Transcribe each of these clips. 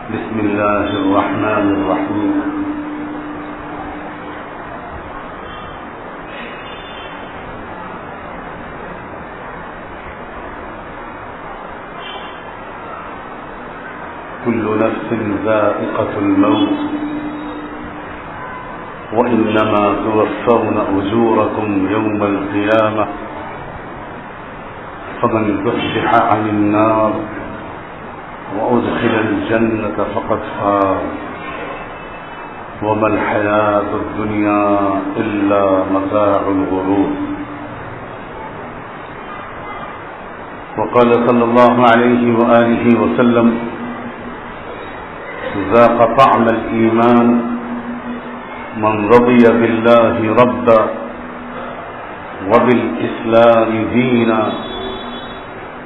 بسم الله الرحمن الرحيم. كل نفس ذائقة الموت وإنما توفون أجوركم يوم القيامة فمن زحزح عن النار وأدخل الجنة فقد فاز وما الحياة الدنيا إلا متاع الغرور. وقال صلى الله عليه وآله وسلم: ذاق طعم الإيمان من رضي بالله ربا وبالإسلام دينا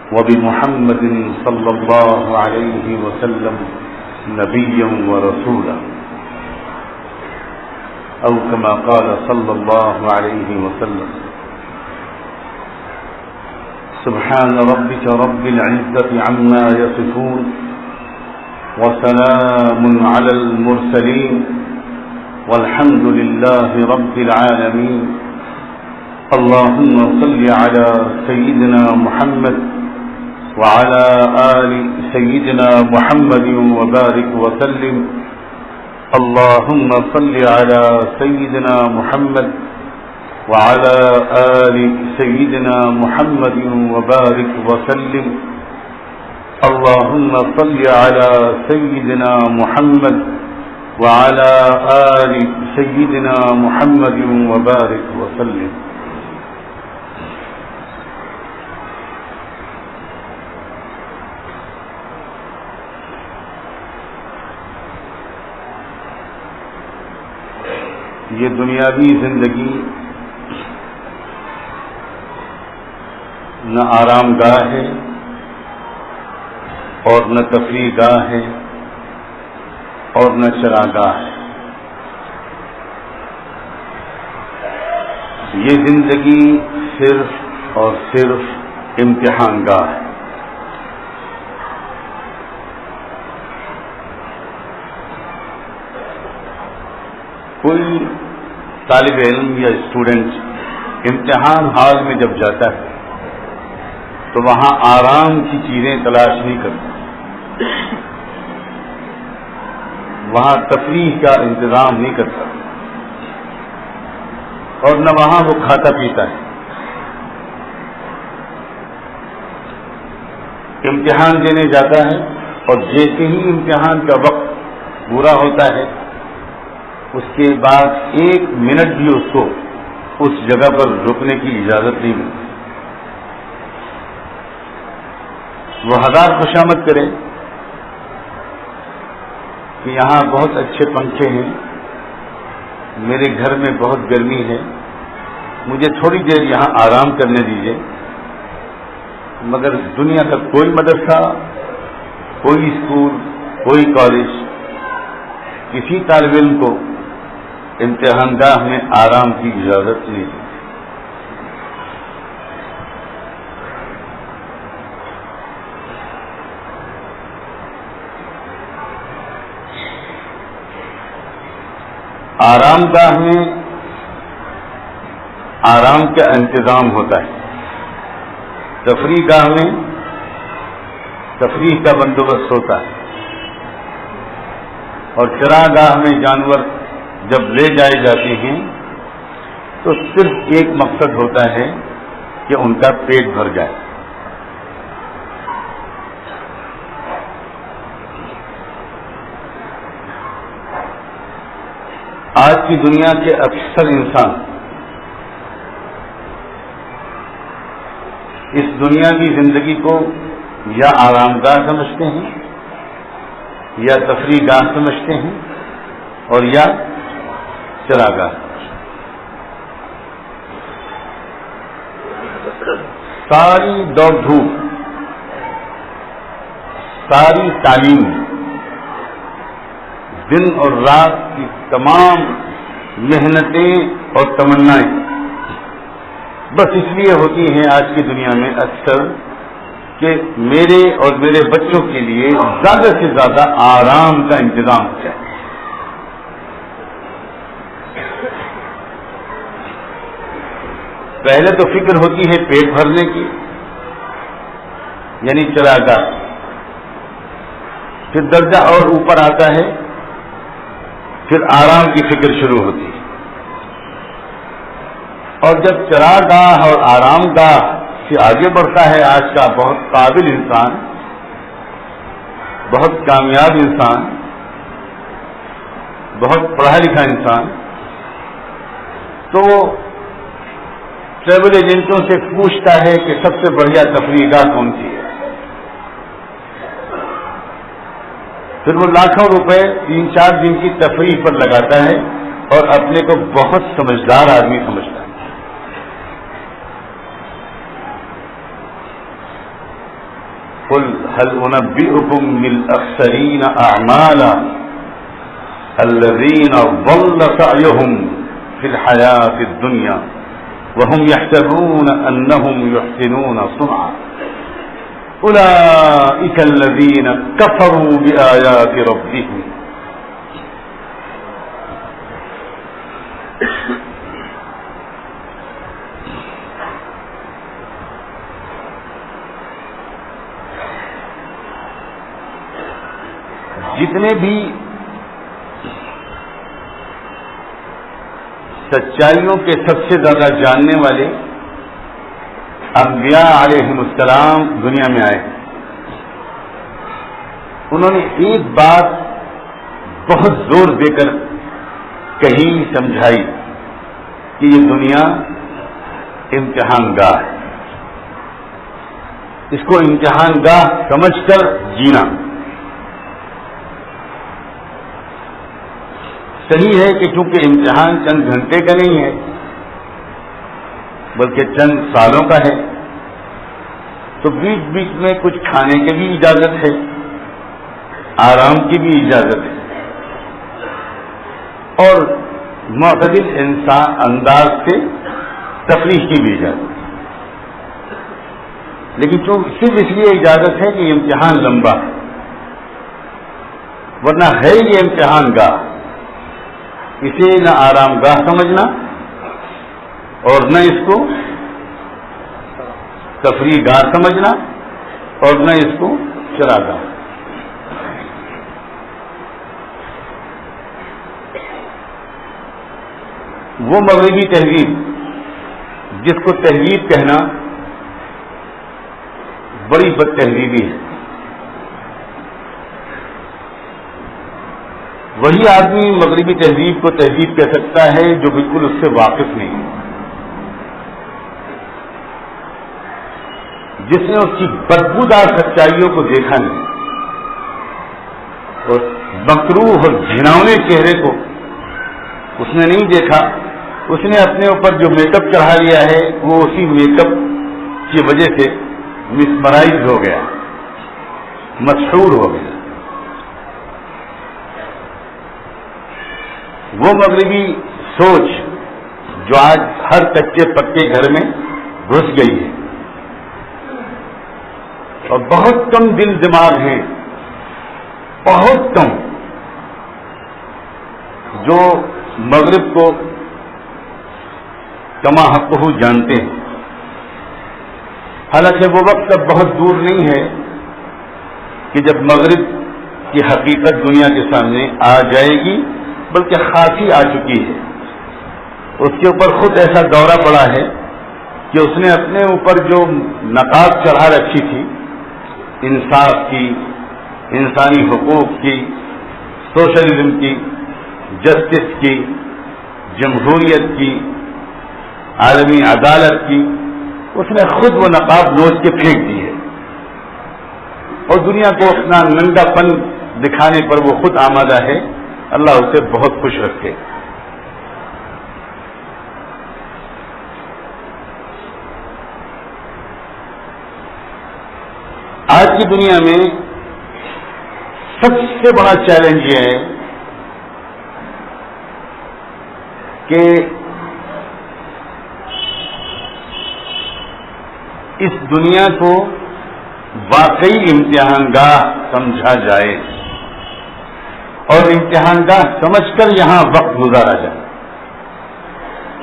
وبمحمد صلى الله عليه وسلم نبيا ورسولا، أو كما قال صلى الله عليه وسلم. سبحان ربك رب العزة عما يصفون وسلام على المرسلين والحمد لله رب العالمين. اللهم صل على سيدنا محمد وعلى آل سيدنا محمد وبارك وسلم. اللهم صل على سيدنا محمد وعلى آل سيدنا محمد وبارك وسلم. اللهم صل على سيدنا محمد وعلى آل سيدنا محمد وبارك وسلم. یہ دنیاوی زندگی نہ آرام گاہ ہے اور نہ تفریح گاہ ہے اور نہ چراگاہ ہے. یہ زندگی صرف اور صرف امتحان گاہ ہے. کوئی طالب علم یا اسٹوڈنٹ امتحان ہال میں جب جاتا ہے تو وہاں آرام کی چیزیں تلاش نہیں کرتا، وہاں تفریح کا انتظام نہیں کرتا اور نہ وہاں وہ کھاتا پیتا ہے. امتحان دینے جاتا ہے اور جیسے ہی امتحان کا وقت پورا ہوتا ہے اس کے بعد ایک منٹ بھی اس کو اس جگہ پر رکنے کی اجازت نہیں ملتی. وہ ہزار خوشامد کرے کہ یہاں بہت اچھے پنکھے ہیں، میرے گھر میں بہت گرمی ہے، مجھے تھوڑی دیر یہاں آرام کرنے دیجیے، مگر دنیا کا کوئی مدرسہ، کوئی اسکول، کوئی کالج کسی طالب علم کو امتحان گاہ میں آرام کی اجازت نہیں دی. آرام گاہ میں آرام کا انتظام ہوتا ہے، تفریح گاہ میں تفریح کا بندوبست ہوتا ہے، اور چراگاہ میں جانور جب لے جائے جاتے ہیں تو صرف ایک مقصد ہوتا ہے کہ ان کا پیٹ بھر جائے. آج کی دنیا کے اکثر انسان اس دنیا کی زندگی کو یا آرام گاہ سمجھتے ہیں یا تفریح گاہ سمجھتے ہیں اور یا چراگاہ. ساری دوڑ دھوپ، ساری تعلیم، دن اور رات کی تمام محنتیں اور تمنائیں بس اس لیے ہوتی ہیں آج کی دنیا میں اکثر کہ میرے اور میرے بچوں کے لیے زیادہ سے زیادہ آرام کا انتظام ہو جائے. پہلے تو فکر ہوتی ہے پیٹ بھرنے کی، یعنی چراگاہ، پھر درجہ اور اوپر آتا ہے، پھر آرام کی فکر شروع ہوتی ہے. اور جب چراگاہ اور آرام گاہ سے آگے بڑھتا ہے آج کا بہت قابل انسان، بہت کامیاب انسان، بہت پڑھا لکھا انسان، تو وہ ٹریول ایجنٹوں سے پوچھتا ہے کہ سب سے بڑھیا تفریح گاہ کون سی ہے. پھر وہ لاکھوں روپے 3-4 دن کی تفریح پر لگاتا ہے اور اپنے کو بہت سمجھدار آدمی سمجھتا ہے. قل هل انبئكم بالاخسرين اعمالا الذين ضل سعيهم في الحياة الدنيا وهم يحسبون انهم يحسنون صنعا اولئك الذين كفروا بآيات ربهم. جتنے بھی سچائیوں کے سب سے زیادہ جاننے والے انبیاء علیہم السلام دنیا میں آئے، انہوں نے ایک بات بہت زور دے کر کہی، سمجھائی کہ یہ دنیا امتحان گاہ ہے، اس کو امتحان گاہ سمجھ کر جینا. صحیح ہے کہ چونکہ امتحان چند گھنٹے کا نہیں ہے بلکہ چند سالوں کا ہے، تو بیچ بیچ میں کچھ کھانے کی بھی اجازت ہے، آرام کی بھی اجازت ہے، اور معتدل انسان انداز سے تفریح کی بھی اجازت ہے. لیکن صرف اس لیے اجازت ہے کہ امتحان لمبا ہے، ورنہ ہے یہ امتحان گاہ. اسے نہ آرام گاہ سمجھنا اور نہ اس کو تفریح گاہ سمجھنا اور نہ اس کو چراگاہ. وہ مغربی تہذیب جس کو تہذیب کہنا بڑی بد تہذیبی ہے، وہی آدمی مغربی تہذیب کو تہذیب کہہ سکتا ہے جو بالکل اس سے واقف نہیں ہے، جس نے اس کی بدبودار سچائیوں کو دیکھا نہیں اور مکروہ اور گھناؤنے چہرے کو اس نے نہیں دیکھا. اس نے اپنے اوپر جو میک اپ چڑھا لیا ہے وہ اسی میک اپ کی وجہ سے مسمرائز ہو گیا، مسحور ہو گیا. وہ مغربی سوچ جو آج ہر کچے پکے گھر میں گھس گئی ہے، اور بہت کم دل دماغ ہیں، بہت کم، جو مغرب کو کما حقہ جانتے ہیں. حالانکہ وہ وقت اب بہت دور نہیں ہے کہ جب مغرب کی حقیقت دنیا کے سامنے آ جائے گی، بلکہ خاصی آ چکی ہے. اس کے اوپر خود ایسا دورہ پڑا ہے کہ اس نے اپنے اوپر جو نقاب چڑھا رکھی تھی، انصاف کی، انسانی حقوق کی، سوشلزم کی، جسٹس کی، جمہوریت کی، عالمی عدالت کی، اس نے خود وہ نقاب نوچ کے پھینک دی ہے اور دنیا کو اپنا ننگا پن دکھانے پر وہ خود آمادہ ہے. اللہ اسے بہت خوش رکھے. آج کی دنیا میں سب سے بڑا چیلنج یہ ہے کہ اس دنیا کو واقعی امتحان گاہ سمجھا جائے اور امتحان گاہ سمجھ کر یہاں وقت گزارا جائے.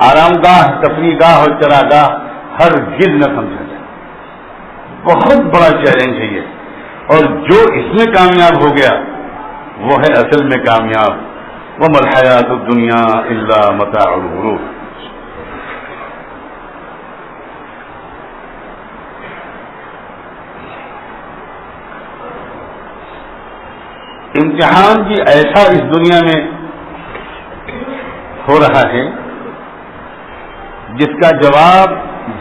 آرام گاہ، تفریح گاہ اور چراگاہ ہر گل نہ سمجھا جائے. بہت بڑا چیلنج ہے یہ، اور جو اس میں کامیاب ہو گیا وہ ہے اصل میں کامیاب. وَمَا الْحَيَاةُ الدُّنْيَا إِلَّا مَتَاعُ الْغُرُورِ. امتحان بھی ایسا اس دنیا میں ہو رہا ہے جس کا جواب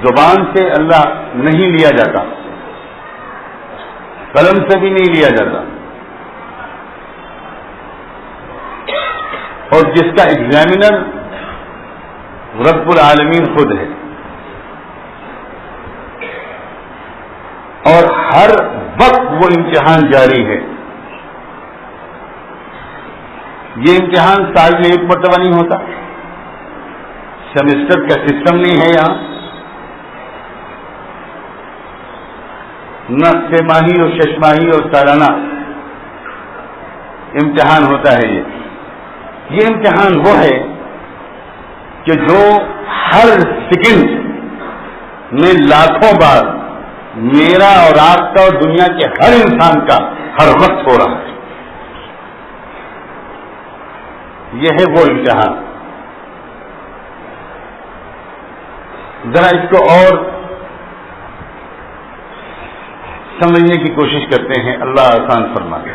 زبان سے اللہ نہیں لیا جاتا، قلم سے بھی نہیں لیا جاتا، اور جس کا ایگزامینر رب العالمین خود ہے، اور ہر وقت وہ امتحان جاری ہے. یہ امتحان سال میں ایک مرتبہ نہیں ہوتا، سیمسٹر کا سسٹم نہیں ہے یہاں، نہ چھ ماہی اور شش ماہی اور سالانہ امتحان ہوتا ہے. یہ امتحان وہ ہے کہ جو ہر سیکنڈ میں لاکھوں بار میرا اور آپ کا اور دنیا کے ہر انسان کا ہر وقت ہو رہا ہے. یہ ہے وہ امتحان. ذرا اس کو اور سمجھنے کی کوشش کرتے ہیں، اللہ آسان فرمائے.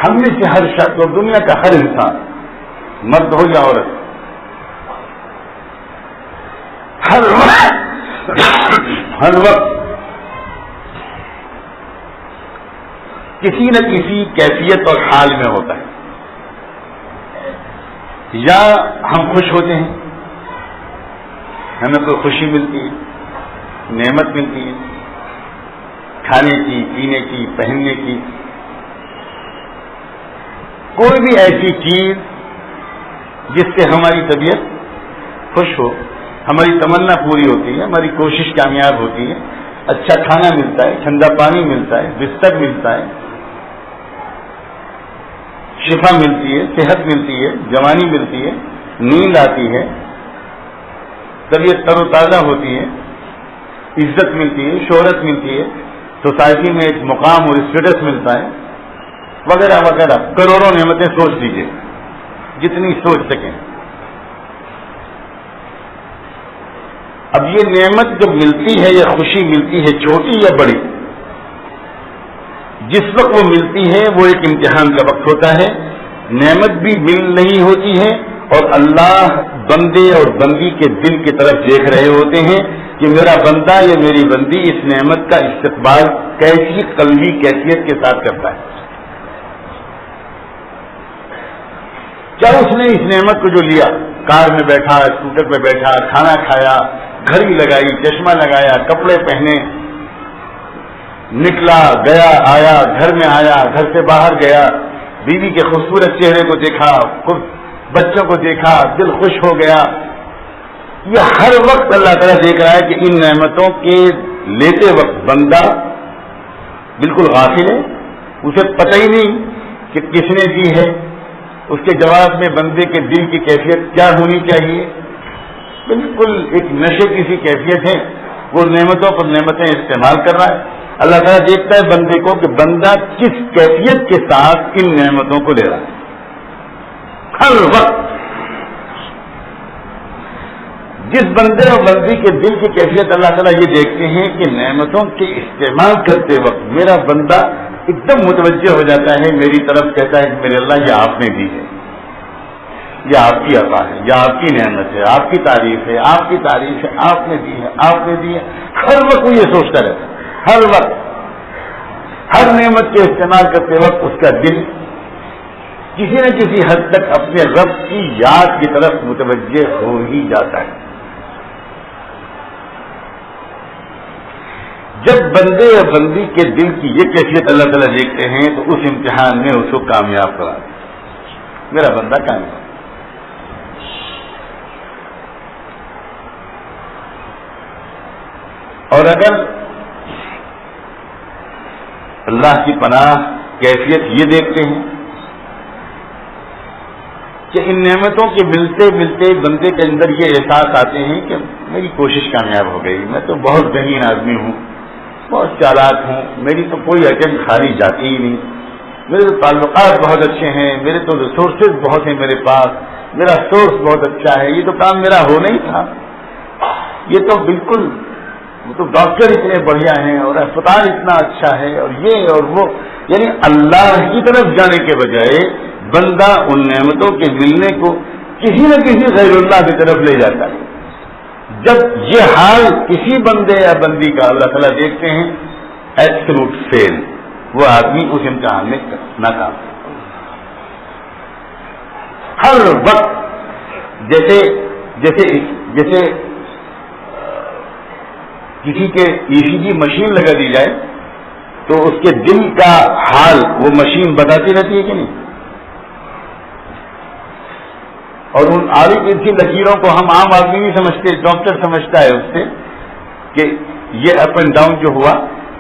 ہم میں سے ہر شخص اور دنیا کا ہر انسان، مرد ہو یا عورت، ہر وقت کسی نہ کسی کیفیت اور حال میں ہوتا ہے. یا ہم خوش ہوتے ہیں، ہمیں کوئی خوشی ملتی ہے، نعمت ملتی ہے، کھانے کی، پینے کی، پہننے کی، کوئی بھی ایسی چیز جس سے ہماری طبیعت خوش ہو، ہماری تمنا پوری ہوتی ہے، ہماری کوشش کامیاب ہوتی ہے. اچھا کھانا ملتا ہے، ٹھنڈا پانی ملتا ہے، بستر ملتا ہے، شفا ملتی ہے، صحت ملتی ہے، جوانی ملتی ہے، نیند آتی ہے، طبیعت تر و تازہ ہوتی ہے، عزت ملتی ہے، شہرت ملتی ہے، سوسائٹی میں ایک مقام اور اسٹیٹس ملتا ہے، وغیرہ وغیرہ. کروڑوں نعمتیں سوچ لیجیے، جتنی سوچ سکیں. اب یہ نعمت جب ملتی ہے یا خوشی ملتی ہے، چھوٹی یا بڑی، جس وقت وہ ملتی ہے وہ ایک امتحان کا وقت ہوتا ہے. نعمت بھی مل نہیں ہوتی ہے، اور اللہ بندے اور بندی کے دل کی طرف دیکھ رہے ہوتے ہیں کہ میرا بندہ یا میری بندی اس نعمت کا استقبال کیسی قلبی کیفیت کے ساتھ کرتا ہے. کیا اس نے اس نعمت کو جو لیا، کار میں بیٹھا، اسکوٹر پہ بیٹھا، کھانا کھایا، گھڑی لگائی، چشمہ لگایا، کپڑے پہنے، نکلا، گیا، آیا، گھر میں آیا، گھر سے باہر گیا، بیوی کے خوبصورت چہرے کو دیکھا، بچوں کو دیکھا، دل خوش ہو گیا. یہ ہر وقت اللہ تعالیٰ دیکھ رہا ہے کہ ان نعمتوں کے لیتے وقت بندہ بالکل غافل ہے، اسے پتہ ہی نہیں کہ کس نے دی ہے. اس کے جواب میں بندے کے دل کی کیفیت کیا ہونی چاہیے؟ بالکل ایک نشے کی سی کیفیت ہے، وہ نعمتوں پر نعمتیں استعمال کر رہا ہے. اللہ تعالیٰ دیکھتا ہے بندے کو کہ بندہ کس کیفیت کے ساتھ ان نعمتوں کو لے رہا ہے. ہر وقت جس بندے اور بندی کے دل کی کیفیت اللہ تعالیٰ یہ دیکھتے ہیں کہ نعمتوں کے استعمال کرتے وقت میرا بندہ ایک دم متوجہ ہو جاتا ہے میری طرف، کہتا ہے کہ میرے اللہ یہ آپ نے دی ہے، یہ آپ کی عطا ہے، یہ آپ کی نعمت ہے، آپ کی تعریف ہے، آپ کی تعریف ہے، آپ نے دی ہے، آپ نے دی ہے. ہر وقت وہ یہ سوچتا رہتا ہے، ہر وقت ہر نعمت کے استعمال کرتے وقت اس کا دل کسی نہ کسی حد تک اپنے رب کی یاد کی طرف متوجہ ہو ہی جاتا ہے. جب بندے یا بندی کے دل کی یہ کیفیت اللہ تعالیٰ دیکھتے ہیں تو اس امتحان میں اس کو کامیاب کرا دیں. میرا بندہ کامیاب. اور اگر اللہ کی پناہ کیفیت یہ دیکھتے ہیں کہ ان نعمتوں کے ملتے ملتے بندے کے اندر یہ احساس آتے ہیں کہ میری کوشش کامیاب ہو گئی، میں تو بہت ذہین آدمی ہوں، بہت چالاک ہوں، میری تو کوئی اٹیمپٹ خالی جاتی ہی نہیں، میرے تو تعلقات بہت اچھے ہیں، میرے تو ریسورسز بہت ہیں میرے پاس، میرا سورس بہت اچھا ہے، یہ تو کام میرا ہونا ہی تھا، یہ تو بالکل، وہ تو ڈاکٹر اتنے بڑھیا ہیں اور اسپتال اتنا اچھا ہے اور یہ اور وہ، یعنی اللہ کی طرف جانے کے بجائے بندہ ان نعمتوں کے ملنے کو کسی نہ کسی غیر اللہ کی طرف لے جاتا ہے. جب یہ حال کسی بندے یا بندی کا اللہ تعالیٰ دیکھتے ہیں ایبسولوٹ فیل، وہ آدمی اس امتحان میں ناکام. ہر وقت جیسے کسی کے ای سی جی مشین لگا دی جائے تو اس کے دل کا حال وہ مشین بتاتی رہتی ہے کہ نہیں، اور ان آڑی تیرچھی لکیروں کو ہم عام آدمی نہیں سمجھتے، ڈاکٹر سمجھتا ہے اس سے کہ یہ اپ اینڈ ڈاؤن جو ہوا،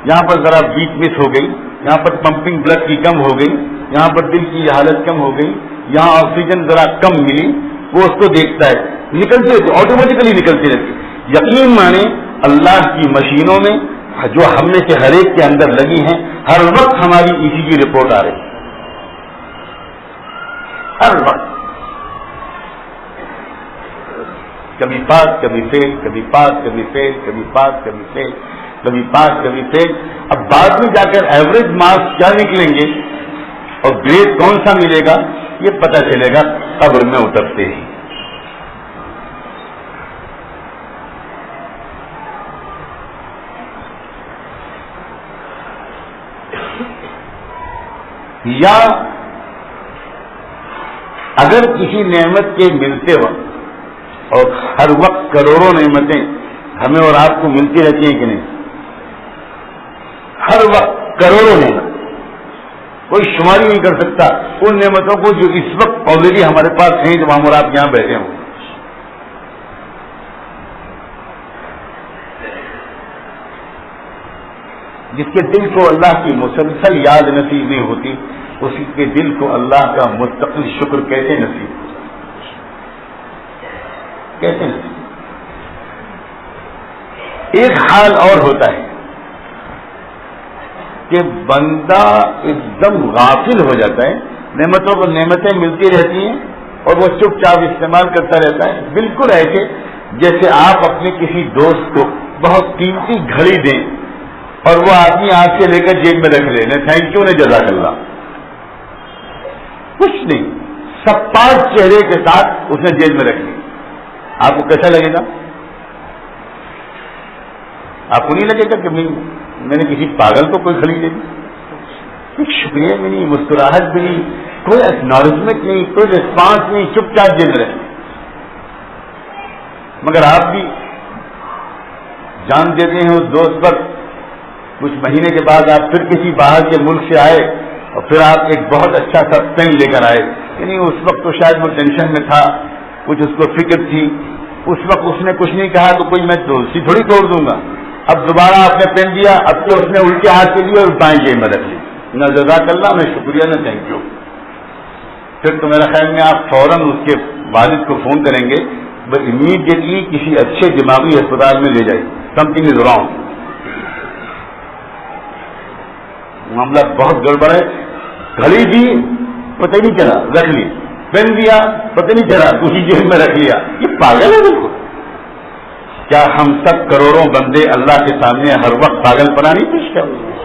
یہاں پر ذرا بیٹ مس ہو گئی، یہاں پر پمپنگ بلڈ کی کم ہو گئی، یہاں پر دل کی حالت کم ہو گئی، یہاں آکسیجن ذرا کم ملی، وہ اس کو دیکھتا ہے، نکلتی رہتی، آٹومیٹکلی نکلتی رہتی. یقین مانے اللہ کی مشینوں میں جو ہم میں سے ہر ایک کے اندر لگی ہیں، ہر وقت ہماری ای سی جی رپورٹ آ رہی، ہر وقت، کبھی پاس کبھی فیل، کبھی پاس کبھی فیل، کبھی پاس کبھی فیل، کبھی پاس کبھی فیل. اب بعد میں جا کر ایوریج مارکس کیا نکلیں گے اور گریڈ کون سا ملے گا یہ پتہ چلے گا قبر میں اترتے ہی. یا اگر کسی نعمت کے ملتے وقت، اور ہر وقت کروڑوں نعمتیں ہمیں اور آپ کو ملتی رہتی ہیں کہ نہیں، ہر وقت کروڑوں نعمت، کوئی شماری نہیں کر سکتا ان نعمتوں کو جو اس وقت آلریڈی ہمارے پاس ہیں جب ہم اور آپ یہاں بیٹھے ہوں. جس کے دل کو اللہ کی مسلسل یاد نصیب نہیں ہوتی، اسی کے دل کو اللہ کا مستقل شکر کیسے نصیب، کیسے نصیب. ایک حال اور ہوتا ہے کہ بندہ ایک دم غافل ہو جاتا ہے، نعمتوں کو نعمتیں ملتی رہتی ہیں اور وہ چپ چاپ استعمال کرتا رہتا ہے، بالکل ایسے جیسے آپ اپنے کسی دوست کو بہت قیمتی گھڑی دیں اور وہ آدمی ہاتھ سے لے کر جیب میں رکھ لے، نہ تھینک یو نہ جزاک اللہ، کچھ نہیں، سب پاس چہرے کے ساتھ اس نے جیب میں رکھ لی. آپ کو کیسا لگے گا؟ آپ کو نہیں لگے گا کہ میں نے کسی پاگل کو کوئی گھڑی دے دی؟ کچھ شکریہ بھی نہیں، مسکراہٹ بھی نہیں، کوئی ایکنالجمنٹ نہیں، کوئی ریسپانس نہیں، چپ چاپ جیب میں رکھ لی. مگر آپ بھی جان دیتے ہیں اس دوست پر، کچھ مہینے کے بعد آپ پھر کسی باہر کے ملک سے آئے اور پھر آپ ایک بہت اچھا سا پین لے کر آئے، یعنی اس وقت تو شاید وہ ٹینشن میں تھا، کچھ اس کو فکر تھی، اس وقت اس نے کچھ نہیں کہا تو کوئی میں دوستی تھوڑی توڑ دوں گا. اب دوبارہ آپ نے پین دیا، اب تو اس نے الٹے ہاتھ سے لیا اور بائیں جیب میں رکھ لی، نہ جزاک اللہ نہ شکریہ نہ تھینک یو. پھر تو میرا خیال میں آپ فوراً اس کے والد کو فون کریں گے، بس امیڈیٹلی کسی اچھے دماغی اسپتال میں لے جائیے، سم تھنگ از رانگ، معاملہ بہت گڑبڑ ہے. گھڑی دی پتہ نہیں چلا رکھ لی، پین دیا پتہ نہیں چلا دوسری جیب میں رکھ لیا، یہ پاگل ہے بالکل. کیا ہم سب کروڑوں بندے اللہ کے سامنے ہر وقت پاگل پنا نہیں پیش کر رہے ہیں؟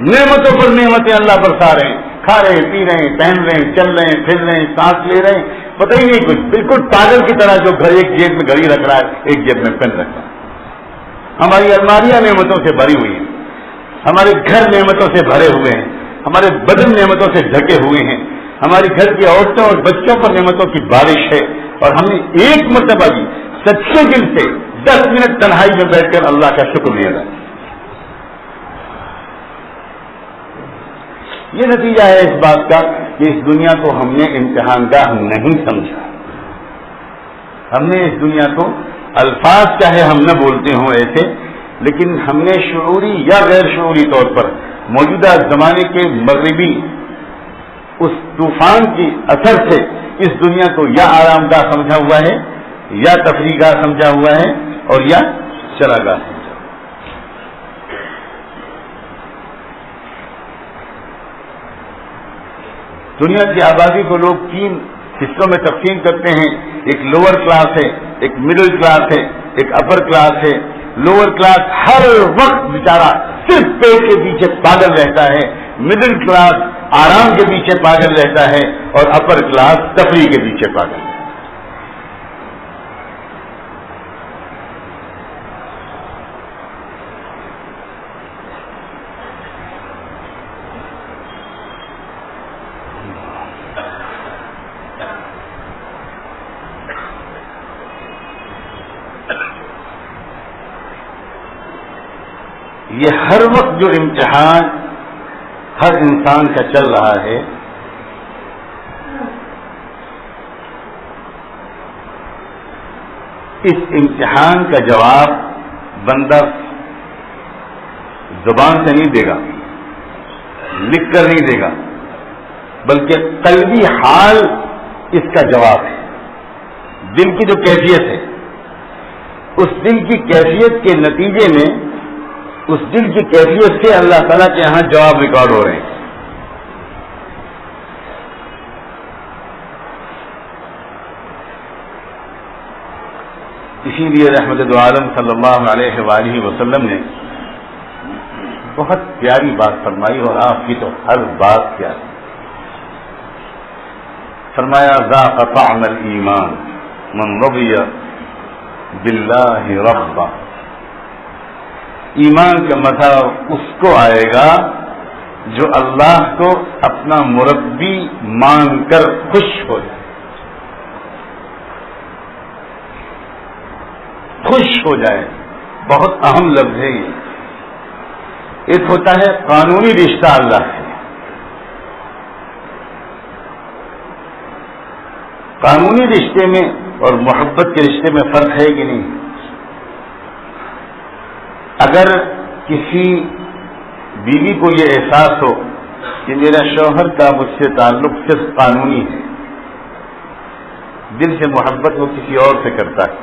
نعمتوں پر نعمتیں اللہ برسا رہے ہیں، کھا رہے ہیں، پی رہے ہیں، پہن رہے ہیں، چل رہے ہیں، پھر رہے ہیں، سانس لے رہے ہیں، پتہ ہی نہیں کچھ، بالکل پاگل کی طرح جو گھر ایک جیب میں گھڑی رکھ رہا ہے ایک جیب میں پین رکھ رہا ہے. ہماری الماریاں نعمتوں سے بھری ہوئی ہیں، ہمارے گھر نعمتوں سے بھرے ہوئے ہیں، ہمارے بدن نعمتوں سے ڈھکے ہوئے ہیں، ہماری گھر کی عورتوں اور بچوں پر نعمتوں کی بارش ہے، اور ہم نے ایک مرتبہ بھی سچے دل سے 10 منٹ تنہائی میں بیٹھ کر اللہ کا شکر نہیں ادا. یہ نتیجہ ہے اس بات کا کہ اس دنیا کو ہم نے امتحان گاہ نہیں سمجھا، ہم نے اس دنیا کو الفاظ چاہے ہم نہ بولتے ہوں ایسے، لیکن ہم نے شعوری یا غیر شعوری طور پر موجودہ زمانے کے مغربی اس طوفان کی اثر سے اس دنیا کو یا آرام گاہ سمجھا ہوا ہے، یا تفریح گاہ سمجھا ہوا ہے، اور یا چراگاہ سمجھا ہوا ہے۔ دنیا کی آبادی کو لوگ 3 حصوں میں تقسیم کرتے ہیں، ایک لوور کلاس ہے، ایک مڈل کلاس ہے، ایک اپر کلاس ہے۔ لوور کلاس ہر وقت بیچارہ صرف پیٹ کے پیچھے پاگل رہتا ہے، مڈل کلاس آرام کے پیچھے پاگل رہتا ہے، اور اپر کلاس تفریح کے پیچھے پاگل ہے۔ یہ ہر وقت جو امتحان ہر انسان کا چل رہا ہے، اس امتحان کا جواب بندہ زبان سے نہیں دے گا، لکھ کر نہیں دے گا، بلکہ قلبی حال اس کا جواب ہے۔ دل کی جو کیفیت ہے، اس دل کی کیفیت کے نتیجے میں، اس دل کی کیفیت سے اللہ تعالیٰ کے یہاں جواب ریکارڈ ہو رہے ہیں۔ اسی لیے رحمت دو عالم صلی اللہ علیہ وآلہ وسلم نے بہت پیاری بات فرمائی، اور آپ کی تو ہر بات پیاری۔ فرمایا ذاق طعم الایمان من رضی باللہ ربا، ایمان کا مزہ اس کو آئے گا جو اللہ کو اپنا مربی مان کر خوش ہو جائے، خوش ہو جائے۔ بہت اہم لفظ ہے یہ۔ ایک ہوتا ہے قانونی رشتہ اللہ سے، قانونی رشتے میں اور محبت کے رشتے میں فرق ہے کہ نہیں؟ اگر کسی بیوی کو یہ احساس ہو کہ میرا شوہر کا مجھ سے تعلق صرف قانونی ہے، دل سے محبت وہ کسی اور سے کرتا ہے،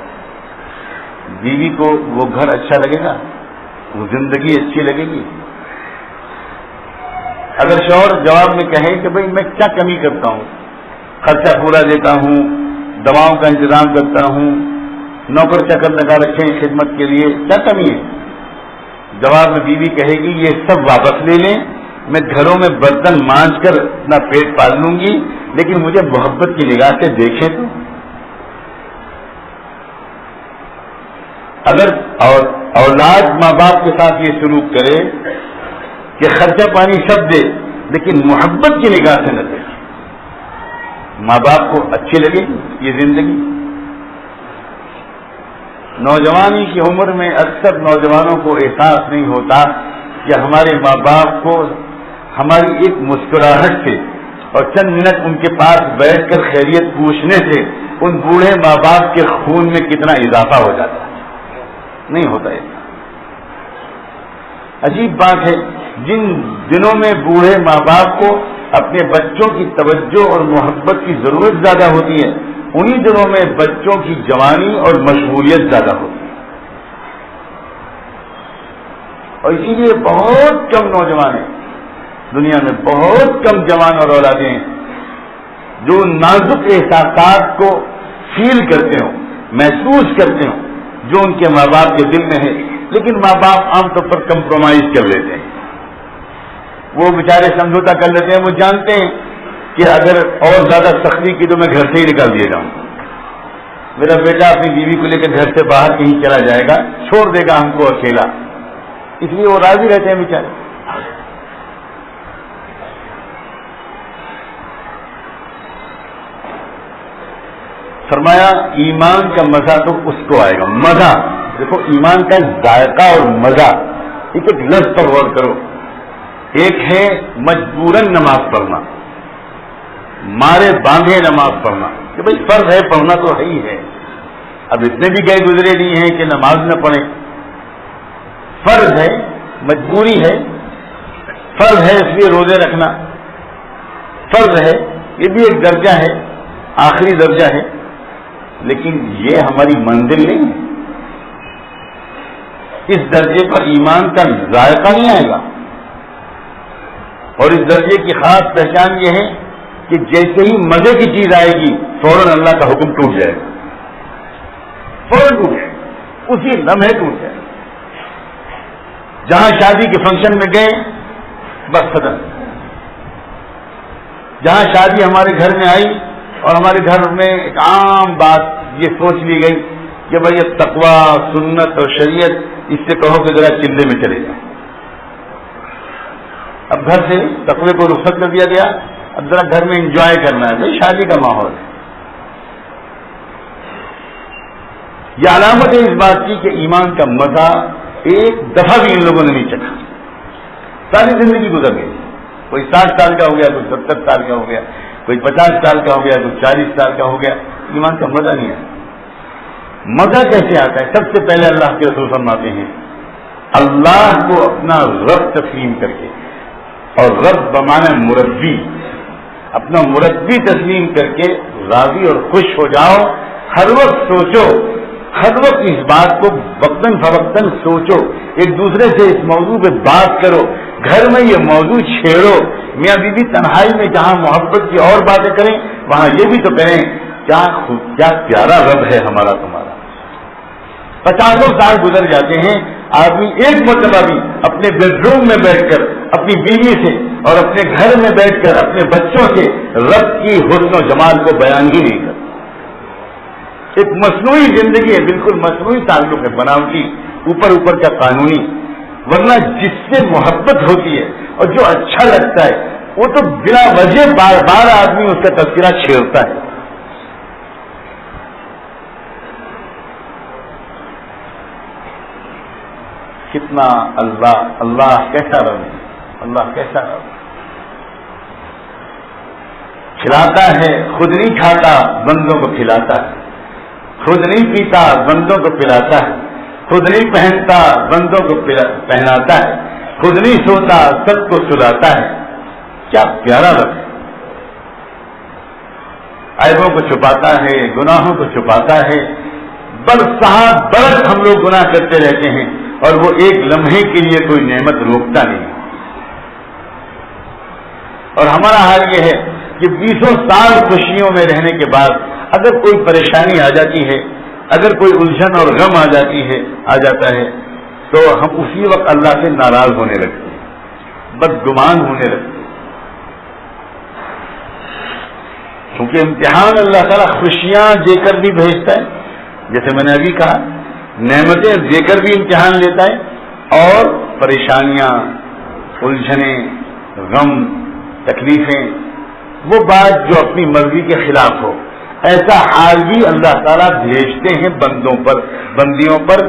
بیوی کو وہ گھر اچھا لگے گا، وہ زندگی اچھی لگے گی؟ اگر شوہر جواب میں کہے کہ بھئی میں کیا کمی کرتا ہوں، خرچہ پورا دیتا ہوں، دواؤں کا انتظام کرتا ہوں، نوکر چکر لگا رکھے ہیں خدمت کے لیے، کیا کمی ہے؟ جواب میں بیوی کہے گی یہ سب واپس لے لیں، میں گھروں میں برتن مانج کر اپنا پیٹ پال لوں گی، لیکن مجھے محبت کی نگاہ سے دیکھیں تو۔ اگر اولاد ماں باپ کے ساتھ یہ سلوک کرے کہ خرچہ پانی سب دے لیکن محبت کی نگاہ سے نہ دے، ماں باپ کو اچھی لگے گی یہ زندگی؟ نوجوانی کی عمر میں اکثر نوجوانوں کو احساس نہیں ہوتا کہ ہمارے ماں باپ کو ہماری ایک مسکراہٹ سے اور چند منٹ ان کے پاس بیٹھ کر خیریت پوچھنے سے ان بوڑھے ماں باپ کے خون میں کتنا اضافہ ہو جاتا ہے۔ نہیں ہوتا ایسا۔ عجیب بات ہے، جن دنوں میں بوڑھے ماں باپ کو اپنے بچوں کی توجہ اور محبت کی ضرورت زیادہ ہوتی ہے، انہی دنوں میں بچوں کی جوانی اور مشغولیت زیادہ ہوتی ہے، اور اسی لیے بہت کم نوجوان ہیں دنیا میں، بہت کم جوان اور اولادیں ہیں جو نازک احساسات کو فیل کرتے ہوں، محسوس کرتے ہوں جو ان کے ماں باپ کے دل میں ہے، لیکن ماں باپ عام طور پر کمپرومائز کر لیتے ہیں، وہ بیچارے سمجھوتا کر لیتے ہیں، وہ جانتے ہیں کہ اگر اور زیادہ سختی کی تو میں گھر سے ہی نکال دیا جاؤں، میرا بیٹا اپنی بیوی کو لے کر گھر سے باہر کہیں چلا جائے گا، چھوڑ دے گا ہم کو اکیلا، اس لیے وہ راضی رہتے ہیں بیچارے۔ فرمایا ایمان کا مزہ تو اس کو آئے گا، مزہ دیکھو ایمان کا ذائقہ اور مزہ، ایک ایک لفظ پر غور کرو۔ ایک ہے مجبوراً نماز پڑھنا، مارے باندھے نماز پڑھنا کہ بھئی فرض ہے پڑھنا تو ہے ہی ہے، اب اتنے بھی گئے گزرے نہیں ہیں کہ نماز نہ پڑھیں. فرض ہے، مجبوری ہے، فرض ہے اس لیے روزے رکھنا فرض ہے، یہ بھی ایک درجہ ہے، آخری درجہ ہے، لیکن یہ ہماری منزل نہیں ہے. اس درجے پر ایمان کا ذائقہ نہیں آئے گا. اور اس درجے کی خاص پہچان یہ ہے کہ جیسے ہی مزے کی چیز آئے گی فوراً اللہ کا حکم ٹوٹ جائے گا، فوراً ٹوٹ جائے گا، اسی لمحے ٹوٹ جائے گا. جہاں شادی کے فنکشن میں گئے بس ختم. جہاں شادی ہمارے گھر میں آئی اور ہمارے گھر میں ایک عام بات یہ سوچ لی گئی کہ بھائی یہ تقویٰ، سنت اور شریعت، اس سے کہو کہ ذرا چلے میں چلے جائیں. اب گھر سے تقوی کو رخصت کر دیا گیا، اب ذرا گھر میں انجوائے کرنا ہے، بھائی شادی کا ماحول ہے. یہ علامت ہے اس بات کی کہ ایمان کا مزہ ایک دفعہ بھی ان لوگوں نے نہیں چکھا. ساری زندگی گزر گئی. کوئی 60 سال کا ہو گیا، کوئی 70 سال کا ہو گیا، کوئی 50 سال کا ہو گیا، کوئی 40 سال کا ہو گیا. ایمان کا مزہ نہیں آیا. مزہ کیسے آتا ہے؟ سب سے پہلے اللہ کے رسول فرماتے ہیں اللہ کو اپنا رب تسلیم کر کے، اور رب بمانے مربی، اپنا مربی تسلیم کر کے راضی اور خوش ہو جاؤ. ہر وقت سوچو، ہر وقت اس بات کو وقتاً فوقتاً سوچو، ایک دوسرے سے اس موضوع پہ بات کرو، گھر میں یہ موضوع چھیڑو. میاں بیوی تنہائی میں جہاں محبت کی اور باتیں کریں وہاں یہ بھی تو کریں کیا پیارا رب ہے ہمارا تمہارا. 50 سال گزر جاتے ہیں، آدمی ایک مرتبہ بھی اپنے بیڈ روم میں بیٹھ کر اپنی بیوی سے اور اپنے گھر میں بیٹھ کر اپنے بچوں سے رب کی حسن و جمال کو بیان ہی نہیں کرتا. ایک مصنوعی زندگی ہے، بالکل مصنوعی تعلق ہے، بناوٹی، اوپر اوپر کا قانونی. ورنہ جس سے محبت ہوتی ہے اور جو اچھا لگتا ہے وہ تو بلا وجہ بار بار آدمی اس کا تذکرہ چھیڑتا ہے. کتنا اللہ کیسا رب ہے، اللہ کیسا رب. کھلاتا ہے، خود نہیں کھاتا، بندوں کو کھلاتا ہے. خود نہیں پیتا، بندوں کو پلاتا ہے. خود نہیں پہنتا، بندوں کو پہناتا ہے. خود نہیں سوتا، سب کو سلاتا ہے. کیا پیارا رب ہے. عیبوں کو چھپاتا ہے، گناہوں کو چھپاتا ہے. برس ہم لوگ گناہ کرتے رہتے ہیں اور وہ ایک لمحے کے لیے کوئی نعمت روکتا نہیں. اور ہمارا حال یہ ہے کہ 20 سال خوشیوں میں رہنے کے بعد اگر کوئی پریشانی آ جاتی ہے، اگر کوئی الجھن اور غم آ جاتا ہے تو ہم اسی وقت اللہ سے ناراض ہونے لگتے ہیں، بدگمان ہونے لگتے ہیں. کیونکہ امتحان اللہ تعالیٰ خوشیاں دے کر بھی بھیجتا ہے، جیسے میں نے ابھی کہا، نعمتیں دے کر بھی امتحان لیتا ہے، اور پریشانیاں، الجھنیں، غم، تکلیفیں، وہ بات جو اپنی مرضی کے خلاف ہو، ایسا حال بھی اللہ تعالیٰ بھیجتے ہیں بندوں پر، بندیوں پر،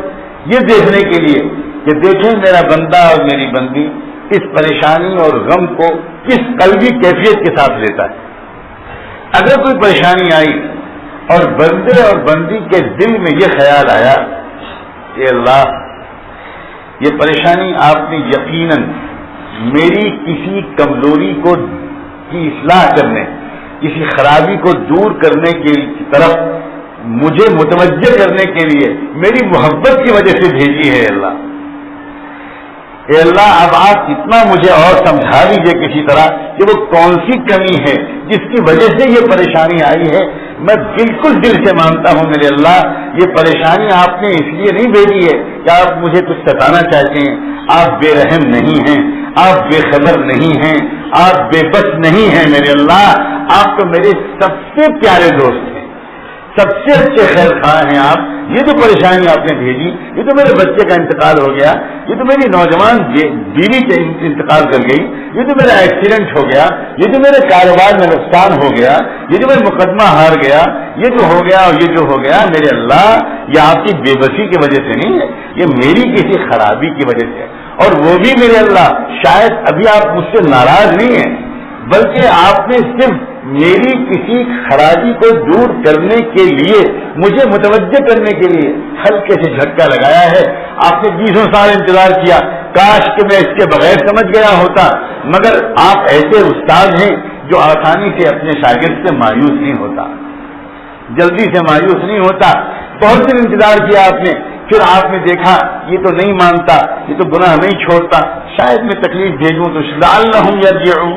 یہ دیکھنے کے لیے کہ دیکھیں میرا بندہ اور میری بندی اس پریشانی اور غم کو کس قلبی کیفیت کے ساتھ لیتا ہے. اگر کوئی پریشانی آئی اور بندے اور بندی کے دل میں یہ خیال آیا کہ اللہ یہ پریشانی آپ نے یقیناً میری کسی کمزوری کی اصلاح کرنے، کسی خرابی کو دور کرنے کی طرف مجھے متوجہ کرنے کے لیے میری محبت کی وجہ سے بھیجی ہے. اے اللہ اب آپ اتنا مجھے اور سمجھا دیجیے کسی طرح کہ وہ کون سی کمی ہے جس کی وجہ سے یہ پریشانی آئی ہے. میں بالکل دل سے مانتا ہوں میرے اللہ یہ پریشانی آپ نے اس لیے نہیں بھیجی ہے کہ آپ مجھے کچھ ستانا چاہتے ہیں. آپ بے رحم نہیں ہیں، آپ بے خبر نہیں ہیں، آپ بے بس نہیں ہیں. میرے اللہ آپ تو میرے سب سے پیارے دوست ہیں، سب سے اچھے خیر خواہ ہیں آپ. یہ جو پریشانی آپ نے بھیجی، یہ تو میرے بچے کا انتقال ہو گیا، یہ تو میری نوجوان بیوی کے انتقال کر گئی، یہ تو میرا ایکسیڈنٹ ہو گیا، یہ جو میرے کاروبار میں نقصان ہو گیا، یہ جو میں مقدمہ ہار گیا، یہ جو ہو گیا اور یہ جو ہو گیا، میرے اللہ یہ آپ کی بے بسی کی وجہ سے نہیں ہے، یہ میری کسی خرابی کی وجہ سے ہے. اور وہ بھی میرے اللہ شاید ابھی آپ مجھ سے ناراض نہیں ہیں، بلکہ آپ نے صرف میری کسی خرابی کو دور کرنے کے لیے، مجھے متوجہ کرنے کے لیے ہلکے سے جھٹکا لگایا ہے. آپ نے 20 سال انتظار کیا، کاش کہ میں اس کے بغیر سمجھ گیا ہوتا. مگر آپ ایسے استاد ہیں جو آسانی سے اپنے شاگرد سے مایوس نہیں ہوتا، جلدی سے مایوس نہیں ہوتا. بہت دن انتظار کیا آپ نے، پھر آپ نے دیکھا یہ تو نہیں مانتا، یہ تو گناہ نہیں چھوڑتا، شاید میں تکلیف بھیجوں تو لعلہم یرجعون،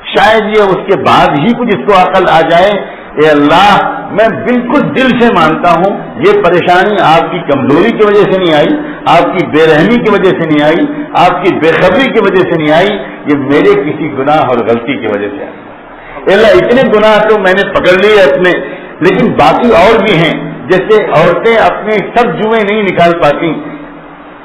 شاید یہ اس کے بعد ہی کچھ اس کو عقل آ جائے. اے اللہ، میں بالکل دل سے مانتا ہوں یہ پریشانی آپ کی کمزوری کی وجہ سے نہیں آئی، آپ کی بے رحمی کی وجہ سے نہیں آئی، آپ کی بے خبری کی وجہ سے نہیں آئی، یہ میرے کسی گناہ اور غلطی کی وجہ سے آئی. اے اللہ، اتنے گناہ تو میں نے پکڑ لیے اپنے، لیکن باقی اور بھی ہیں. جیسے عورتیں اپنے سب جوئیں نہیں نکال پاتی،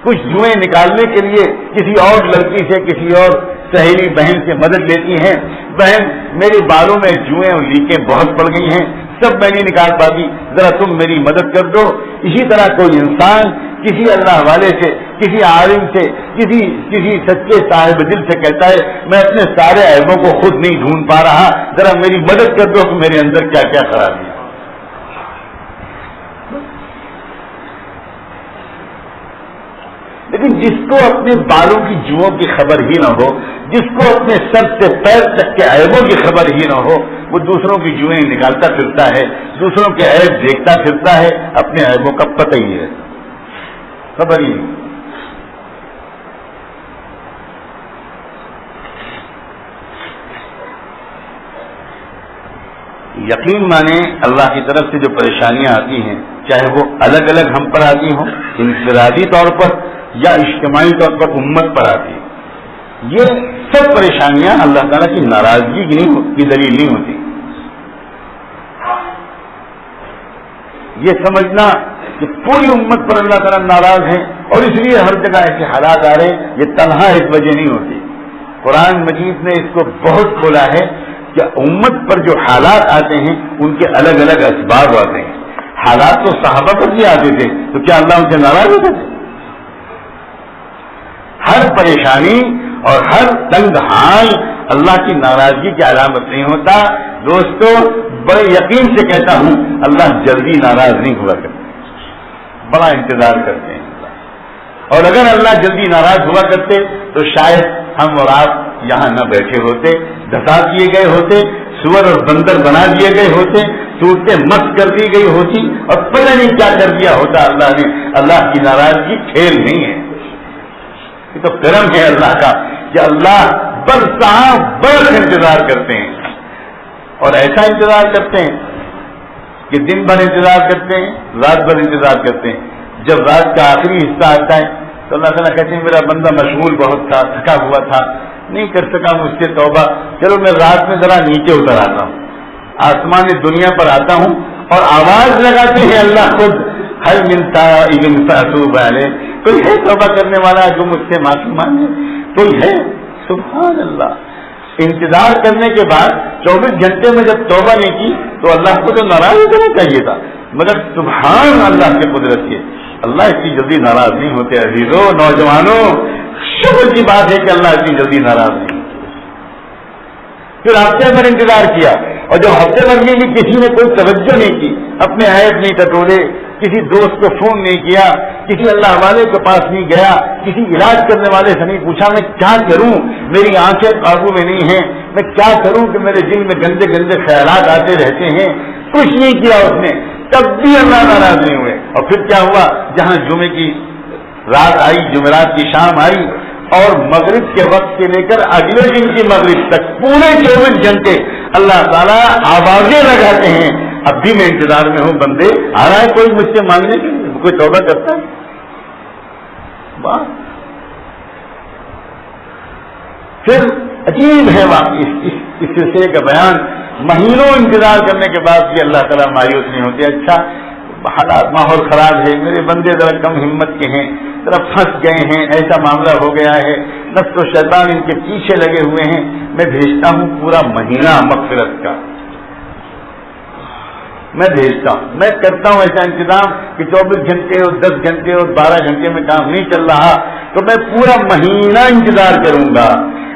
کچھ جوئیں نکالنے کے لیے کسی اور لڑکی سے، کسی اور سہیلی بہن سے مدد لیتی ہیں. بہن، میرے بالوں میں جوئیں اور لیکیں بہت پڑ گئی ہیں، سب میں نہیں نکال پاتی، ذرا تم میری مدد کر دو. اسی طرح کوئی انسان کسی اللہ والے سے، کسی عالم سے، کسی سچے صاحب دل سے کہتا ہے میں اپنے سارے عیبوں کو خود نہیں ڈھونڈ پا رہا، ذرا میری مدد کر دو کہ میرے اندر کیا کیا خرابی ہے. لیکن جس کو اپنے بالوں کی جوؤں کی خبر ہی نہ ہو، جس کو اپنے سر سے پیر تک کے عیبوں کی خبر ہی نہ ہو، وہ دوسروں کی جوئیں نکالتا پھرتا ہے، دوسروں کے عیب دیکھتا پھرتا ہے، اپنے عیبوں کا پتہ ہی ہے، خبر ہی نہیں. یقین مانے اللہ کی طرف سے جو پریشانیاں آتی ہیں، چاہے وہ الگ الگ ہم پر آتی ہوں، انفرادی طور پر یا اجتماعی طور پر امت پر آتی ہیں، یہ سب پریشانیاں اللہ تعالیٰ کی ناراضگی کی دلیل نہیں ہوتی. یہ سمجھنا کہ پوری امت پر اللہ تعالیٰ ناراض ہے اور اس لیے ہر جگہ ایسے حالات آ رہے ہیں، یہ تنہا ایک وجہ نہیں ہوتی. قرآن مجید نے اس کو بہت کھولا ہے کہ امت پر جو حالات آتے ہیں ان کے الگ الگ اسباب آتے ہیں. حالات تو صحابہ پر بھی آتے تھے، تو کیا اللہ ان سے ناراض ہوتے تھے؟ ہر پریشانی اور ہر تنگ حال اللہ کی ناراضگی کی علامت نہیں ہوتا. دوستو، بڑے یقین سے کہتا ہوں اللہ جلدی ناراض نہیں ہوا کرتے، بڑا انتظار کرتے ہیں. اور اگر اللہ جلدی ناراض ہوا کرتے تو شاید ہم اور آپ یہاں نہ بیٹھے ہوتے، دھسا دیے گئے ہوتے، سور اور بندر بنا دیے گئے ہوتے، صورتیں مست کر دی گئی ہوتی اور پتہ نہیں کیا کر دیا ہوتا اللہ نے. اللہ کی ناراضگی کھیل نہیں ہے، یہ تو کرم ہے اللہ کا کہ اللہ برس انتظار کرتے ہیں. اور ایسا انتظار کرتے ہیں کہ دن بھر انتظار کرتے ہیں، رات بھر انتظار کرتے ہیں. جب رات کا آخری حصہ آتا ہے تو اللہ تعالیٰ کہتے ہیں میرا بندہ مشغول بہت تھا، تھکا ہوا تھا، نہیں کر سکا مجھ سے توبہ، چلو میں رات میں ذرا نیچے اتر آتا ہوں، آسمان دنیا پر آتا ہوں. اور آواز لگاتے ہیں اللہ خود، ہر ملتا کوئی ہے توبہ کرنے والا جو مجھ سے معافی مانگے؟ کوئی ہے؟ سبحان اللہ. انتظار کرنے کے بعد 24 گھنٹے میں جب توبہ نہیں کی تو اللہ کو تو ناراض ہونا چاہیے تھا، مگر سبحان اللہ کی قدرت کے اللہ اتنی جلدی ناراض نہیں ہوتے. عزیزوں، نوجوانوں، شکر کی بات ہے کہ اللہ اتنی جلدی ناراض نہیں. پھر ہفتے بھر انتظار کیا، اور جب ہفتے بھر میں بھی کسی نے کوئی توجہ نہیں کی، اپنے عیب نہیں ٹٹولے، کسی دوست کو فون نہیں کیا، کسی اللہ والے کے پاس نہیں گیا، کسی علاج کرنے والے سے نہیں پوچھا میں کیا کروں، میری آنکھیں قابو میں نہیں ہیں، میں کیا کروں کہ میرے دل میں گندے گندے خیالات آتے رہتے ہیں، کچھ نہیں کیا اس نے، تب بھی اللہ ناراض نہیں ہوئے. اور پھر کیا ہوا؟ جہاں جمعے کی رات آئی، جمعرات کی شام آئی، اور مغرب کے وقت سے لے کر اگلے دن کی مغرب تک پورے 24 گھنٹے اللہ تعالیٰ آوازیں لگاتے ہیں اب بھی میں انتظار میں ہوں، بندے آ رہا ہے کوئی مجھ سے مانگنے کے لیے، کوئی توبہ کرتا ہے. بات پھر عجیب ہے واقعی اس سلسلے کا بیان. مہینوں انتظار کرنے کے بعد بھی اللہ تعالیٰ مایوس نہیں ہوتے. اچھا حالات ماحول خراب ہے، میرے بندے ذرا کم ہمت کے ہیں، ذرا پھنس گئے ہیں، ایسا معاملہ ہو گیا ہے، نفس و شیطان ان کے پیچھے لگے ہوئے ہیں، میں بھیجتا ہوں پورا مہینہ مغفرت کا، میں بھیجتا ہوں، میں کرتا ہوں ایسا انتظام کہ 24 گھنٹے اور 10 گھنٹے اور 12 گھنٹے میں کام نہیں چل رہا تو میں پورا مہینہ انتظار کروں گا.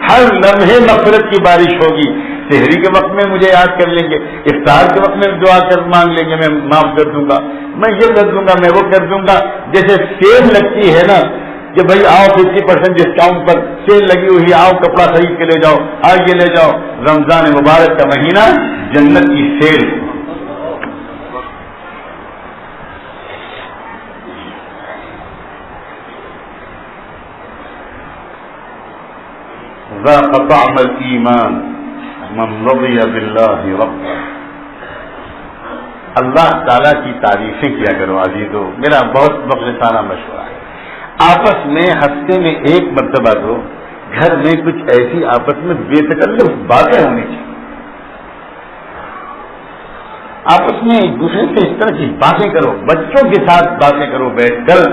ہر لمحے مغفرت کی بارش ہوگی، سحری کے وقت میں مجھے یاد کر لیں گے, افطار کے وقت میں دعا کر مانگ لیں گے, میں معاف کر دوں گا, میں یہ کر دوں گا, میں وہ کر دوں گا. جیسے سیل لگتی ہے نا کہ بھائی آؤ 50% ڈسکاؤنٹ پر سیل لگی ہوئی, آؤ کپڑا خرید کے لے جاؤ, آج یہ لے جاؤ. رمضان مبارک کا مہینہ جنت کی سیل. ذاق طعم الایمان من رضی باللہ ربا. اللہ تعالیٰ کی تعریفیں کیا کرو عزیزو. میرا بہت مخلصانہ مشورہ ہے, آپس میں ہفتے میں ایک مرتبہ تو گھر میں کچھ ایسی آپس میں بے تکلف باتیں ہونی چاہیے. آپس میں ایک دوسرے سے اس طرح کی باتیں کرو, بچوں کے ساتھ باتیں کرو بیٹھ کر.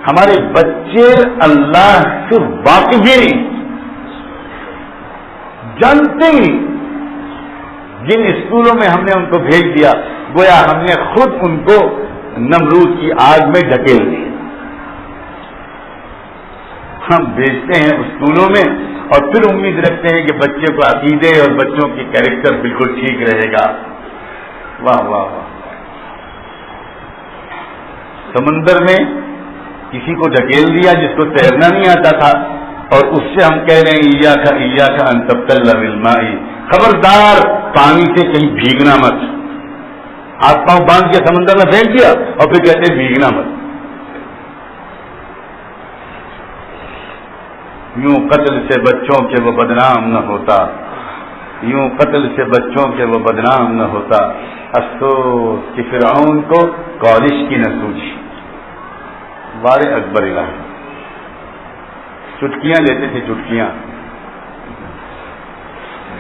ہمارے بچے اللہ سے واقف ہی نہیں, جانتے ہی. جن اسکولوں میں ہم نے ان کو بھیج دیا گویا ہم نے خود ان کو نمرود کی آگ میں ڈھکیل دیا. ہم بھیجتے ہیں اسکولوں میں اور پھر امید رکھتے ہیں کہ بچے کو عقیدے اور بچوں کی کیریکٹر بالکل ٹھیک رہے گا. واہ واہ واہ. سمندر میں کسی کو ڈھکیل دیا جس کو تیرنا نہیں آتا تھا, اور اس سے ہم کہہ رہے ہیں ایاک ان تبتل بالماء, خبردار پانی سے کہیں بھیگنا مت. ہاتھ پاؤں باندھ کے سمندر میں پھینک دیا اور پھر کہتے ہیں بھیگنا مت. یوں قتل سے بچوں کے وہ بدنام نہ ہوتا, یوں قتل سے بچوں کے وہ بدنام نہ ہوتا. افسوس کہ فرعون کو کالش کی نہ سوچی. بار اکبر الہی چٹکیاں لیتے تھے, چٹکیاں.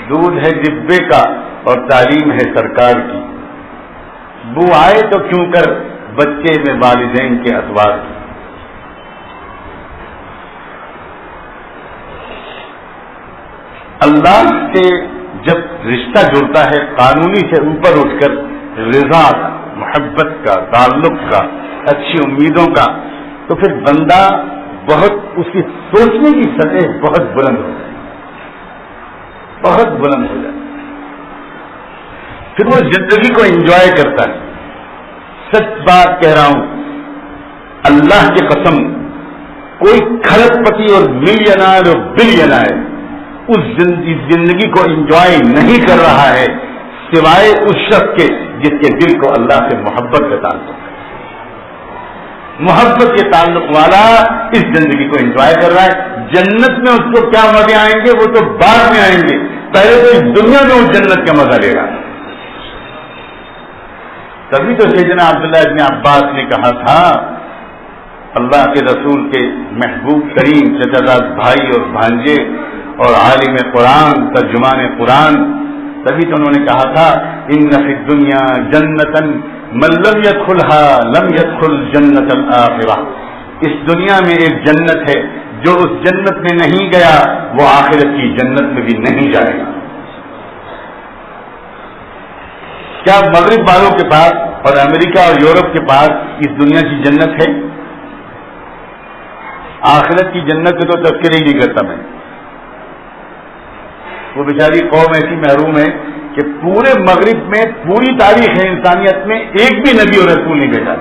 دودھ ہے ڈبے کا اور تعلیم ہے سرکار کی. بو آئے تو کیوں کر بچے میں والدین کے اطوار کی. اللہ سے جب رشتہ جڑتا ہے قانونی سے اوپر اٹھ کر رضا کا, محبت کا, تعلق کا, اچھی امیدوں کا, تو پھر بندہ بہت, اس کی سوچنے کی سطح بہت بلند ہو جائے, بہت بلند ہو جائے. پھر وہ زندگی کو انجوائے کرتا ہے. سچ بات کہہ رہا ہوں, اللہ کی قسم, کوئی کھرب پتی اور ملینائر اور بلینائر اس زندگی کو انجوائے نہیں کر رہا ہے سوائے اس شخص کے جس کے دل کو اللہ سے محبت کا تعلق ہے. محبت کے تعلق والا اس زندگی کو انجوائے کر رہا ہے. جنت میں اس کو کیا مزے آئیں گے وہ تو بعد میں آئیں گے, پہلے تو اس دنیا میں اس جنت کا مزہ لے گا. تبھی تو سیدنا عبداللہ ابن عباس نے کہا تھا, اللہ کے رسول کے محبوب کریم چچا بھائی اور بھانجے اور عالم قرآن, ترجمان قرآن, تبھی تو انہوں نے کہا تھا ان فی الدنیا جنتن من لم يدخلها لم يدخل جنت الآخرہ. اس دنیا میں ایک جنت ہے, جو اس جنت میں نہیں گیا وہ آخرت کی جنت میں بھی نہیں جائے گا. کیا مغرب والوں کے پاس اور امریکہ اور یورپ کے پاس اس دنیا کی جنت ہے؟ آخرت کی جنت کے تو تذکرے ہی نہیں کرتا میں. وہ بیچاری قوم ایسی محروم ہے کہ پورے مغرب میں پوری تاریخ ہے انسانیت میں ایک بھی نبی اور رسول نہیں بھیجا.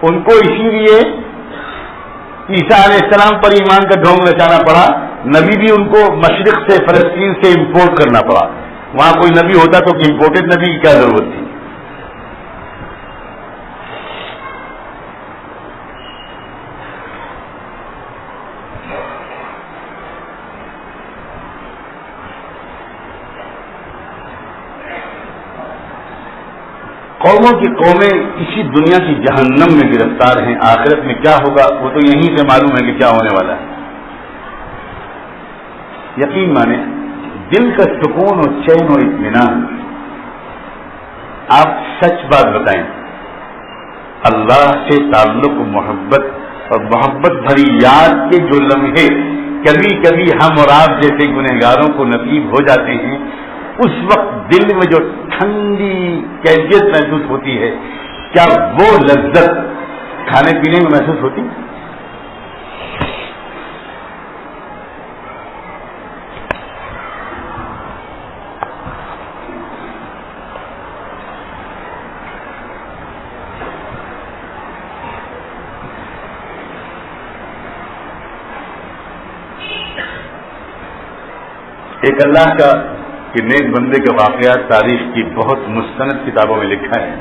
ان کو اسی لیے عیسیٰ علیہ السلام پر ایمان کا ڈھونگ رچانا پڑا. نبی بھی ان کو مشرق سے فلسطین سے امپورٹ کرنا پڑا. وہاں کوئی نبی ہوتا تو امپورٹڈ نبی کی کیا ضرورت تھی؟ قوموں کی قومیں اسی دنیا کی جہنم میں گرفتار ہیں. آخرت میں کیا ہوگا وہ تو یہیں سے معلوم ہے کہ کیا ہونے والا ہے. یقین مانے دل کا سکون اور چین اور اطمینان. آپ سچ بات بتائیں, اللہ سے تعلق, محبت اور محبت بھری یاد کے جو لمحے کبھی کبھی ہم اور آپ جیسے گنہگاروں کو نصیب ہو جاتے ہیں, اس وقت دل میں جو ٹھنڈی کیفیت محسوس ہوتی ہے, کیا وہ لذت کھانے پینے میں محسوس ہوتی؟ ایک اللہ کا کہ نیک بندے کے واقعات تاریخ کی بہت مستند کتابوں میں لکھا ہے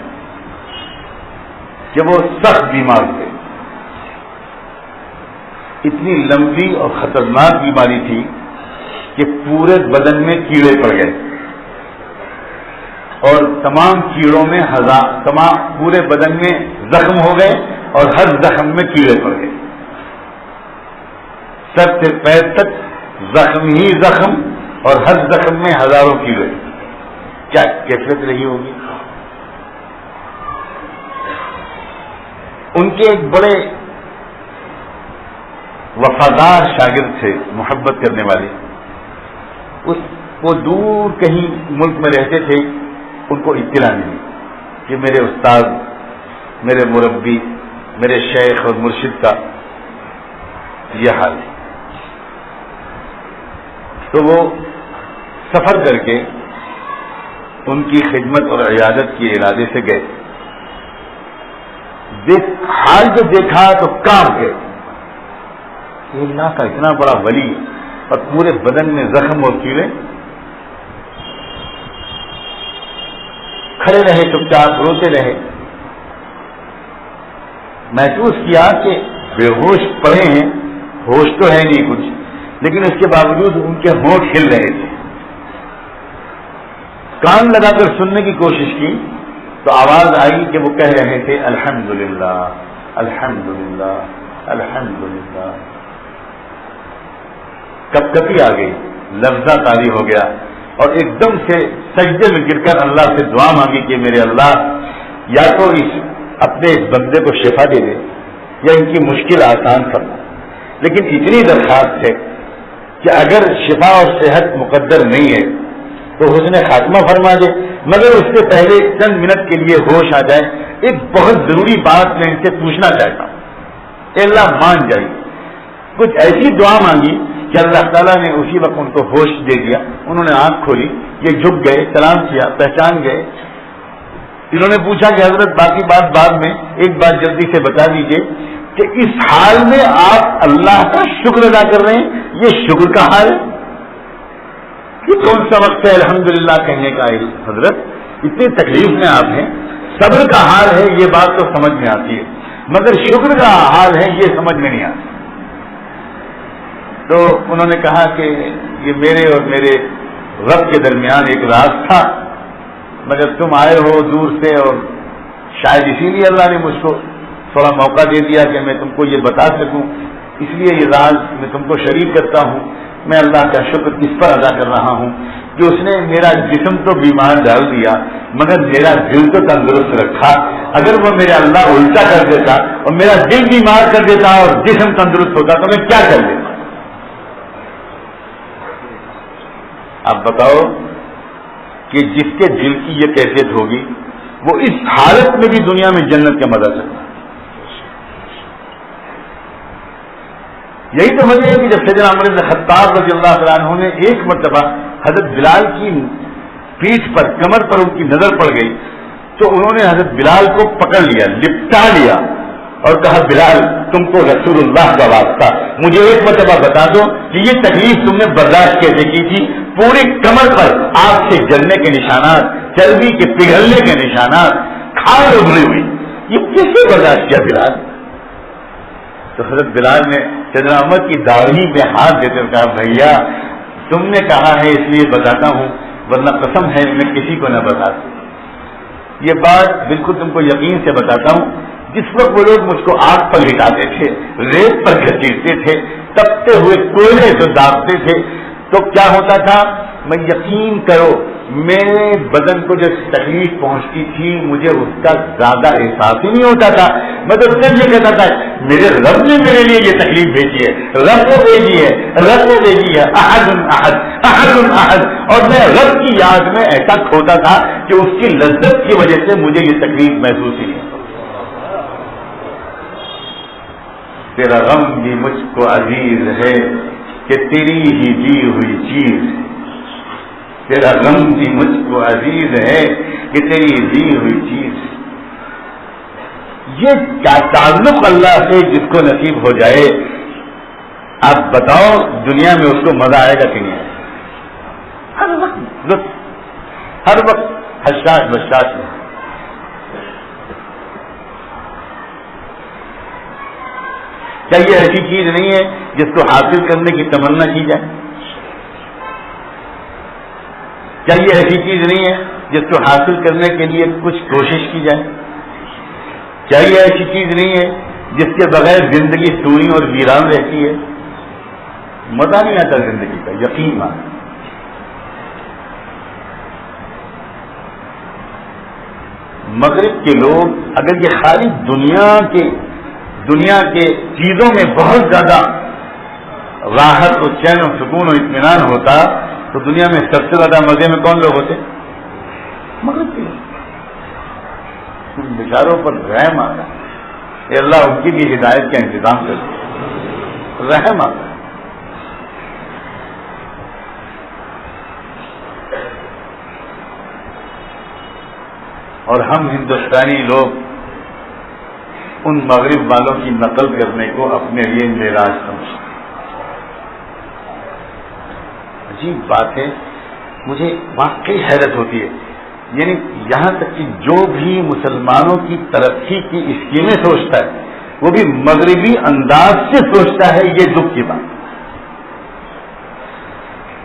کہ وہ سخت بیمار تھے. اتنی لمبی اور خطرناک بیماری تھی کہ پورے بدن میں کیڑے پڑ گئے اور تمام کیڑوں میں پورے بدن میں زخم ہو گئے اور ہر زخم میں کیڑے پڑ گئے. سر سے پیر تک زخم ہی زخم اور ہر زخم میں ہزاروں کیڑے. کیا کیفیت رہی ہوگی؟ ان کے ایک بڑے وفادار شاگرد تھے، محبت کرنے والے. وہ دور کہیں ملک میں رہتے تھے. ان کو اطلاع ملی کہ میرے استاد، میرے مربی، میرے شیخ اور مرشد کا یہ حال ہے. تو وہ سفر کر کے ان کی خدمت اور عیادت کے ارادے سے گئے. حال جو دیکھا تو کانپ گئے. اللہ کا اتنا بڑا ولی اور پورے بدن میں زخم اور کیڑے. کھڑے رہے، چپ چاپ روتے رہے. محسوس کیا کہ بے ہوش پڑے ہیں، ہوش تو ہے نہیں کچھ، لیکن اس کے باوجود ان کے ہونٹ ہل رہے تھے. کان لگا کر سننے کی کوشش کی تو آواز آئی کہ وہ کہہ رہے تھے الحمدللہ الحمدللہ الحمدللہ. کپ کپی آ گئی، لفظہ طاری ہو گیا اور ایک دم سے سجدے میں گر کر اللہ سے دعا مانگی کہ میرے اللہ یا تو اپنے اس بندے کو شفا دے دے یا ان کی مشکل آسان کرنا. لیکن اتنی درخواست ہے کہ اگر شفا اور صحت مقدر نہیں ہے تو حسن خاتمہ فرما دے. مگر اس سے پہلے چند منٹ کے لیے ہوش آ جائے. ایک بہت ضروری بات میں ان سے پوچھنا چاہتا ہوں. اللہ مان جائے. کچھ ایسی دعا مانگی کہ اللہ تعالیٰ نے اسی وقت ان کو ہوش دے دیا. انہوں نے آنکھ کھولی، یہ جھک گئے، سلام کیا، پہچان گئے. انہوں نے پوچھا کہ حضرت باقی بات بعد میں، ایک بات جلدی سے بتا دیجئے کہ اس حال میں آپ اللہ کا شکر ادا کر رہے ہیں، یہ شکر کا حال ہے کہ کون سا وقت ہے الحمدللہ کہنے کا؟ حضرت اتنی تکلیف میں آپ ہیں، صبر کا حال ہے یہ بات تو سمجھ میں آتی ہے، مگر شکر کا حال ہے یہ سمجھ میں نہیں آتی. تو انہوں نے کہا کہ یہ میرے اور میرے رب کے درمیان ایک راز تھا، مگر تم آئے ہو دور سے اور شاید اسی لیے اللہ نے مجھ کو تھوڑا موقع دے دیا کہ میں تم کو یہ بتا سکوں، اس لیے یہ راز میں تم کو شریک کرتا ہوں. میں اللہ کا شکر اس پر ادا کر رہا ہوں کہ اس نے میرا جسم تو بیمار ڈال دیا مگر میرا دل تو تندرست رکھا. اگر وہ میرا اللہ الٹا کر دیتا اور میرا دل بیمار کر دیتا اور جسم تندرست ہوتا تو میں کیا کر لیتا؟ اب بتاؤ کہ جس کے دل کی یہ کیفیت ہوگی وہ اس حالت میں بھی دنیا میں جنت کا مزہ چلتا. یہی تو وجہ ہے کہ جب سیدنا عمر بن خطاب رضی اللہ تعالیٰ عنہ نے ایک مرتبہ حضرت بلال کی پیٹھ پر، کمر پر ان کی نظر پڑ گئی تو انہوں نے حضرت بلال کو پکڑ لیا، لپٹا لیا اور کہا بلال تم کو رسول اللہ کا واسطہ مجھے ایک مرتبہ بتا دو کہ یہ تکلیف تم نے برداشت کیسے کی تھی؟ پوری کمر پر آگ سے جلنے کے نشانات، چربی کے پگھلنے کے نشانات، کھال ابھری ہوئی، یہ کیسے برداشت کیا بلال؟ تو حضرت بلال نے سیدنا عمر کی داڑھی میں ہاتھ دیتے ہوئے کہا بھیا تم نے کہا ہے اس لیے بتاتا ہوں ورنہ قسم ہے میں کسی کو نہ بتاتا. یہ بات بالکل تم کو یقین سے بتاتا ہوں. جس وقت وہ لوگ مجھ کو آگ پر لٹاتے تھے، ریت پر گھسیٹتے تھے، تپتے ہوئے کوئلے سے داغتے تھے تو کیا ہوتا تھا؟ میں یقین کرو میرے بدن کو جو تکلیف پہنچتی تھی مجھے اس کا زیادہ احساس ہی نہیں ہوتا تھا. میں تو صرف یہ کہتا تھا میرے رب نے میرے لیے یہ تکلیف بھیجی ہے، رب نے بھیجی ہے، رب نے بھیجی ہے، احد احد احد احد. اور میں رب کی یاد میں ایسا کھوتا تھا کہ اس کی لذت کی وجہ سے مجھے یہ تکلیف محسوس ہی نہیں. تیرا غم بھی مجھ کو عزیز ہے کہ تیری ہی دی ہوئی چیز. تیرا غم بھی مجھ کو عزیز ہے کہ تیری دی ہوئی چیز. یہ کیا تعلق اللہ سے جس کو نصیب ہو جائے، آپ بتاؤ دنیا میں اس کو مزہ آئے گا کہ نہیں آئے گا؟ لطف ہر وقت حشاش بشاش میں. کیا یہ ایسی چیز نہیں ہے جس کو حاصل کرنے کی تمنا کی جائے؟ کیا یہ ایسی چیز نہیں ہے جس کو حاصل کرنے کے لیے کچھ کوشش کی جائے؟ کیا یہ ایسی چیز نہیں ہے جس کے بغیر زندگی سونی اور ویران رہتی ہے؟ مزہ نہیں آتا زندگی کا، یقین مان. مغرب کے لوگ اگر یہ خالی دنیا کے چیزوں میں بہت زیادہ راحت و چین و سکون و اطمینان ہوتا تو دنیا میں سب سے زیادہ مزے میں کون لوگ ہوتے؟ مغرب کے لوگ. بیچاروں پر رحم آتا ہے. اے اللہ ان کی بھی ہدایت کا انتظام کر دے. رحم آتا ہے. اور ہم ہندوستانی لوگ ان مغرب والوں کی نقل کرنے کو اپنے لیے معراج سمجھتے. عجیب بات ہے، مجھے واقعی حیرت ہوتی ہے. یعنی یہاں تک کہ جو بھی مسلمانوں کی ترقی کی اسکیمیں سوچتا ہے وہ بھی مغربی انداز سے سوچتا ہے. یہ دکھ کی بات.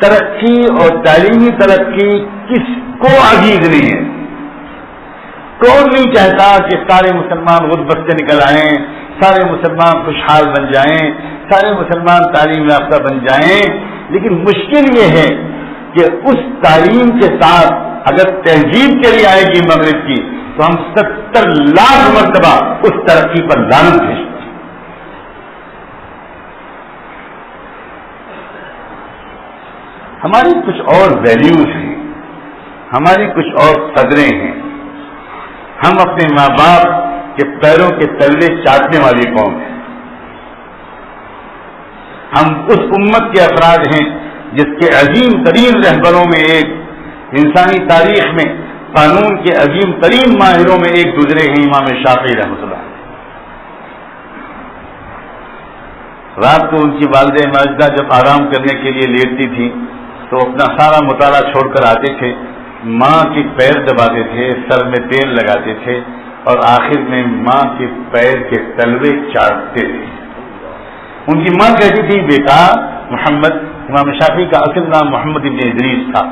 ترقی اور تعلیمی ترقی کس کو عزیز نہیں ہے؟ کون نہیں چاہتا کہ سارے مسلمان غربت سے نکل آئیں، سارے مسلمان خوشحال بن جائیں، سارے مسلمان تعلیم یافتہ بن جائیں. لیکن مشکل یہ ہے کہ اس تعلیم کے ساتھ اگر تہذیب چلی آئے گی مغرب کی تو ہم 70 لاکھ مرتبہ اس ترقی پر لعنت بھیجتے ہیں. ہماری کچھ اور ویلیوز ہیں، ہماری کچھ اور قدریں ہیں. ہم اپنے ماں باپ کے پیروں کے تلے چاٹنے والی قوم ہیں. ہم اس امت کے افراد ہیں جس کے عظیم ترین رہبروں میں ایک انسانی تاریخ میں قانون کے عظیم ترین ماہروں میں ایک گزرے ہیں امام شافعی رحمۃ اللہ. رات کو ان کی والدہ ماجدہ جب آرام کرنے کے لیے لیٹتی تھی تو اپنا سارا مطالعہ چھوڑ کر آتے تھے، ماں کے پیر دباتے تھے، سر میں تیل لگاتے تھے اور آخر میں ماں کے پیر کے تلوے چاٹتے تھے. ان کی ماں کہتی تھی بیٹا محمد، امام شافعی کا اصل نام محمد ابن ادریس تھا،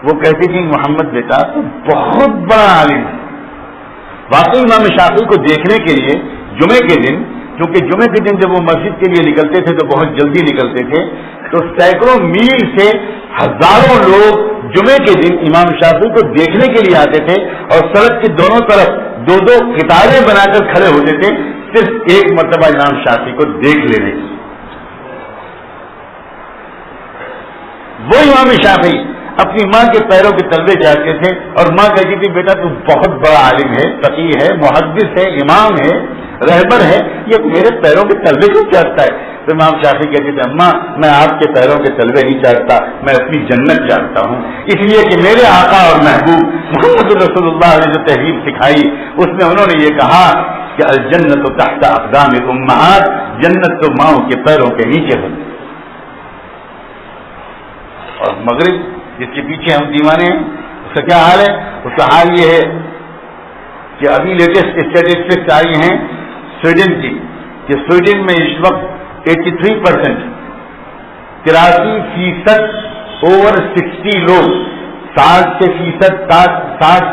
وہ کہتی تھی محمد بیٹا تو بہت بڑا عالم ہے. واقعی امام شافعی کو دیکھنے کے لیے جمعے کے دن، کیونکہ جمعے کے دن جب وہ مسجد کے لیے نکلتے تھے تو بہت جلدی نکلتے تھے، تو سینکڑوں میل سے ہزاروں لوگ جمعے کے دن امام شافعی کو دیکھنے کے لیے آتے تھے اور سڑک کی دونوں طرف 2 قطاریں بنا کر کھڑے ہوتے تھے صرف ایک مرتبہ امام شافعی کو دیکھ لینے کی. وہ امام شافعی اپنی ماں کے پیروں کے تلوے چاٹتے تھے اور ماں کہتی تھی بیٹا تو بہت بڑا عالم ہے، فقیہ ہے، محدث ہے، امام ہے، رہبر ہے، یہ میرے پیروں کے تلوے کیوں چاٹتا ہے؟ تو امام شافعی کہتے تھے اماں میں آپ کے پیروں کے تلوے نہیں چاٹتا، میں اپنی جنت چاٹتا ہوں، اس لیے کہ میرے آقا اور محبوب محمد رسول اللہ نے جو تہذیب سکھائی اس میں انہوں نے یہ کہا کہ الجنت تحت اقدام الامہات، جنت تو ماؤں کے پیروں کے نیچے ہوتی. اور مغرب جس کے پیچھے ہم دیوانے ہیں اس کا کیا حال ہے؟ اس کا حال یہ ہے کہ ابھی لیٹسٹ اسٹیٹسٹکس آئی ہیں سویڈن کی کہ سویڈن میں اس وقت 83%، 83% اوور 60 لوگ 60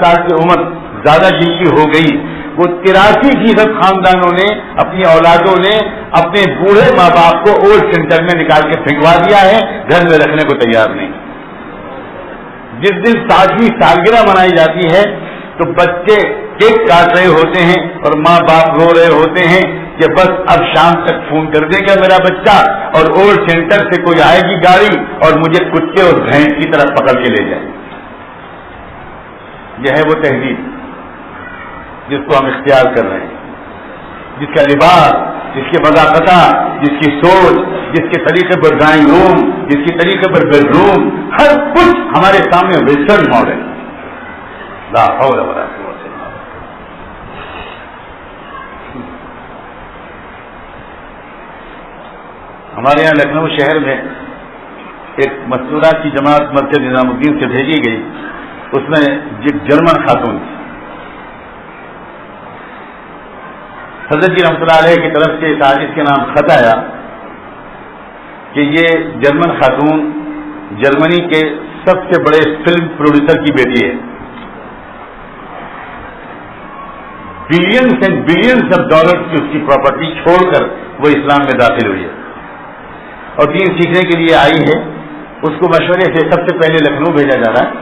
سال کی عمر زیادہ جن کی ہو گئی، وہ 83% خاندانوں نے اپنی اولادوں نے اپنے بوڑھے ماں باپ کو اولڈ سینٹر میں نکال کے پھینکوا دیا ہے، گھر میں رکھنے کو تیار نہیں. جس دن 60ویں سالگرہ منائی جاتی ہے تو بچے کیک کاٹ رہے ہوتے ہیں اور ماں باپ رو رہے ہوتے ہیں کہ بس اب شام تک فون کر دے گا میرا بچہ اور اولڈ سینٹر سے کوئی آئے گی گاڑی اور مجھے کتے اور بھینس کی طرح پکڑ کے لے جائے. یہ ہے وہ تہذیب جس کو ہم اختیار کر رہے ہیں، جس کا لباس، جس کی وضاحت، جس کی سوچ، جس کے طریقے پر ڈرائنگ روم، جس کے طریقے پر بیڈ روم، ہر کچھ ہمارے سامنے ویسٹرن ماڈل. لا حول ولا قوت الا باللہ. ہمارے یہاں لکھنؤ شہر میں ایک مستورات کی جماعت مرکز نظام الدین سے بھیجی گئی، اس میں ایک جرمن خاتون تھی. حضرت جی رحمۃ اللہ علیہ کی طرف سے تاجر کے نام خط آیا کہ یہ جرمن خاتون جرمنی کے سب سے بڑے فلم پروڈیوسر کی بیٹی ہے، billions and billions of dollar کی اس کی پراپرٹی چھوڑ کر وہ اسلام میں داخل ہوئی ہے اور دین سیکھنے کے لیے آئی ہے. اس کو مشورے سے سب سے پہلے لکھنؤ بھیجا جا رہا ہے.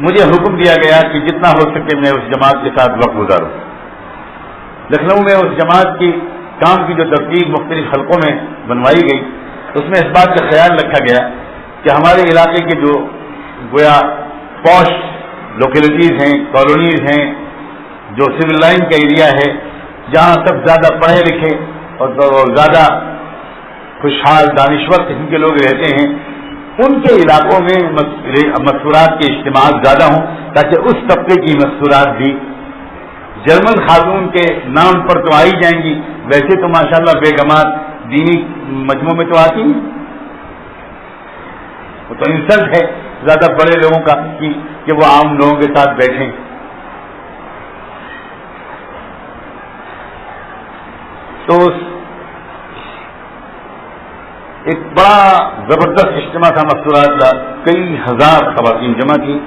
مجھے حکم دیا گیا کہ جتنا ہو سکے میں اس جماعت کے ساتھ وقت گزاروں. لکھنؤ میں اس جماعت کی کام کی جو ترتیب مختلف حلقوں میں بنوائی گئی، اس میں اس بات کا خیال رکھا گیا کہ ہمارے علاقے کے جو گویا پوش لوکیلٹیز ہیں، کالونیز ہیں، جو سول لائن کا ایریا ہے، جہاں سب زیادہ پڑھے لکھے اور زیادہ خوشحال دانشور قسم کے لوگ رہتے ہیں، ان کے علاقوں میں مستورات کے اجتماعات زیادہ ہوں تاکہ اس طبقے کی مستورات بھی جرمن خاتون کے نام پر تو آئی جائیں گی. ویسے تو ماشاءاللہ بیگمات دینی مجموعوں میں تو آتی ہیں. وہ تو انسلٹ ہے زیادہ بڑے لوگوں کا کہ وہ عام لوگوں کے ساتھ بیٹھیں. تو ایک بڑا زبردست اجتماع تھا مستورات کا، کئی ہزار خواتین جمع کی،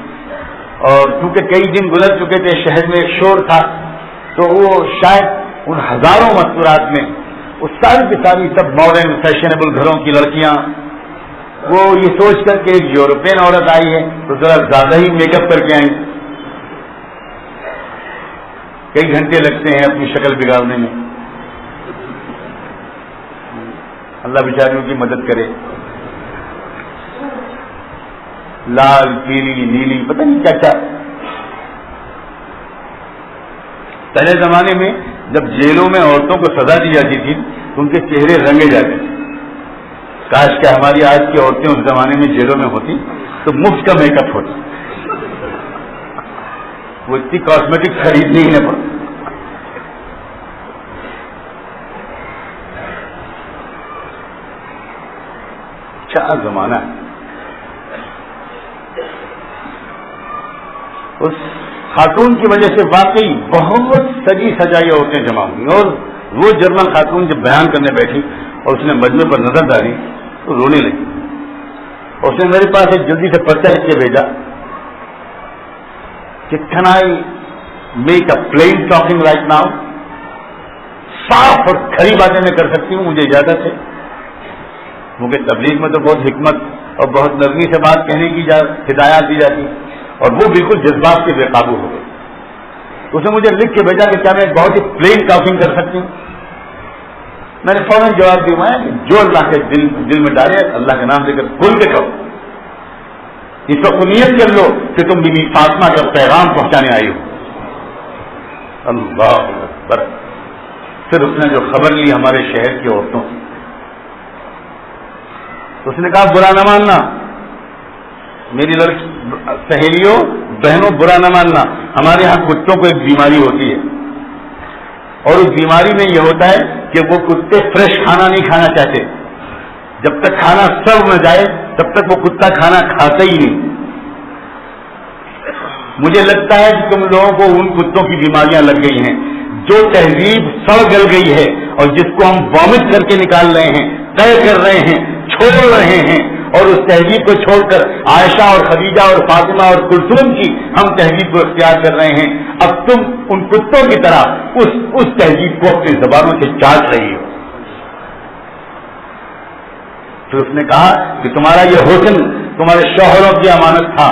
اور چونکہ کئی دن گزر چکے تھے، شہر میں ایک شور تھا، تو وہ شاید ان ہزاروں مستورات میں وہ ساری کی ساری سب ماڈرن فیشنیبل گھروں کی لڑکیاں، وہ یہ سوچ کر کہ ایک یورپین عورت آئی ہے تو ذرا زیادہ ہی میک اپ کر کے آئیں. کئی گھنٹے لگتے ہیں اپنی شکل بگاڑنے میں. اللہ بیچاریوں کی مدد کرے. لال پیلی نیلی پتہ نہیں کیا کیا. پہلے زمانے میں جب جیلوں میں عورتوں کو سزا دی جاتی تھی تو ان کے چہرے رنگے جاتے تھے. کاش کہ ہماری آج کی عورتیں اس زمانے میں جیلوں میں ہوتی تو مفت کا میک اپ ہوتا، وہ اتنی کاسمیٹک خریدنی ہی نہ پڑتی. کیا زمانہ ہے. اس خاتون کی وجہ سے واقعی بہت سجی سجائی عورتیں جمع ہوئی، اور وہ جرمن خاتون جب بیان کرنے بیٹھی اور اس نے مجمع پر نظر ڈالی تو رونے لگی. اور اس نے میرے پاس ایک جلدی سے پرچہ لکھ کے بھیجا کہ can I make a plain talking right now. صاف اور کھری باتیں میں کر سکتی ہوں، مجھے اجازت ہے. کیونکہ تبلیغ میں تو بہت حکمت اور بہت نرمی سے بات کہنے کی ہدایات دی جاتی، اور وہ بالکل جذبات کے بے قابو ہو گئے. اس نے مجھے لکھ کے بھیجا کہ کیا میں بہت ہی پلین ٹاکنگ کر سکتی ہوں. میں نے فوراً جواب دیا کہ جو اللہ کے دل میں ڈالے اللہ کا نام لے کر کھل کے کہو. اس وقت نیت کر لو کہ تم بیوی فاطمہ کا پیغام پہنچانے آئی ہو. اللہ اکبر. پھر اس نے جو خبر لی ہمارے شہر کی عورتوں کی، اس نے کہا برا نہ ماننا میری لڑکی سہیلیوں بہنوں، برا نہ ماننا. ہمارے یہاں کتوں کو ایک بیماری ہوتی ہے، اور اس بیماری میں یہ ہوتا ہے کہ وہ کتے فریش کھانا نہیں کھانا چاہتے. جب تک کھانا سرو نہ جائے تب تک وہ کتا کھانا کھاتا ہی نہیں. مجھے لگتا ہے کہ تم لوگوں کو ان کتوں کی بیماریاں لگ گئی ہیں. جو تہذیب سڑ گل گئی ہے اور جس کو ہم وامٹ کر کے نکال رہے ہیں، طے کر رہے ہیں، چھوڑ رہے ہیں، اور اس تہذیب کو چھوڑ کر عائشہ اور خدیجہ اور فاطمہ اور کلثوم کی ہم تہذیب کو اختیار کر رہے ہیں. اب تم ان کتوں کی طرح اس تہذیب کو اپنی زبانوں سے چاٹ رہی ہو. تو اس نے کہا کہ تمہارا یہ حسن تمہارے شوہروں کی امانت تھا.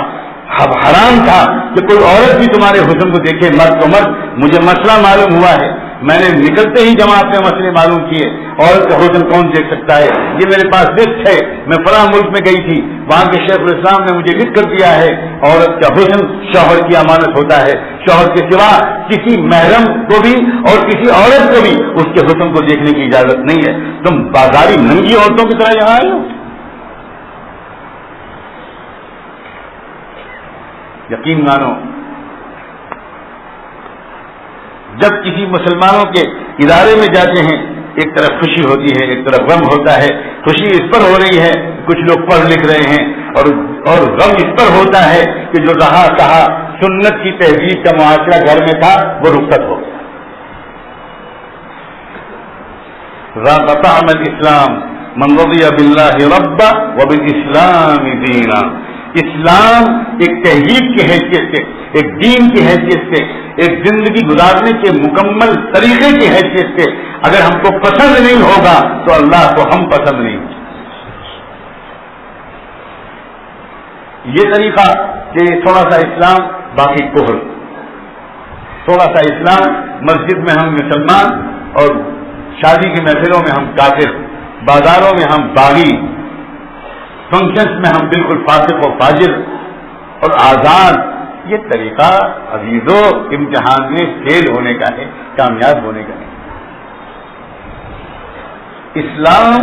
اب حرام تھا کہ کوئی عورت بھی تمہارے حسن کو دیکھے، مرد تو مرد. مجھے مسئلہ معلوم ہوا ہے، میں نے نکلتے ہی جماعت میں مسئلے معلوم کیے. عورت کا حسن کون دیکھ سکتا ہے؟ یہ میرے پاس لسٹ ہے. میں فلاں ملک میں گئی تھی، وہاں کے شیخ الاسلام نے مجھے لکھ کر دیا ہے عورت کا حسن شوہر کی امانت ہوتا ہے. شوہر کے سوا کسی محرم کو بھی اور کسی عورت کو بھی اس کے حسن کو دیکھنے کی اجازت نہیں ہے. تم بازاری ننگی عورتوں کی طرح یہاں آئے ہو. یقین مانو، جب کسی مسلمانوں کے ادارے میں جاتے ہیں ایک طرف خوشی ہوتی ہے، ایک طرف غم ہوتا ہے. خوشی اس پر ہو رہی ہے کچھ لوگ پڑھ لکھ رہے ہیں، اور غم اس پر ہوتا ہے کہ جو رہا کہا سنت کی تہذیب کا معاشرہ گھر میں تھا وہ رخصت ہو گیا۔ رَفَعَ الْإِسْلَامُ مَنْ رَضِيَ بِاللَّهِ رَبًّا وَبِالْإِسْلَامِ دِينًا۔ اسلام ایک تہذیب کی حیثیت سے، ایک دین کی حیثیت سے، ایک زندگی گزارنے کے مکمل طریقے کی حیثیت سے اگر ہم کو پسند نہیں ہوگا تو اللہ کو ہم پسند نہیں۔ یہ طریقہ کہ تھوڑا سا اسلام باقی کفر، تھوڑا سا اسلام مسجد میں ہم مسلمان اور شادی کے محفلوں میں ہم کافر، بازاروں میں ہم باغی، فنکشنز میں ہم بالکل فاسق و فاجر اور آزاد، یہ طریقہ عزیزو امتحان میں فیل ہونے کا ہے، کامیاب ہونے کا ہے۔ اسلام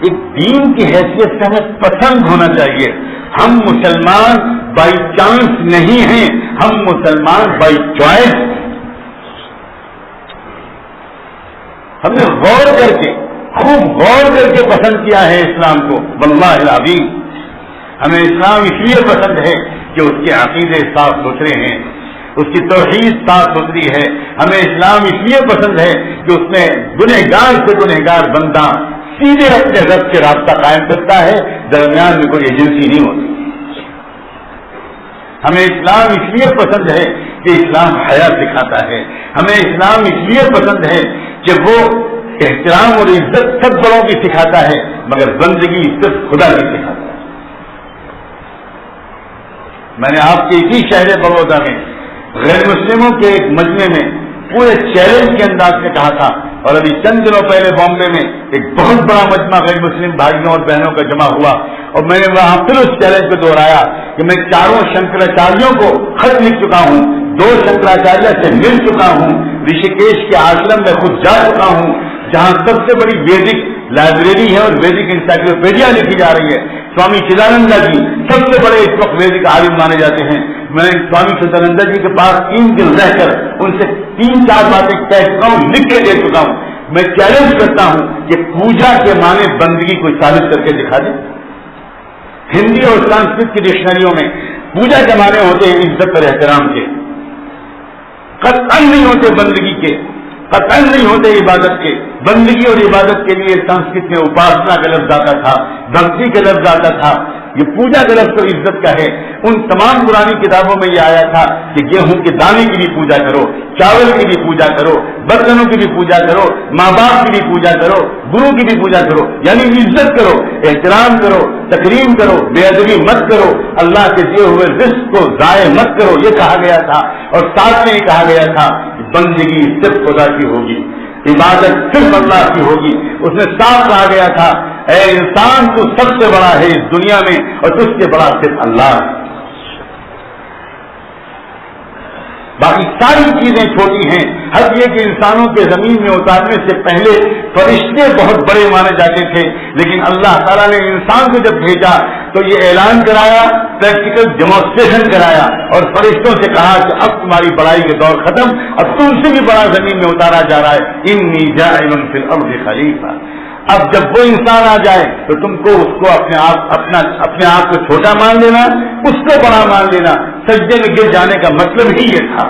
ایک دین کی حیثیت سے ہمیں پسند ہونا چاہیے۔ ہم مسلمان بائی چانس نہیں ہیں، ہم مسلمان بائی چوائس۔ ہم نے غور کر کے، خوب غور کر کے پسند کیا ہے اسلام کو، واللہ العظیم۔ ہمیں اسلام اس لیے پسند ہے کہ اس کے عقیدے صاف ستھرے ہیں، اس کی توحید صاف ستھری ہے۔ ہمیں اسلام اس لیے پسند ہے کہ اس میں گنہگار سے گنہگار بندہ سیدھے اپنے رب سے رابطہ قائم کرتا ہے، درمیان میں کوئی ایجنسی نہیں ہوتی۔ ہمیں اسلام اس لیے پسند ہے کہ اسلام حیا سکھاتا ہے۔ ہمیں اسلام اس لیے پسند ہے کہ وہ احترام اور عزت سب بڑوں کی سکھاتا ہے، مگر بندگی صرف خدا کی سکھاتا ہے۔ میں نے آپ کے اسی شہر بڑودہ میں غیر مسلموں کے ایک مجمع میں پورے چیلنج کے انداز میں کہا تھا، اور ابھی چند دنوں پہلے بامبے میں ایک بہت بڑا مجمع غیر مسلم بھائیوں اور بہنوں کا جمع ہوا، اور میں نے وہاں پھر اس چیلنج کو دہرایا کہ میں چاروں شنکراچاریوں کو خط لکھ چکا ہوں، 2 شنکراچاریہ سے مل چکا ہوں، رشیکیش کے آشرم میں خود جا چکا ہوں جہاں سب سے بڑی ویدک لائبریری ہے اور ویدک انسائکلوپیڈیا لکھی جا رہی ہے۔ سوامی چدانندا جی سب سے بڑے اس وقت ویدک عالم مانے جاتے ہیں۔ میں سوامی چدانندا جی کے پاس 3 دن رہ کر ان سے 3-4 باتیں کہہ چکا ہوں، لکھ کے دے چکا ہوں۔ میں چیلنج کرتا ہوں کہ پوجا کے معنی بندگی کو ثابت کر کے دکھا دیں۔ ہندی اور سنسکرت کی ڈکشنریوں میں پوجا کے معنی ہوتے ہیں عزت اور احترام کے، قطعاً نہیں ہوتے بندگی کے، قطعاً نہیں ہوتے عبادت کے۔ بندگی اور عبادت کے لیے سنسکرت میں اپاسنا کا لفظ آتا تھا، بھکتی کا لفظ آتا تھا، یہ پوجا کا لفظ تو عزت کا ہے۔ ان تمام پرانی کتابوں میں یہ آیا تھا کہ گیہوں کے دانے کی بھی پوجا کرو، چاول کی بھی پوجا کرو، برتنوں کی بھی پوجا کرو، ماں باپ کی بھی پوجا کرو، گرو کی بھی پوجا کرو، یعنی عزت کرو، احترام کرو، تکریم کرو، بے ادبی مت کرو، اللہ کے دیے ہوئے رزق کو ضائع مت کرو، یہ کہا گیا تھا۔ اور ساتھ میں یہ کہا گیا تھا کہ بندگی صرف خدا کی ہوگی، عبادت صرف اللہ کی ہوگی۔ اس میں صاف کہا گیا تھا اے انسان تو سب سے بڑا ہے اس دنیا میں اور تجھ سے بڑا صرف اللہ ہے، باقی ساری چیزیں چھوٹی ہیں۔ حد یہ کہ انسانوں کے زمین میں اتارنے سے پہلے فرشتے بہت بڑے مانے جاتے تھے، لیکن اللہ تعالیٰ نے انسان کو جب بھیجا تو یہ اعلان کرایا، پریکٹیکل ڈیمونسٹریشن کرایا اور فرشتوں سے کہا کہ اب تمہاری بڑائی کے دور ختم، اب تم سے بھی بڑا زمین میں اتارا جا رہا ہے، انی جاعل فی الارض خلیفہ۔ اب جب وہ انسان آ جائے تو تم کو اس کو اپنے آپ کو چھوٹا مان لینا، اس کو بڑا مان لینا۔ سجدے میں گر جانے کا مطلب ہی یہ تھا۔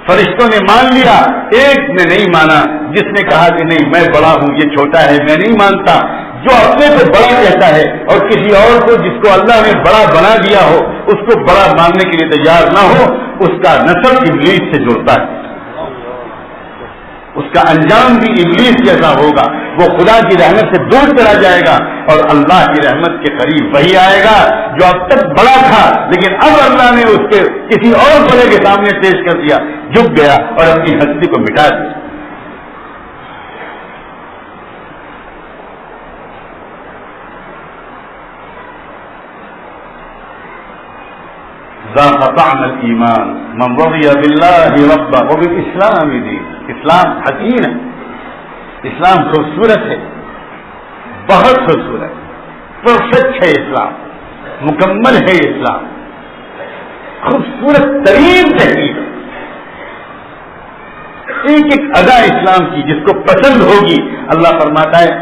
فرشتوں نے مان لیا، ایک نے نہیں مانا، جس نے کہا کہ نہیں میں بڑا ہوں، یہ چھوٹا ہے، میں نہیں مانتا۔ جو اپنے کو بڑا کہتا ہے اور کسی اور کو جس کو اللہ نے بڑا بنا دیا ہو اس کو بڑا ماننے کے لیے تیار نہ ہو، اس کا نسب ابلیس سے جڑتا ہے، اس کا انجام بھی ابلیس جیسا ہوگا۔ وہ خدا کی رحمت سے دور چلا جائے گا اور اللہ کی رحمت کے قریب وہی آئے گا جو اب تک بڑا تھا، لیکن اب اللہ نے اس کے کسی اور بڑے کے سامنے پیش کر دیا، جھک گیا اور اپنی ہستی کو مٹا دیا۔ ذاق طعم الایمان من رضی باللہ ربا وبالاسلام دین۔ اسلام حسین ہے، اسلام خوبصورت ہے، بہت خوبصورت، پرفیکٹ ہے اسلام، مکمل ہے اسلام، خوبصورت ترین تحریر۔ ایک ایک ادا اسلام کی جس کو پسند ہوگی، اللہ فرماتا ہے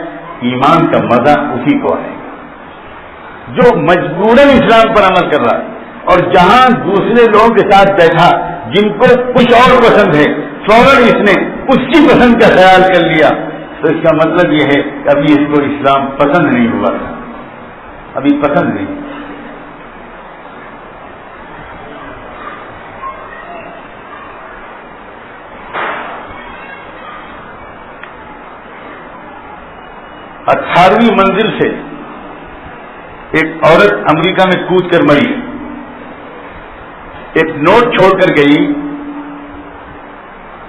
ایمان کا مزہ اسی کو آئے گا جو مجبوراً اسلام پر عمل کر رہا ہے، اور جہاں دوسرے لوگوں کے ساتھ بیٹھا جن کو کچھ اور پسند ہے، فوراً اس نے اس کی پسند کا خیال کر لیا، تو اس کا مطلب یہ ہے کہ ابھی اس کو اسلام پسند نہیں ہوا تھا، ابھی پسند نہیں۔ اٹھارہویں منزل سے ایک عورت امریکہ میں کود کر مری، ایک نوٹ چھوڑ کر گئی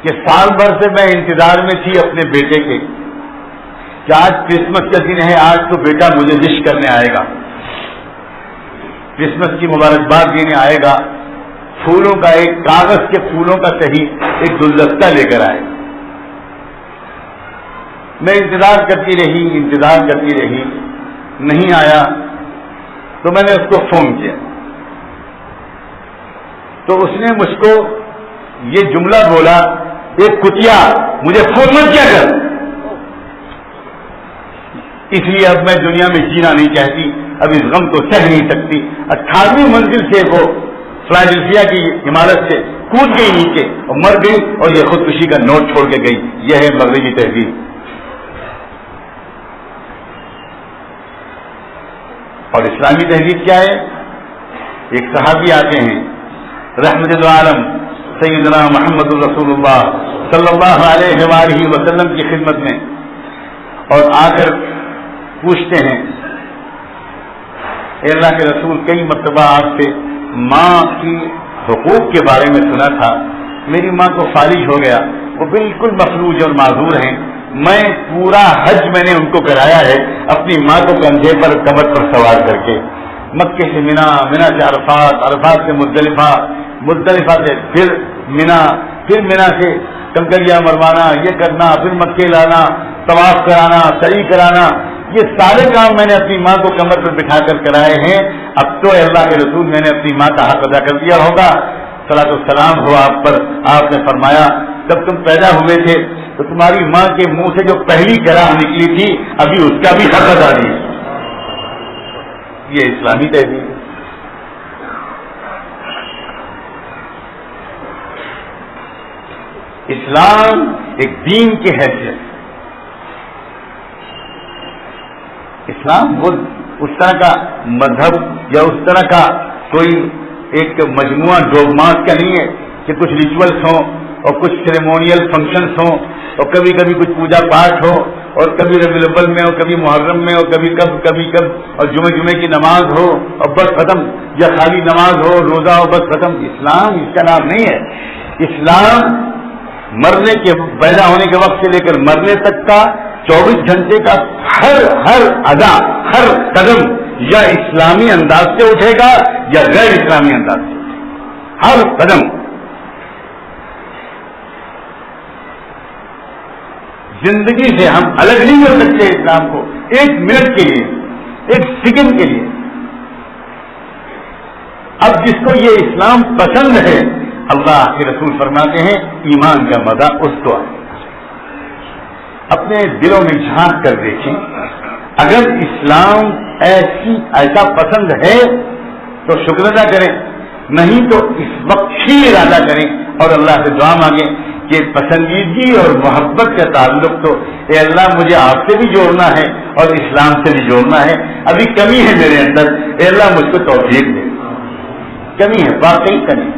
کہ سال بھر سے میں انتظار میں تھی اپنے بیٹے کے کہ آج کرسمس کا دن ہے، آج تو بیٹا مجھے وش کرنے آئے گا، کرسمس کی مبارکباد دینے آئے گا، پھولوں کا ایک کاغذ کے پھولوں کا صحیح ایک گلدستہ لے کر آئے گا۔ میں انتظار کرتی رہی، نہیں آیا، تو میں نے اس کو فون کیا، تو اس نے مجھ کو یہ جملہ بولا، ایک کتیا مجھے فون مت کیا کر، اس لیے اب میں دنیا میں جینا نہیں چاہتی، اب اس غم کو سہ نہیں سکتی۔ 18ویں منزل سے وہ فلاڈیلفیا کی عمارت سے کود گئی نیچے اور مر گئی، اور یہ خودکشی کا نوٹ چھوڑ کے گئی۔ یہ ہے مغربی تہذیب۔ اور اسلامی تہذیب کیا ہے؟ ایک صحابی آتے ہیں رحمت العالم سیدنا محمد الرسول اللہ صلی اللہ علیہ وآلہ وسلم کی خدمت میں، اور آ کر پوچھتے ہیں، اے اللہ کے رسول، کئی مرتبہ آپ سے ماں کی حقوق کے بارے میں سنا تھا، میری ماں کو فالج ہو گیا، وہ بالکل مفلوج اور معذور ہیں، میں پورا حج میں نے ان کو کرایا ہے اپنی ماں کو کندھے پر کمر پر سوار کر کے، مکے سے منا، منا سے عرفات، عرفات سے مزدلفہ، مزدلفہ سے پھر منا سے کنکریاں مروانا، یہ کرنا، پھر مکے لانا، طواف کرانا، سعی کرانا، یہ سارے کام میں نے اپنی ماں کو کمر پر بٹھا کر کرائے ہیں۔ اب تو اللہ کے رسول میں نے اپنی ماں کا حق ادا کر دیا ہوگا، صلاۃ والسلام ہو آپ پر۔ آپ نے فرمایا جب تم پیدا ہوئے تھے تو تمہاری ماں کے منہ سے جو پہلی کلام نکلی تھی ابھی اس کا بھی حق ادا نہیں۔ یہ اسلامی تہذیب۔ اسلام ایک دین کی حیثیت، اسلام وہ اس طرح کا مذہب یا اس طرح کا کوئی ایک مجموعہ ڈوگماس کا نہیں ہے کہ کچھ ریچولس ہوں اور کچھ سیریمونیل فنکشنز ہوں اور کبھی کبھی کچھ پوجا پاٹ ہو اور کبھی ربیع الاول میں اور کبھی محرم میں اور کبھی کب اور جمعے کی نماز ہو اور بس ختم، یا خالی نماز ہو، روزہ ہو، بس ختم۔ اسلام اس کا نام نہیں ہے۔ اسلام مرنے کے پیدا ہونے کے وقت سے لے کر مرنے تک کا 24 گھنٹے کا ہر ادا، ہر قدم یا اسلامی انداز سے اٹھے گا یا غیر اسلامی انداز سے، ہر قدم۔ زندگی سے ہم الگ نہیں کر سکتے اسلام کو، ایک منٹ کے لیے، ایک سیکنڈ کے لیے۔ اب جس کو یہ اسلام پسند ہے، اللہ کے رسول فرماتے ہیں ایمان کا مزہ اس کو آئے۔ اپنے دلوں میں جھانک کر دیکھیں، اگر اسلام ایسا پسند ہے تو شکر ادا کریں، نہیں تو اس وقت ہی ارادہ کریں اور اللہ سے دعا مانگیں کہ پسندیدگی اور محبت کا تعلق تو اے اللہ مجھے آپ سے بھی جوڑنا ہے اور اسلام سے بھی جوڑنا ہے، ابھی کمی ہے میرے اندر، اے اللہ مجھ کو توفیق دے، کمی ہے، واقعی کمی۔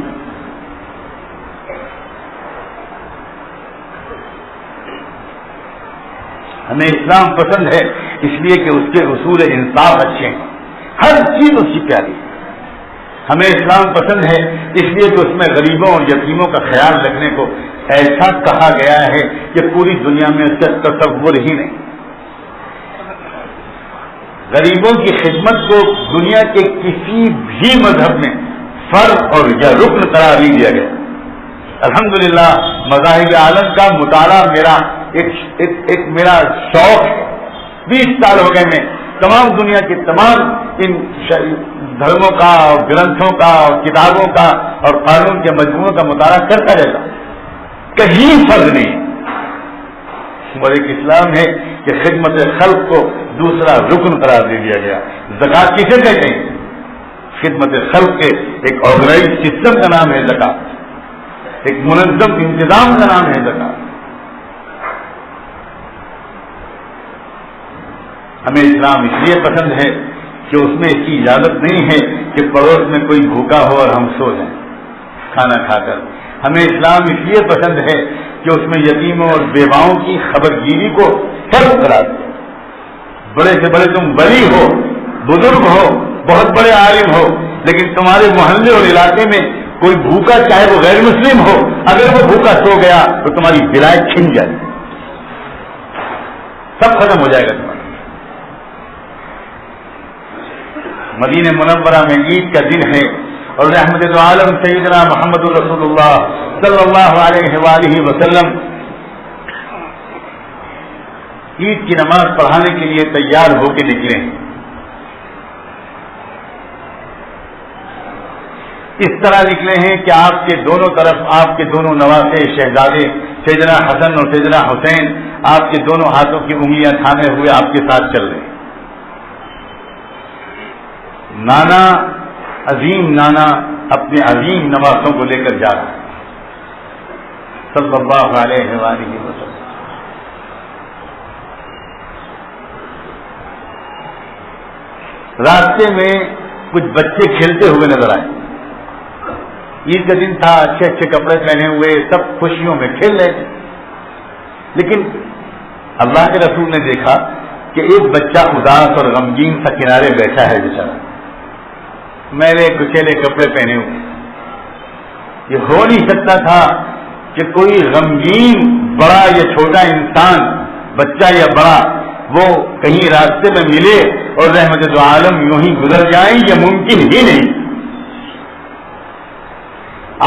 ہمیں اسلام پسند ہے اس لیے کہ اس کے اصول انصاف اچھے ہیں، ہر چیز اس کی پیاری ہے۔ ہمیں اسلام پسند ہے اس لیے کہ اس میں غریبوں اور یتیموں کا خیال رکھنے کو ایسا کہا گیا ہے کہ پوری دنیا میں اس کا تصور ہی نہیں۔ غریبوں کی خدمت کو دنیا کے کسی بھی مذہب میں فرض اور یا رکن قرار نہیں دیا گیا۔ الحمدللہ مذاہب عالم کا مطالعہ میرا ایک میرا شوق ہے۔ 20 سال ہو گئے میں تمام دنیا کے تمام ان دھرموں کا اور گرنتھوں کا اور کتابوں کا اور قانون کے مجموعوں کا مطالعہ کرتا رہتا، کہیں فرض نہیں، اور ایک اسلام ہے کہ خدمت خلق کو دوسرا رکن قرار دے دیا گیا. زکات کسے کہتے ہیں؟ خدمت خلق کے ایک آرگنائز سسٹم کا نام ہے زکات, ایک منظم انتظام کا نام ہے زکات. ہمیں اسلام اس لیے پسند ہے کہ اس میں اس کی اجازت نہیں ہے کہ پڑوس میں کوئی بھوکا ہو اور ہم سو جائیں کھانا کھا کر. ہمیں اسلام اس لیے پسند ہے کہ اس میں یتیموں اور بیواؤں کی خبرگیری کو فرض قرار دیا. بڑے سے بڑے تم ولی ہو, بزرگ ہو, بہت بڑے عالم ہو, لیکن تمہارے محلے اور علاقے میں کوئی بھوکا, چاہے وہ غیر مسلم ہو, اگر وہ بھوکا سو گیا تو تمہاری ولایت چھن جائے گی, سب ختم ہو جائے گا تمہارا. مدینہ منورہ میں عید کا دن ہے اور رحمت دو عالم سیدنا محمد رسول اللہ صلی اللہ علیہ وآلہ وسلم عید کی نماز پڑھانے کے لیے تیار ہو کے نکلے ہیں. اس طرح نکلے ہیں کہ آپ کے دونوں طرف آپ کے دونوں نواسے شہزادے سیدنا حسن اور سیدنا حسین آپ کے دونوں ہاتھوں کی انگلیاں تھامے ہوئے آپ کے ساتھ چل رہے ہیں. نانا, عظیم نانا اپنے عظیم نواسوں کو لے کر جا رہا ہے صلی اللہ علیہ وآلہ وسلم. راستے میں کچھ بچے کھیلتے ہوئے نظر آئے. عید کا دن تھا, اچھے اچھے کپڑے پہنے ہوئے, سب خوشیوں میں کھیل رہے تھے. لیکن اللہ کے رسول نے دیکھا کہ ایک بچہ اداس اور غمگین سا کنارے بیٹھا ہے بیچارہ, میلے کچیلے کپڑے پہنے ہوئے. یہ ہو نہیں سکتا تھا کہ کوئی غمگین بڑا یا چھوٹا انسان, بچہ یا بڑا, وہ کہیں راستے میں ملے اور رحمت دو عالم یوں ہی گزر جائیں, یہ ممکن ہی نہیں.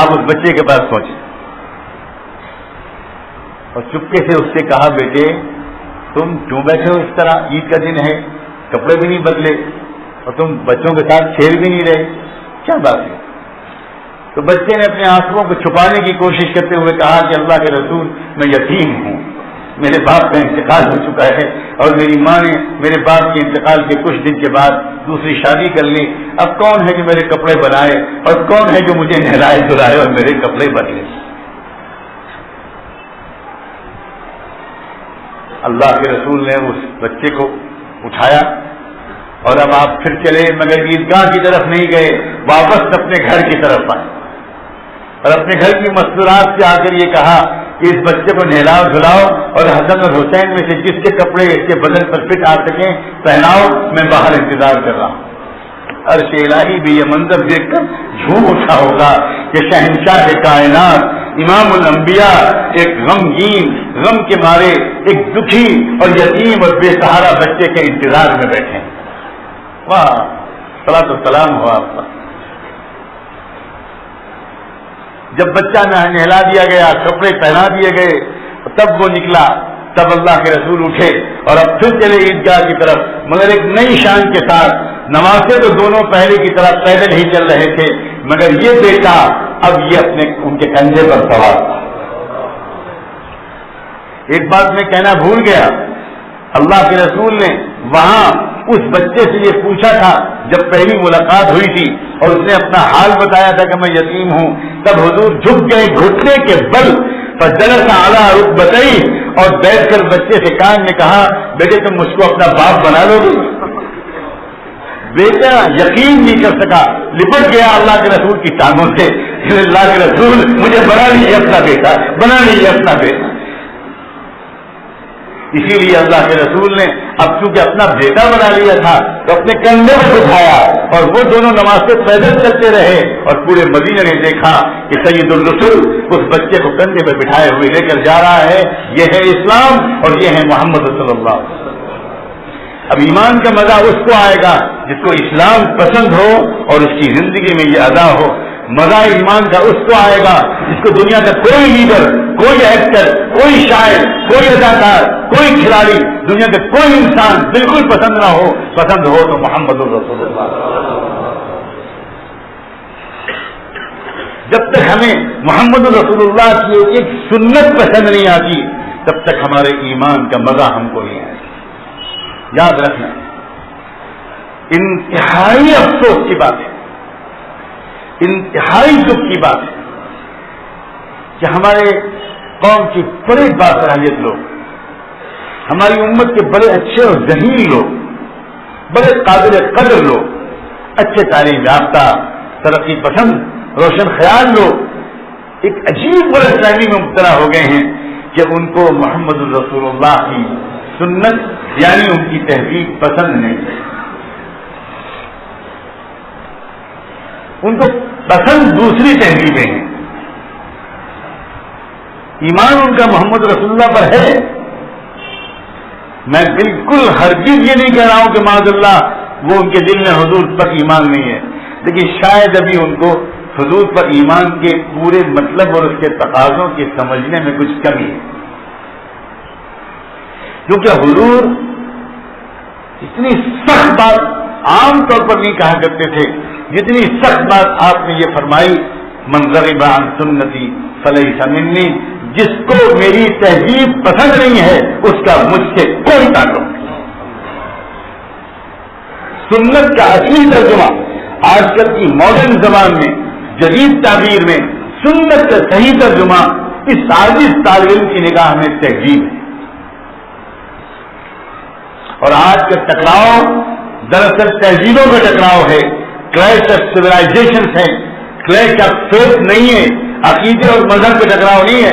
آپ اس بچے کے پاس پہنچے اور چپکے سے اس سے کہا, بیٹے تم کیوں بیٹھے ہو اس طرح, عید کا دن ہے, کپڑے بھی نہیں بدلے اور تم بچوں کے ساتھ کھیل بھی نہیں رہے, کیا بات ہے؟ تو بچے نے اپنے آنسوؤں کو چھپانے کی کوشش کرتے ہوئے کہا کہ اللہ کے رسول میں یتیم ہوں, میرے باپ کا انتقال ہو چکا ہے اور میری ماں نے میرے باپ کے انتقال کے کچھ دن کے بعد دوسری شادی کر لی. اب کون ہے جو میرے کپڑے بنائے اور کون ہے جو مجھے نہلائے دھلائے اور میرے کپڑے بدلے؟ اللہ کے رسول نے اس بچے کو اٹھایا اور اب آپ پھر چلے, مگر عیدگاہ کی طرف نہیں گئے, واپس اپنے گھر کی طرف آئے اور اپنے گھر کی مستورات سے آ کر یہ کہا کہ اس بچے کو نہلاؤ دھلاؤ اور حسن اور حسین میں سے جس کے کپڑے اس کے بدن پر فٹ آ سکیں پہناؤ, میں باہر انتظار کر رہا ہوں. عرش الہی بھی یہ منظر دیکھ کر جھوم اٹھا ہوگا کہ شہنشاہ کائنات امام الانبیاء ایک غمگین, غم کے مارے ایک دکھی اور یتیم اور بے سہارا بچے کے انتظار میں بیٹھے ہیں. واہ, صلاۃ والسلام ہو آپ پر. جب بچہ نہلا دیا گیا, کپڑے پہنا دیے گئے, تب وہ نکلا, تب اللہ کے رسول اٹھے اور اب پھر چلے عیدگاہ کی طرف, مگر ایک نئی شان کے ساتھ. نمازیں تو دونوں پہلے کی طرح پیدل ہی چل رہے تھے, مگر یہ بیٹا اب یہ اپنے ان کے کندھے پر سوار تھا. ایک بات میں کہنا بھول گیا, اللہ کے رسول نے وہاں اس بچے سے یہ پوچھا تھا جب پہلی ملاقات ہوئی تھی اور اس نے اپنا حال بتایا تھا کہ میں یتیم ہوں, تب حضور جھک گئے گھٹنے کے بل پر جلس اعلیٰ رکبتئی اور بیٹھ کر بچے سے کان میں کہا, بیٹے تم مجھ کو اپنا باپ بنا لو گے؟ بیٹا یقین نہیں کر سکا, لپٹ گیا اللہ کے رسول کی ٹانگوں سے. اللہ کے رسول مجھے بنا لیجیے اپنا بیٹا, بنا لیجیے اپنا بیٹا. اسی لیے اللہ کے رسول نے اب چونکہ اپنا بیٹا بنا لیا تھا تو اپنے کندھے پر اٹھایا اور وہ دونوں نماز سے پیدل چلتے رہے اور پورے مدینہ نے دیکھا کہ سید الرسول اس بچے کو کندھے پر بٹھائے ہوئے لے کر جا رہا ہے. یہ ہے اسلام اور یہ ہے محمد صلی اللہ علیہ وسلم. اب ایمان کا مزہ اس کو آئے گا جس کو اسلام پسند ہو اور اس کی زندگی میں یہ ادا ہو. مزہ ایمان کا اس کو آئے گا جس کو دنیا کا کوئی لیڈر, کوئی ایکٹر, کوئی شاعر, کوئی اداکار, کوئی کھلاڑی, دنیا کا کوئی انسان بالکل پسند نہ ہو. پسند ہو تو محمد رسول اللہ. جب تک ہمیں محمد رسول اللہ کی ایک سنت پسند نہیں آتی, تب تک ہمارے ایمان کا مزہ ہم کو نہیں آئے. یاد رکھنا، انتہائی افسوس کی بات ہے، انتہائی دکھ کی بات ہے کہ ہمارے قوم کی بڑے باصلاحیت لوگ، ہماری امت کے بڑے اچھے اور ذہین لوگ، بڑے قابل قدر لوگ، اچھے تعلیم یافتہ، ترقی پسند، روشن خیال لوگ ایک عجیب غلط فہمی میں مبتلا ہو گئے ہیں کہ ان کو محمد الرسول اللہ کی سنت یعنی ان کی تحقیق پسند نہیں ہے. ان کو پسند دوسری تحریریں ہیں. ایمان ان کا محمد رسول اللہ پر ہے. میں بالکل ہرگز یہ نہیں کہہ رہا ہوں کہ معاذ اللہ وہ ان کے دل میں حضور پر ایمان نہیں ہے، لیکن شاید ابھی ان کو حضور پر ایمان کے پورے مطلب اور اس کے تقاضوں کے سمجھنے میں کچھ کمی ہے. کیونکہ حضور اتنی سخت بات عام طور پر نہیں کہا کرتے تھے جتنی سخت بات آپ نے یہ فرمائی، من رغب عن سنتی فلیس منی، جس کو میری تہذیب پسند نہیں ہے اس کا مجھ سے کوئی تعلق نہیں. سنت کا اصلی ترجمہ آج کل کی ماڈرن زبان میں، جدید تعبیر میں، سنت کا صحیح ترجمہ اس عاجز طالب علم کی نگاہ میں تہذیب ہے. اور آج کا ٹکراؤ دراصل تہذیبوں کا ٹکراؤ ہے، کلیش آف سویلائزیشن ہے، کلیش آف فیتھ نہیں ہے، عقیدے اور مذہب کا ٹکراؤ نہیں ہے.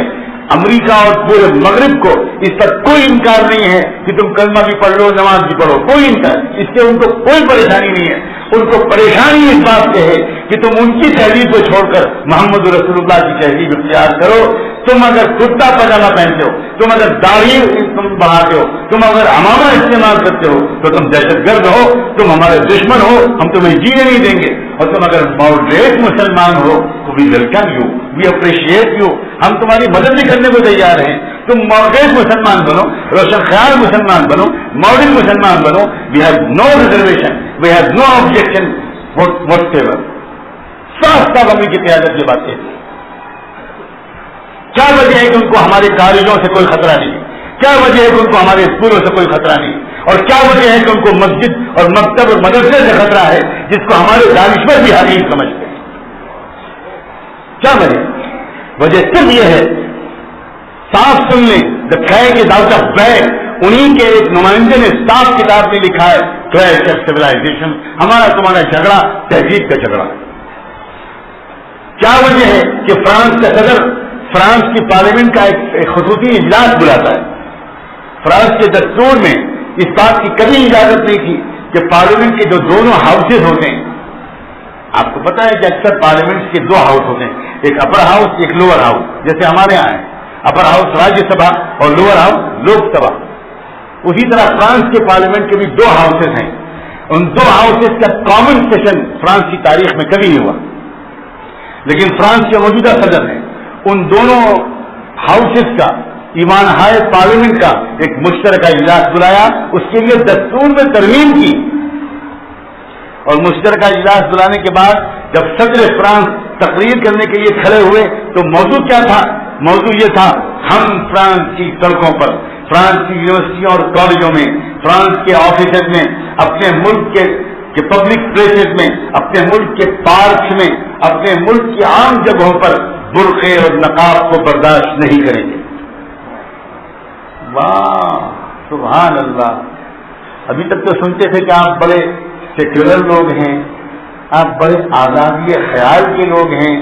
امریکہ اور پورے مغرب کو اس پر کوئی انکار نہیں ہے کہ تم کلمہ بھی پڑھ لو، نماز بھی پڑھو، کوئی انکار اس سے ان کو کوئی پریشانی نہیں ہے. ان کو پریشانی اس بات سے ہے کہ تم ان کی تہذیب کو چھوڑ کر محمد رسول اللہ کی تہذیب اختیار کرو. تم اگر کرتا پاجامہ پہنتے ہو، تم اگر داڑھی تم بڑھاتے ہو، تم اگر عمامہ استعمال کرتے ہو تو تم دہشت گرد ہو، تم ہمارے دشمن ہو، ہم تمہیں جینے نہیں دیں گے. اور تم اگر ماڈریٹ مسلمان ہو تو we welcome you, we appreciate you, ہم تمہاری مدد بھی کرنے کو تیار ہیں. تم ماڈریٹ مسلمان بنو، روشن خیال مسلمان بنو، ماڈرن مسلمان بنو. We have no reservation, we have no objection whatever. صاف صاف اپنی کی قیادت کی بات ہے. کیا وجہ ہے کہ ان کو ہمارے کالجوں سے کوئی خطرہ نہیں؟ کیا وجہ ہے کہ ان کو ہمارے اسکولوں سے کوئی خطرہ نہیں؟ اور کیا وجہ ہے کہ ان کو مسجد اور مکتب اور مدرسے سے خطرہ ہے جس کو ہمارے دانشور بھی حقیق سمجھتے ہیں؟ کیا وجہ؟ وجہ صرف یہ ہے، صاف سن لیں، the courage is out of being. انہیں کے ایک نمائندے نے صاف کتاب میں لکھا ہے، کریج آف سویلائزیشن، ہمارا تمہارا جھگڑا تہذیب کا جھگڑا. کیا وجہ ہے کہ فرانس کا صدر فرانس کی پارلیمنٹ کا ایک خصوصی اجلاس بلاتا ہے؟ فرانس کے دستور میں اس بات کی کبھی اجازت نہیں تھی کہ پارلیمنٹ کے جو دونوں ہاؤسز ہوتے ہیں، آپ کو پتا ہے کہ اکثر پارلیمنٹ کے دو ہاؤس ہوتے ہیں، ایک اپر ہاؤس ایک لوور ہاؤس. جیسے ہمارے یہاں ہے اپر ہاؤس راجیہ سبھا اور لوور ہاؤس لوک سبھا، اسی طرح فرانس کے پارلیمنٹ کے بھی دو ہاؤسز ہیں. ان دو ہاؤسز کا کامن سیشن فرانس کی تاریخ میں کبھی نہیں ہوا، لیکن فرانس کے موجودہ صدر نے ان دونوں ہاؤسز کا ایمان ہائے پارلیمنٹ کا ایک مشترکہ اجلاس بلایا. اس کے لیے دستور میں ترمیم کی، اور مشترکہ اجلاس بلانے کے بعد جب صدر فرانس تقریر کرنے کے لیے کھڑے ہوئے تو موضوع کیا تھا؟ موضوع یہ تھا، ہم فرانس کی سڑکوں پر، فرانس کی یونیورسٹیوں اور کالجوں میں، فرانس کے آفیسز میں، اپنے ملک کے پبلک پلیسز میں، اپنے ملک کے پارکس میں، اپنے ملک کی عام جگہوں پر برقعے اور نقاب کو برداشت نہیں کریں گے. واہ سبحان اللہ. ابھی تک تو سنتے تھے کہ آپ بڑے سیکولر لوگ ہیں، آپ بڑے آزادی خیال کے لوگ ہیں.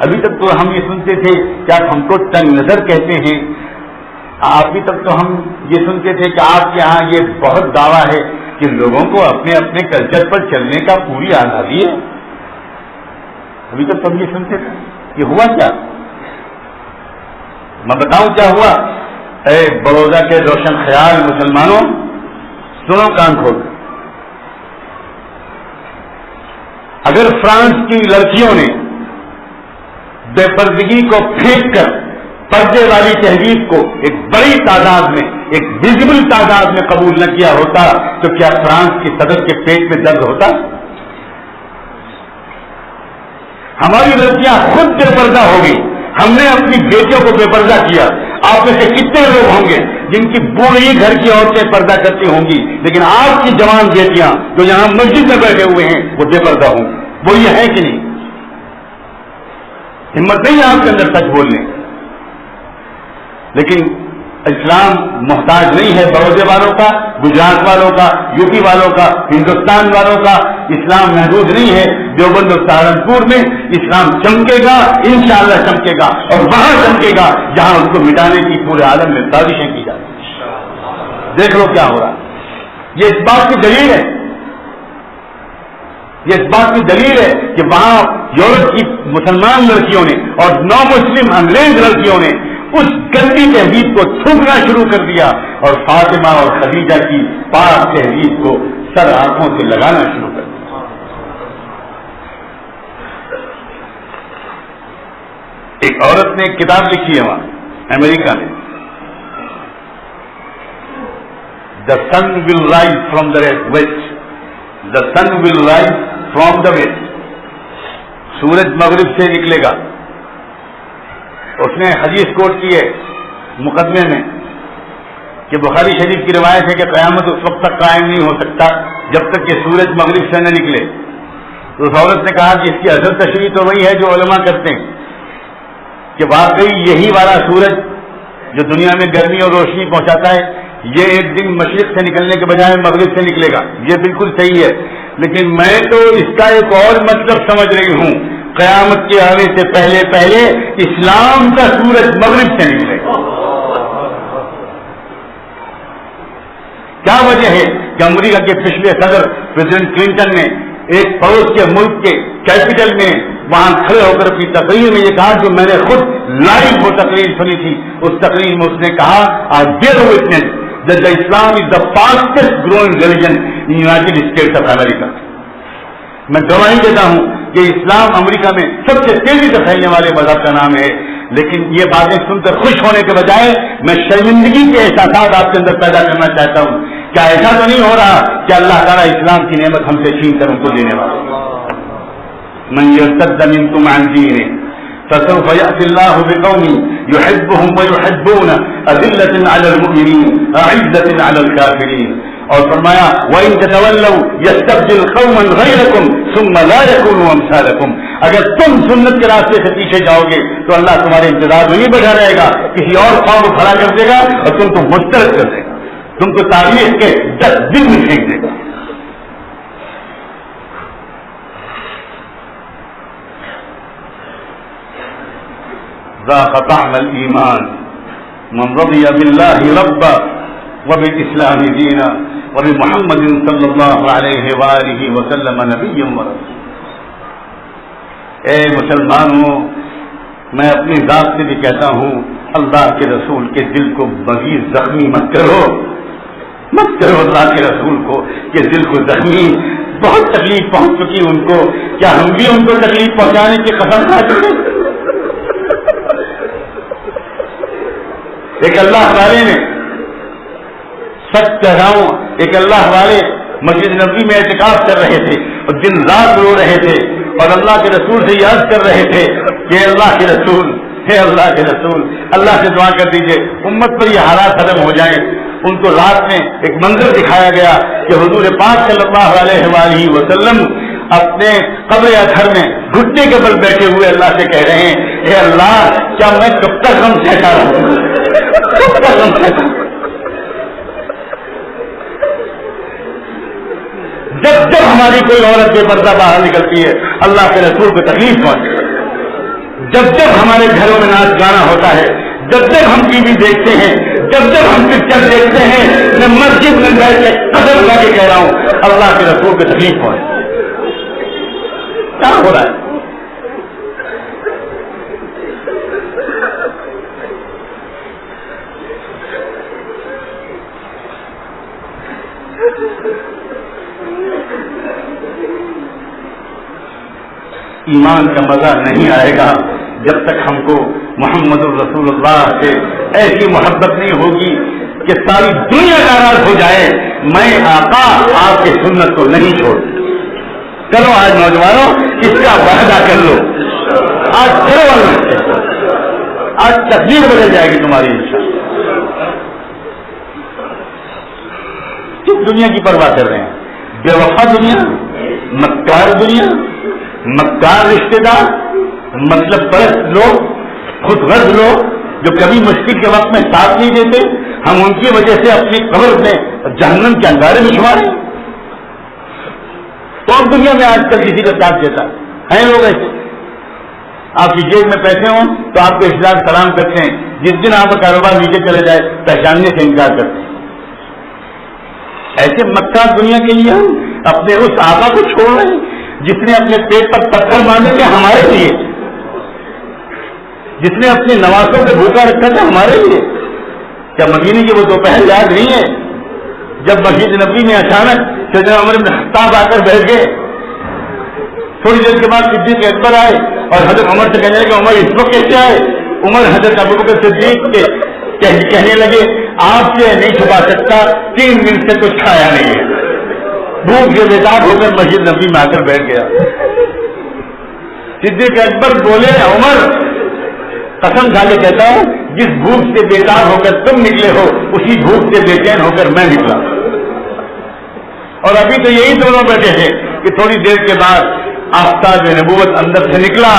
ابھی تک تو ہم یہ سنتے تھے کہ آپ ہم کو تنگ نظر کہتے ہیں. ابھی تک تو ہم یہ سنتے تھے کہ آپ کے یہاں یہ بہت دعویٰ ہے کہ لوگوں کو اپنے اپنے کلچر پر چلنے کا پوری آزادی ہے. ابھی تک تو ہم یہ سنتے تھے. یہ ہوا کیا؟ میں بتاؤں کیا ہوا؟ اے بڑودہ کے روشن خیال مسلمانوں، سنو کان کھول. اگر فرانس کی لڑکیوں نے بے پردگی کو پھینک کر پردے والی تہذیب کو ایک بڑی تعداد میں، ایک ویزیبل تعداد میں قبول نہ کیا ہوتا تو کیا فرانس کے صدر کے پیٹ میں درد ہوتا؟ ہماری لڑکیاں خود بے پردہ ہوگی، ہم نے اپنی بیٹیوں کو بے پردہ کیا. آپ میں سے کتنے لوگ ہوں گے جن کی بوڑھی گھر کی عورتیں پردہ کرتی ہوں گی, لیکن آپ کی جوان بیٹیاں جو یہاں مسجد میں بیٹھے ہوئے ہیں وہ بے پردہ ہوں گی؟ وہ یہ ہے کہ نہیں؟ ہمت نہیں ہے آپ کے اندر سچ بولنے. لیکن اسلام محتاج نہیں ہے بڑودے والوں کا, گجرات والوں کا, یو پی والوں کا, ہندوستان والوں کا. اسلام محدود نہیں ہے. دیوبند اور سہارنپور میں اسلام چمکے گا, انشاءاللہ چمکے گا, اور وہاں چمکے گا جہاں اس کو مٹانے کی پورے عالم میں سازشیں کی جاتی ہیں. دیکھ لو کیا ہو رہا. یہ اس بات کی دلیل ہے, یہ اس بات کی دلیل ہے کہ وہاں یورپ کی مسلمان لڑکیوں نے اور نو مسلم انگریز لڑکیوں نے اس گندی تہذیب کو تھوکنا شروع کر دیا, اور فاطمہ اور خدیجہ کی پاک تہذیب کو سر آنکھوں سے لگانا شروع کر دیا. ایک عورت نے ایک کتاب لکھی ہے وہاں امریکہ میں, the sun will rise from the west, the sun will rise from the west. سورج مغرب سے نکلے گا. اس نے حدیث کوٹ کی ہے مقدمے میں کہ بخاری شریف کی روایت ہے کہ قیامت اس وقت تک قائم نہیں ہو سکتا جب تک کہ سورج مغرب سے نہ نکلے. تو اس عورت نے کہا کہ اس کی اصل تشریح تو وہی ہے جو علماء کرتے ہیں کہ واقعی یہی والا سورج جو دنیا میں گرمی اور روشنی پہنچاتا ہے, یہ ایک دن مشرق سے نکلنے کے بجائے مغرب سے نکلے گا. یہ بالکل صحیح ہے, لیکن میں تو اس کا ایک اور مطلب سمجھ رہی ہوں. قیامت کے آنے سے پہلے پہلے اسلام کا سورج مغرب سے نکلے گا. کیا وجہ ہے کہ امریکہ کے پچھلے صدر پریزیڈنٹ کلنٹن نے ایک پڑوس کے ملک کے کیپٹل میں وہاں کھڑے ہو کر اپنی تقریر میں یہ کہا جو میں نے خود لائیو وہ تقریر سنی تھی. اس تقریر میں اس نے کہا I bear witness that the Islam is the fastest growing religion in United States of America. میں گواہی دیتا ہوں کہ اسلام امریکہ میں سب سے تیزی سے پھیلنے والے مذہب کا نام ہے. لیکن یہ باتیں سن کر خوش ہونے کے بجائے میں شرمندگی کے احساسات آپ کے اندر پیدا کرنا چاہتا ہوں. کیا ایسا تو نہیں ہو رہا کہ اللہ تعالیٰ اسلام کی نعمت ہم سے چھین کر ان کو دینے والا؟ من يرتد منكم عن دينه فسوف يأتي الله بقوم يحبهم ويحبون أذلة على المؤمنين أعزة على الكافرين. اور فرمایا وَإِن تَتَوَلَّوْا يَسْتَبْدِلْ قَوْمًا غَيْرَكُمْ ثُمَّ لَا يَكُونُوا أَمْثَالَكُمْ. اگر تم سنت کے راستے سے پیچھے جاؤ گے تو اللہ تمہارے انتظار میں نہیں بیٹھا رہے گا, کسی اور قوم کو کھڑا کر دے گا اور تم کو مسترد کر دے گا, تم کو تاریخ کے 10 دن میں پھینک دے گا. ذاق طعم الإيمان من رضي بالله ربا وبالإسلام دينا وبمحمد صلی اللہ علیہ وآلہ وسلم نبی ورسول. اے مسلمانوں, میں اپنی ذات سے بھی کہتا ہوں اللہ کے رسول کے دل کو مزید زخمی مت کرو, مت کرو اللہ کے رسول کو کہ دل کو زخمی. بہت تکلیف پہنچ چکی ان کو, کیا ہم بھی ان کو تکلیف پہنچانے کی قسم کھا چکے؟ ایک اللہ والے نے, سچ کہہ رہا ہوں, ایک اللہ والے مسجد نبوی میں اعتکاف کر رہے تھے اور دن رات رو رہے تھے اور اللہ کے رسول سے یاد کر رہے تھے کہ اللہ کے رسول, ہے اللہ کے رسول, اللہ سے دعا کر دیجئے امت پر یہ حالات ختم ہو جائیں. ان کو رات میں ایک منظر دکھایا گیا کہ حضور پاک صلی اللہ علیہ وآلہ وسلم اپنے قبر اطہر میں گھٹنے کے بل بیٹھے ہوئے اللہ سے کہہ رہے ہیں اے اللہ کیا میں کب تک غم سہتا رہوں, کب تک غم سہتا رہوں. جب جب ہماری کوئی عورت بے پردہ باہر نکلتی ہے اللہ کے رسول کو تکلیف پہنچتی ہے. جب جب ہمارے گھروں میں ناچ گانا ہوتا ہے, جب جب ہم ٹی وی دیکھتے ہیں, جب جب ہم پکچر دیکھتے ہیں, میں مسجد میں بیٹھ کے قدم لگا کے کہہ رہا ہوں اللہ کے رسول کو تکلیف پہنچتی ہے. کیا ہو رہا ہے؟ ایمان کا مزہ نہیں آئے گا جب تک ہم کو محمد الرسول اللہ سے ایسی محبت نہیں ہوگی کہ ساری دنیا ناراض ہو جائے. میں آقا آپ کی سنت کو نہیں چھوڑ. چلو آج نوجوانوں اس کا وعدہ کر لو, آج کرو اللہ. آج تقدیر بدل جائے گی تمہاری انشاءاللہ. کس دنیا کی پرواہ کر رہے ہیں؟ بے وفا دنیا، مکار دنیا، مکار رشتے دار، مطلب پرست لوگ، خود غرض لوگ جو کبھی مشکل کے وقت میں ساتھ نہیں دیتے، ہم ان کی وجہ سے اپنی قبر میں جہنم کے انگارے میں شمارے. کون دنیا میں آج کل کسی کا ساتھ دیتا ہے؟ لوگ ایسے. آپ کی جیب میں پیسے ہوں تو آپ کو اسلام سلام کرتے ہیں، جس دن آپ کا کاروبار نیچے چلے جائے پہچاننے سے انکار کرتے ہیں. ایسے مکار دنیا کے لیے ہم اپنے اس آقا کو چھوڑ رہے ہیں جس نے اپنے پیٹ پر پتھر مارنے کے ہمارے لیے، جس نے اپنے نوازوں کو بھوکا رکھا تھا ہمارے لیے. کیا مدینے کی وہ دوپہر یاد نہیں ہے جب مسجد نبی میں اچانک سیدنا عمر بن خطاب آ کر بیٹھ گئے؟ تھوڑی دیر کے بعد صدیق اکبر آئے اور حضرت عمر سے کہنے لگے عمر اس وقت کیسے آئے؟ عمر حضرت ابوبکر صدیق کے کہنے لگے آپ سے نہیں چھپا سکتا 3 دن سے کچھ کھایا نہیں ہے. بھوک سے بیتاب ہو کر مسجد نبی میں آ کر بیٹھ گیا. صدیق اکبر بولے عمر قسم کھا کے کہتا ہوں جس بھوک سے بیتاب ہو کر تم نکلے ہو اسی بھوک سے بے چین ہو کر میں نکلا. اور ابھی تو یہی دونوں بیٹھے تھے کہ تھوڑی دیر کے بعد آفتاب نبوت اندر سے نکلا،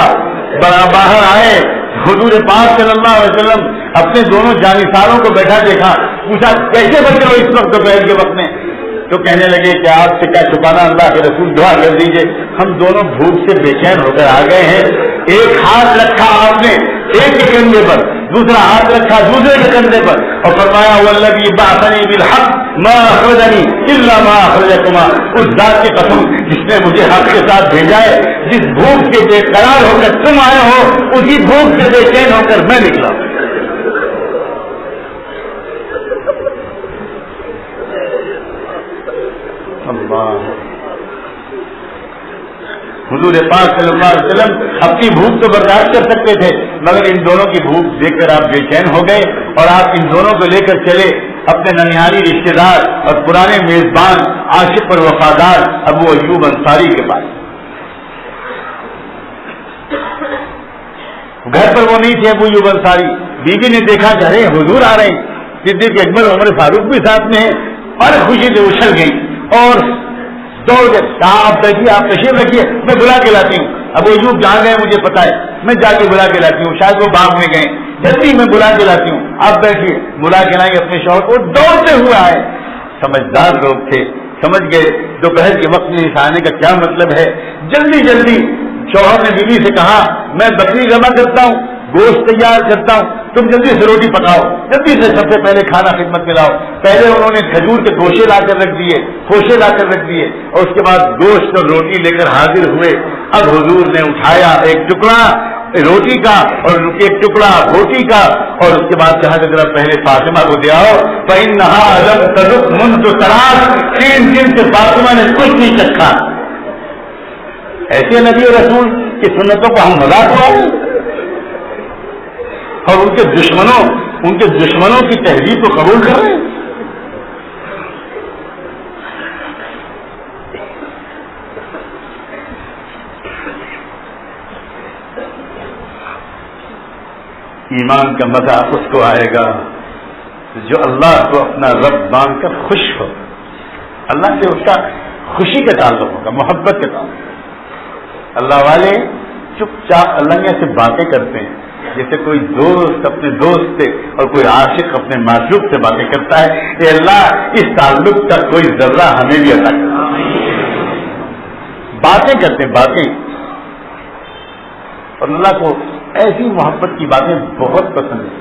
باہر آئے. حضور پاک صلی اللہ علیہ وسلم اپنے دونوں جانثاروں کو بیٹھا دیکھا، پوچھا کیسے بچے ہو اس وقت دوپہر کے وقت میں؟ تو کہنے لگے کہ آپ سے کیا چھپانا، اللہ کے رسول دعا کر دیجئے، ہم دونوں بھوک سے بے چین ہو کر آ گئے ہیں. ایک ہاتھ رکھا آپ نے ایک کے کندھے پر، دوسرا ہاتھ رکھا دوسرے کے کندھے پر اور فرمایا والذی بعثنی بالحق ما اخرجنی الا ما اخرجکما. اس ذات کی قسم جس نے مجھے حق کے ساتھ بھیجا ہے، جس بھوک سے بے قرار ہو کر تم آئے ہو اسی بھوک سے بے چین ہو کر میں نکلا. اللہ. حضور پاک صلی اللہ علیہ وسلم اپنی بھوک تو برداشت کر سکتے تھے مگر ان دونوں کی بھوک دیکھ کر آپ بے چین ہو گئے اور آپ ان دونوں کو لے کر چلے اپنے ننیالی رشتے دار اور پرانے میزبان عاشق اور وفادار ابو ایوب انصاری کے پاس. گھر پر وہ نہیں تھے ابو ایوب انصاری. بیوی نے دیکھا کہ ارے حضور آ رہے ہیں. صدیق اکبر عمر فاروق بھی ساتھ میں ہیں اور خوشی سے اچھل گئی اور دوڑ گئے. کہا آپ بیٹھیے، آپ تشریف رکھیے، میں بلا کے لاتی ہوں. ابو ایوب جہاں گئے مجھے پتا ہے، میں جا کے بلا کے لاتی ہوں. شاید وہ باغ میں گئے، جلدی میں بلا کے لاتی ہوں، آپ بیٹھیے. بلا کے لائیں اپنے شوہر کو، دوڑتے ہوئے آئے. سمجھدار لوگ تھے، سمجھ گئے دوپہر کے وقت میں اس آنے کا کیا مطلب ہے. جلدی جلدی شوہر نے بیوی سے کہا میں بکری ذبح کرتا ہوں، گوشت تیار کرتا ہوں، تم جلدی سے روٹی پکاؤ، جلدی سے سب سے پہلے کھانا خدمت میں لاؤ. پہلے انہوں نے کھجور کے گوشے لا کر رکھ دیے، خوشے لا کر رکھ دیے اور اس کے بعد گوشت اور روٹی لے کر حاضر ہوئے. اب حضور نے اٹھایا ایک ٹکڑا روٹی کا اور ایک ٹکڑا روٹی کا اور اس کے بعد کہا کہ ذرا پہلے فاطمہ کو دے آؤ. فإنها لم تذق منذ 3 دن سے فاطمہ نے کچھ نہیں چکھا. ایسے نبی اور رسول کی سنتوں کو ہم مذاق اڑائیں اور ان کے دشمنوں کی تہذیب کو قبول کر رہے ہیں. ایمان کا مزہ اس کو آئے گا جو اللہ کو اپنا رب مان کر خوش ہو. اللہ سے اس کا خوشی کا تعلق ہوگا، محبت کا تعلق. اللہ والے چپ چاپ اللہ سے باتیں کرتے ہیں جیسے کوئی دوست اپنے دوست سے اور کوئی عاشق اپنے معشوق سے باتیں کرتا ہے. اے اللہ اس تعلق کا کوئی ذرہ ہمیں بھی عطا کر. باتیں کرتے ہیں باتیں، اور اللہ کو ایسی محبت کی باتیں بہت پسند ہیں.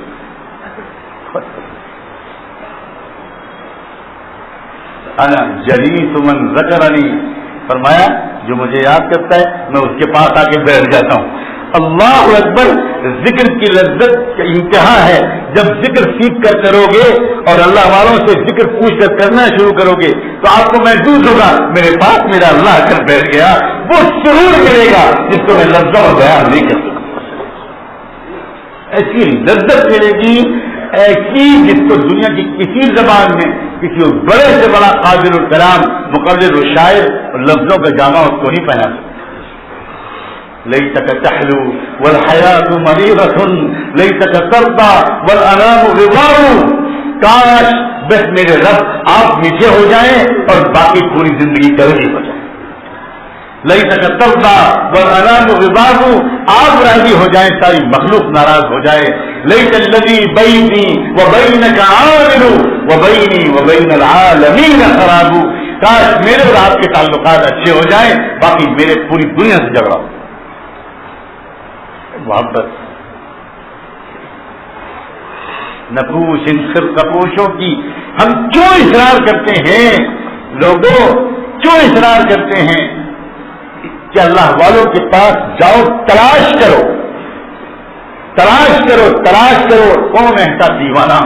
انا جلیس من ذکرنی، فرمایا جو مجھے یاد کرتا ہے میں اس کے پاس آ کے بیٹھ جاتا ہوں. اللہ اکبر. ذکر کی لذت کا انتہا ہے جب ذکر سیکھ کر کرو گے اور اللہ والوں سے ذکر پوچھ کر کرنا شروع کرو گے تو آپ کو محسوس ہوگا میرے پاس میرا اللہ کر بیٹھ گیا. وہ سرور ملے گا جس کو میں لفظوں اور بیان نہیں کر سکتا. ایسی لذت ملے گی ایسی جس کو دنیا کی کسی زبان میں کسی بڑے سے بڑا قادر الکلام مقرر و شاعر اور لفظوں کا جامع اس کو نہیں پہنا سکتا. لیتک تحلو والحیات مریضۃ لیتک ترضی والانام غبار. کاش بس میرے رب آپ میٹھے ہو جائیں اور باقی پوری زندگی کڑوی ہو جائے. لیتک ترضی والانام غبار، آپ راضی ہو جائیں ساری مخلوق ناراض ہو جائے. لیت الذی بینی وبینک عامر وبینی وبین العالمین خراب. کاش میرے اور آپ کے تعلقات اچھے ہو جائیں، باقی میرے پوری دنیا سے جھگڑا ہو. محبت نپوش ان خرقپوشوں کی ہم کیوں اصرار کرتے ہیں؟ لوگوں کیوں اصرار کرتے ہیں کہ اللہ والوں کے پاس جاؤ، تلاش کرو تلاش کرو تلاش کرو. کون ایسا دیوانہ،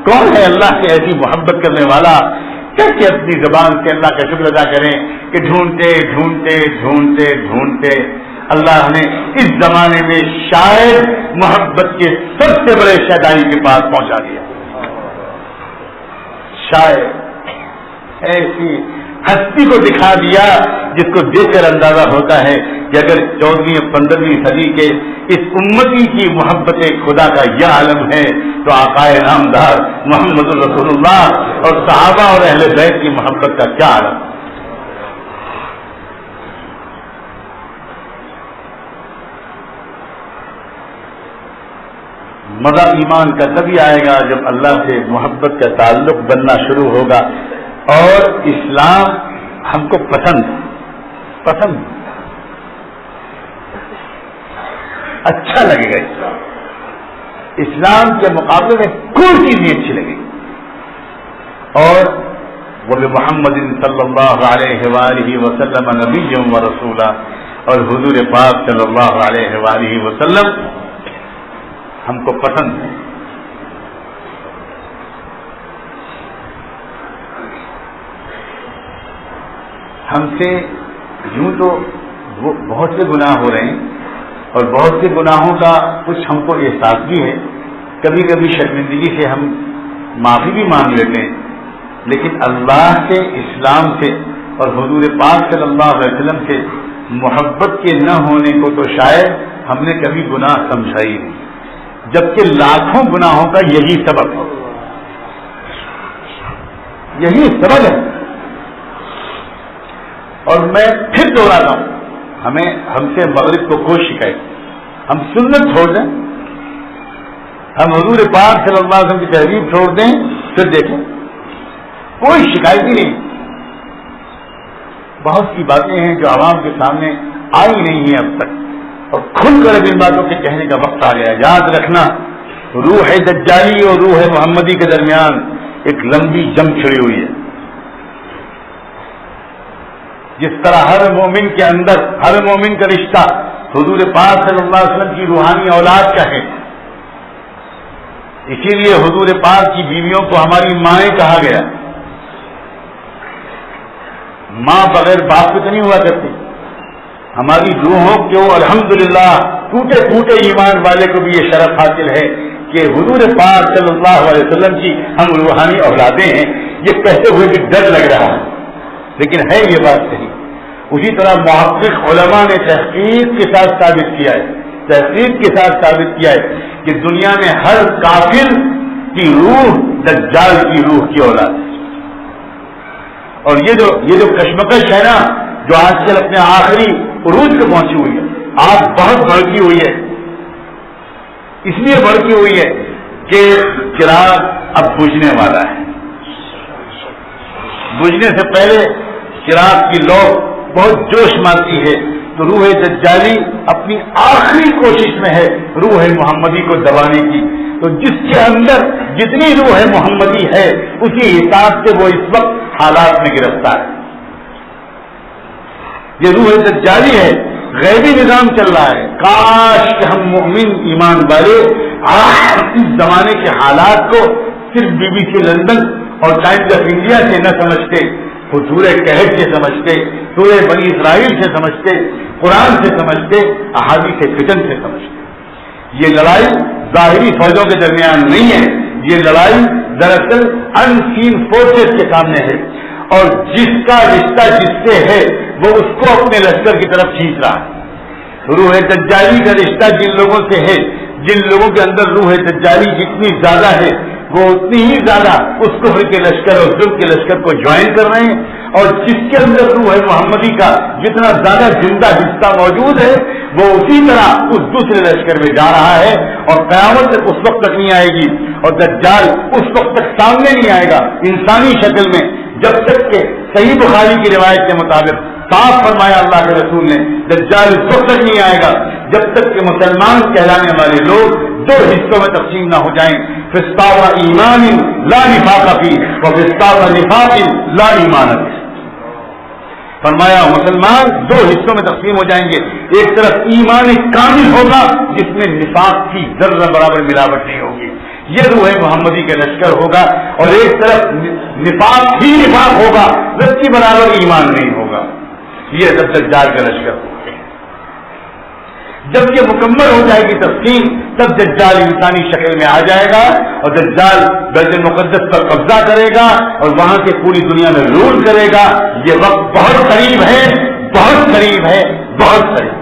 کون ہے اللہ سے ایسی محبت کرنے والا؟ کیسے اپنی زبان سے اللہ کا شکر ادا کریں کہ ڈھونڈتے ڈھونڈتے ڈھونڈتے ڈھونڈتے اللہ نے اس زمانے میں شاید محبت کے سب سے بڑے شہدائی کے پاس پہنچا دیا. شاید ایسی ہستی کو دکھا دیا جس کو دیکھ کر اندازہ ہوتا ہے کہ اگر 14ویں اور 15ویں صدی کے اس امتی کی محبت خدا کا یہ عالم ہے تو آقائے نامدار محمد رسول اللہ اور صحابہ اور اہل بیت کی محبت کا کیا عالم. مزہ ایمان کا تبھی آئے گا جب اللہ سے محبت کا تعلق بننا شروع ہوگا اور اسلام ہم کو پسند اچھا لگے گا. اسلام کے مقابلے میں کوئی چیز نہیں اچھی لگے گی. اور وہ محمد صلی اللہ علیہ وآلہ وسلم نبی و رسولہ، اور حضور پاک صلی اللہ علیہ وآلہ وسلم ہم کو پسند ہے. ہم سے یوں تو وہ بہت سے گناہ ہو رہے ہیں اور بہت سے گناہوں کا کچھ ہم کو احساس بھی ہے. کبھی کبھی شرمندگی سے ہم معافی بھی مانگ لیتے ہیں، لیکن اللہ سے، اسلام سے اور حضور پاک صلی اللہ علیہ وسلم سے محبت کے نہ ہونے کو تو شاید ہم نے کبھی گناہ سمجھا ہی نہیں، جبکہ لاکھوں گناہوں کا یہی سبب ہے. یہی سبب ہے. اور میں پھر دوہراتا ہوں، ہم سے مغرب کو کوئی شکایت، ہم سنت چھوڑ دیں، ہم حضور پاک صلی اللہ علیہ وسلم کی تہذیب چھوڑ دیں، پھر دیکھیں کوئی شکایت ہی نہیں. بہت سی باتیں ہیں جو عوام کے سامنے آئی نہیں ہیں اب تک، اور کھل کر اب ان باتوں کے کہنے کا وقت آ گیا. یاد رکھنا، روح دجالی اور روح محمدی کے درمیان ایک لمبی جنگ چھڑی ہوئی ہے. جس طرح ہر مومن کے اندر، ہر مومن کا رشتہ حضور پاک صلی اللہ علیہ وسلم کی روحانی اولاد کا ہے، اسی لیے حضور پاک کی بیویوں کو ہماری مائیں کہا گیا. ماں بغیر باپ کے تو نہیں ہوا کرتی. ہماری روحوں کو الحمدللہ ٹوٹے پھوٹے ایمان والے کو بھی یہ شرف حاصل ہے کہ حضور پاک صلی اللہ علیہ وسلم کی ہم روحانی اولادیں ہیں. یہ کہتے ہوئے بھی ڈر لگ رہا ہے، لیکن ہے یہ بات صحیح. اسی طرح محقق علماء نے تحقیق کے ساتھ ثابت کیا ہے کہ دنیا میں ہر کافر کی روح دجال کی روح کی اولاد ہے. اور یہ جو کشمکش ہے نا، جو آج کل اپنے آخری عروج پہ پہنچی ہوئی ہے، آج بہت بڑھتی ہوئی ہے. اس لیے بڑھتی ہوئی ہے کہ چراغ اب بجھنے والا ہے. بجھنے سے پہلے چراغ کی لو بہت جوش مارتی ہے، تو روح دجالی اپنی آخری کوشش میں ہے روح محمدی کو دبانے کی. تو جس کے اندر جتنی روح محمدی ہے اسی حساب سے وہ اس وقت حالات میں گرفتار ہے. یہ روح دجالی ہے، غیبی نظام چل رہا ہے. کاش کہ ہم مومن ایمان والے اس زمانے کے حالات کو صرف BBC لندن اور ٹائمز آف انڈیا سے نہ سمجھتے، سورہ کہف سے سمجھتے، سورہ بنی اسرائیل سے سمجھتے، قرآن سے سمجھتے، احادیث فتن سے سمجھتے. یہ لڑائی ظاہری فوجوں کے درمیان نہیں ہے، یہ لڑائی دراصل ان سین فورسز کے سامنے ہے، اور جس کا رشتہ جس سے ہے وہ اس کو اپنے لشکر کی طرف کھینچ رہا ہے. روح دجالی کا رشتہ جن لوگوں سے ہے، جن لوگوں کے اندر روح دجالی جتنی زیادہ ہے وہ اتنی ہی زیادہ اس کفر کے لشکر اور ظلم کے لشکر کو جوائن کر رہے ہیں، اور جس کے اندر روح محمدی کا جتنا زیادہ زندہ حصہ موجود ہے وہ اسی طرح اس دوسرے لشکر میں جا رہا ہے، اور قیامت تک اس وقت تک نہیں آئے گی، اور دجال اس وقت تک سامنے نہیں آئے گا انسانی شکل میں، جب تک کہ صحیح بخاری کی روایت کے مطابق صاف فرمایا اللہ کے رسول نے، دجال اس وقت تک نہیں آئے گا جب تک کہ مسلمان کہلانے والے لوگ دو حصوں میں تقسیم نہ ہو جائیں، فسطاط ایمان لا نفاق فی و فسطاط نفاق لا ایمان فی۔ فرمایا مسلمان دو حصوں میں تقسیم ہو جائیں گے، ایک طرف ایمان کامل ہوگا جس میں نفاق کی ذرہ برابر ملاوٹ نہیں ہوگی، یہ روح محمدی کا لشکر ہوگا، اور ایک طرف نفاق ہی نفاق ہوگا، رتی برابر ایمان نہیں ہوگا، یہ سب دجال کا لشکر ہوگا۔ جب یہ مکمل ہو جائے گی تقسیم، تب دجال انسانی شکل میں آ جائے گا، اور دجال بیت المقدس پر قبضہ کرے گا اور وہاں سے پوری دنیا میں رول کرے گا۔ یہ وقت بہت قریب ہے، بہت قریب ہے، بہت قریب۔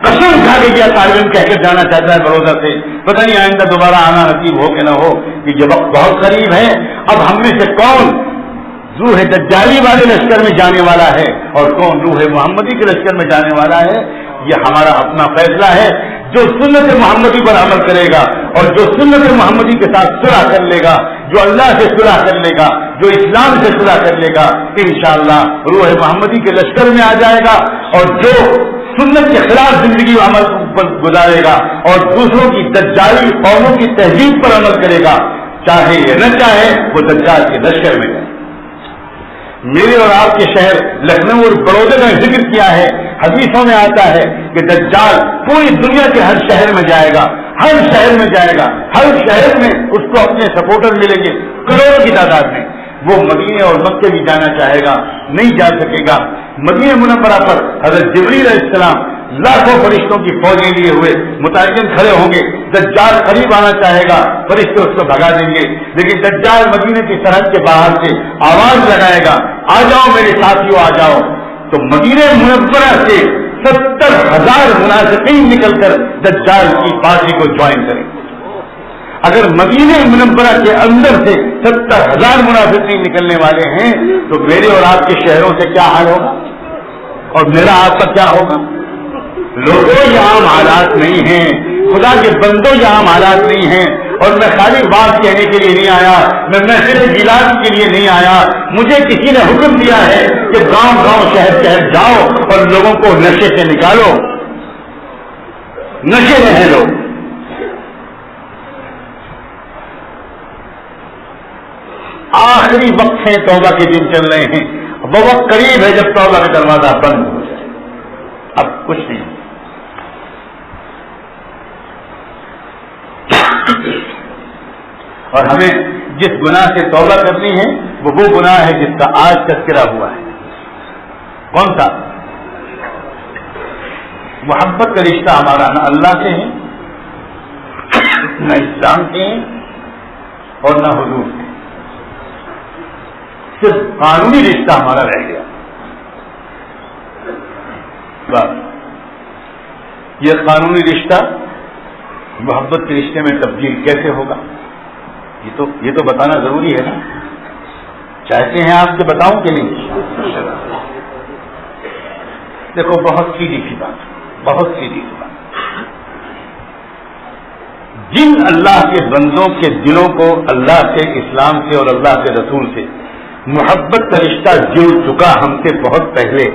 قسم کھا کے کیا طالب علم کہہ کر جانا چاہتا ہے بڑودہ سے، پتہ نہیں آئندہ دوبارہ آنا نصیب ہو کہ نہ ہو، کہ یہ وقت بہت قریب ہے۔ اب ہم میں سے کون روح دجالی والے لشکر میں جانے والا ہے اور کون روح محمدی کے لشکر میں جانے والا ہے، یہ ہمارا اپنا فیصلہ ہے۔ جو سنت محمدی پر عمل کرے گا اور جو سنت محمدی کے ساتھ صلح کر لے گا، جو اللہ سے صلح کر لے گا، جو اسلام سے صلح کر لے گا، انشاءاللہ روح محمدی کے لشکر میں آ جائے گا، اور جو سنت کے خلاف زندگی عمل پر گزارے گا اور دوسروں کی دجالی قوموں کی تہذیب پر عمل کرے گا، چاہے یا نہ چاہے وہ دجال کے لشکر میں جائے۔ میرے اور آپ کے شہر لکھنؤ اور بڑودہ کا ذکر کیا ہے، حدیثوں میں آتا ہے کہ دجال پوری دنیا کے ہر شہر میں جائے گا، ہر شہر میں جائے گا، ہر شہر میں اس کو اپنے سپورٹر ملیں گے کروڑوں کی تعداد میں۔ وہ مدینے اور مکے بھی جانا چاہے گا، نہیں جا سکے گا۔ مدینہ منورہ پر حضرت جبریل علیہ السلام لاکھوں فرشتوں کی فوجیں لیے ہوئے متعین کھڑے ہوں گے، دجال قریب آنا چاہے گا، فرشتے اس کو بھگا دیں گے، لیکن دجال مدینے کی سرحد کے باہر سے آواز لگائے گا، آ جاؤ میرے ساتھیوں آ جاؤ، تو مدینہ منورہ سے 70,000 منافقین نکل کر دجال کی پارٹی کو جوائن کریں۔ اگر مدینہ منورہ کے اندر سے 70,000 منافقین نکلنے والے ہیں تو میرے اور آپ کے شہروں سے کیا حال ہوگا، اور میرا آپ کا کیا ہوگا؟ لوگوں یہ عام حالات نہیں ہیں، خدا کے بندوں یہ عام حالات نہیں ہیں، اور میں خالی بات کہنے کے لیے نہیں آیا، میں محفل گلاس کے لیے نہیں آیا۔ مجھے کسی نے حکم دیا ہے کہ گاؤں گاؤں شہر شہر جاؤ اور لوگوں کو نشے سے نکالو، نشے میں ہیں لوگ۔ آخری وقت ہے، توبہ کے دن چل رہے ہیں، وہ وقت قریب ہے جب توبہ کا دروازہ بند ہو جائے، اب کچھ نہیں۔ اور ہمیں جس گناہ سے توبہ کرنی ہے وہ گناہ ہے جس کا آج تذکرہ ہوا ہے۔ کون سا؟ محبت کا رشتہ ہمارا نہ اللہ سے ہے، نہ اسلام سے ہے، اور نہ حضور سے، صرف قانونی رشتہ ہمارا رہ گیا۔ بس یہ قانونی رشتہ محبت کے رشتے میں تبدیل کیسے ہوگا، یہ تو بتانا ضروری ہے نا۔ چاہتے ہیں آپ سے بتاؤں کہ نہیں؟ دیکھو بہت سیدھی سی بات، بہت سیدھی سی بات۔ جن اللہ کے بندوں کے دلوں کو اللہ سے، اسلام سے اور اللہ کے رسول سے محبت کا رشتہ جڑ چکا ہم سے بہت پہلے،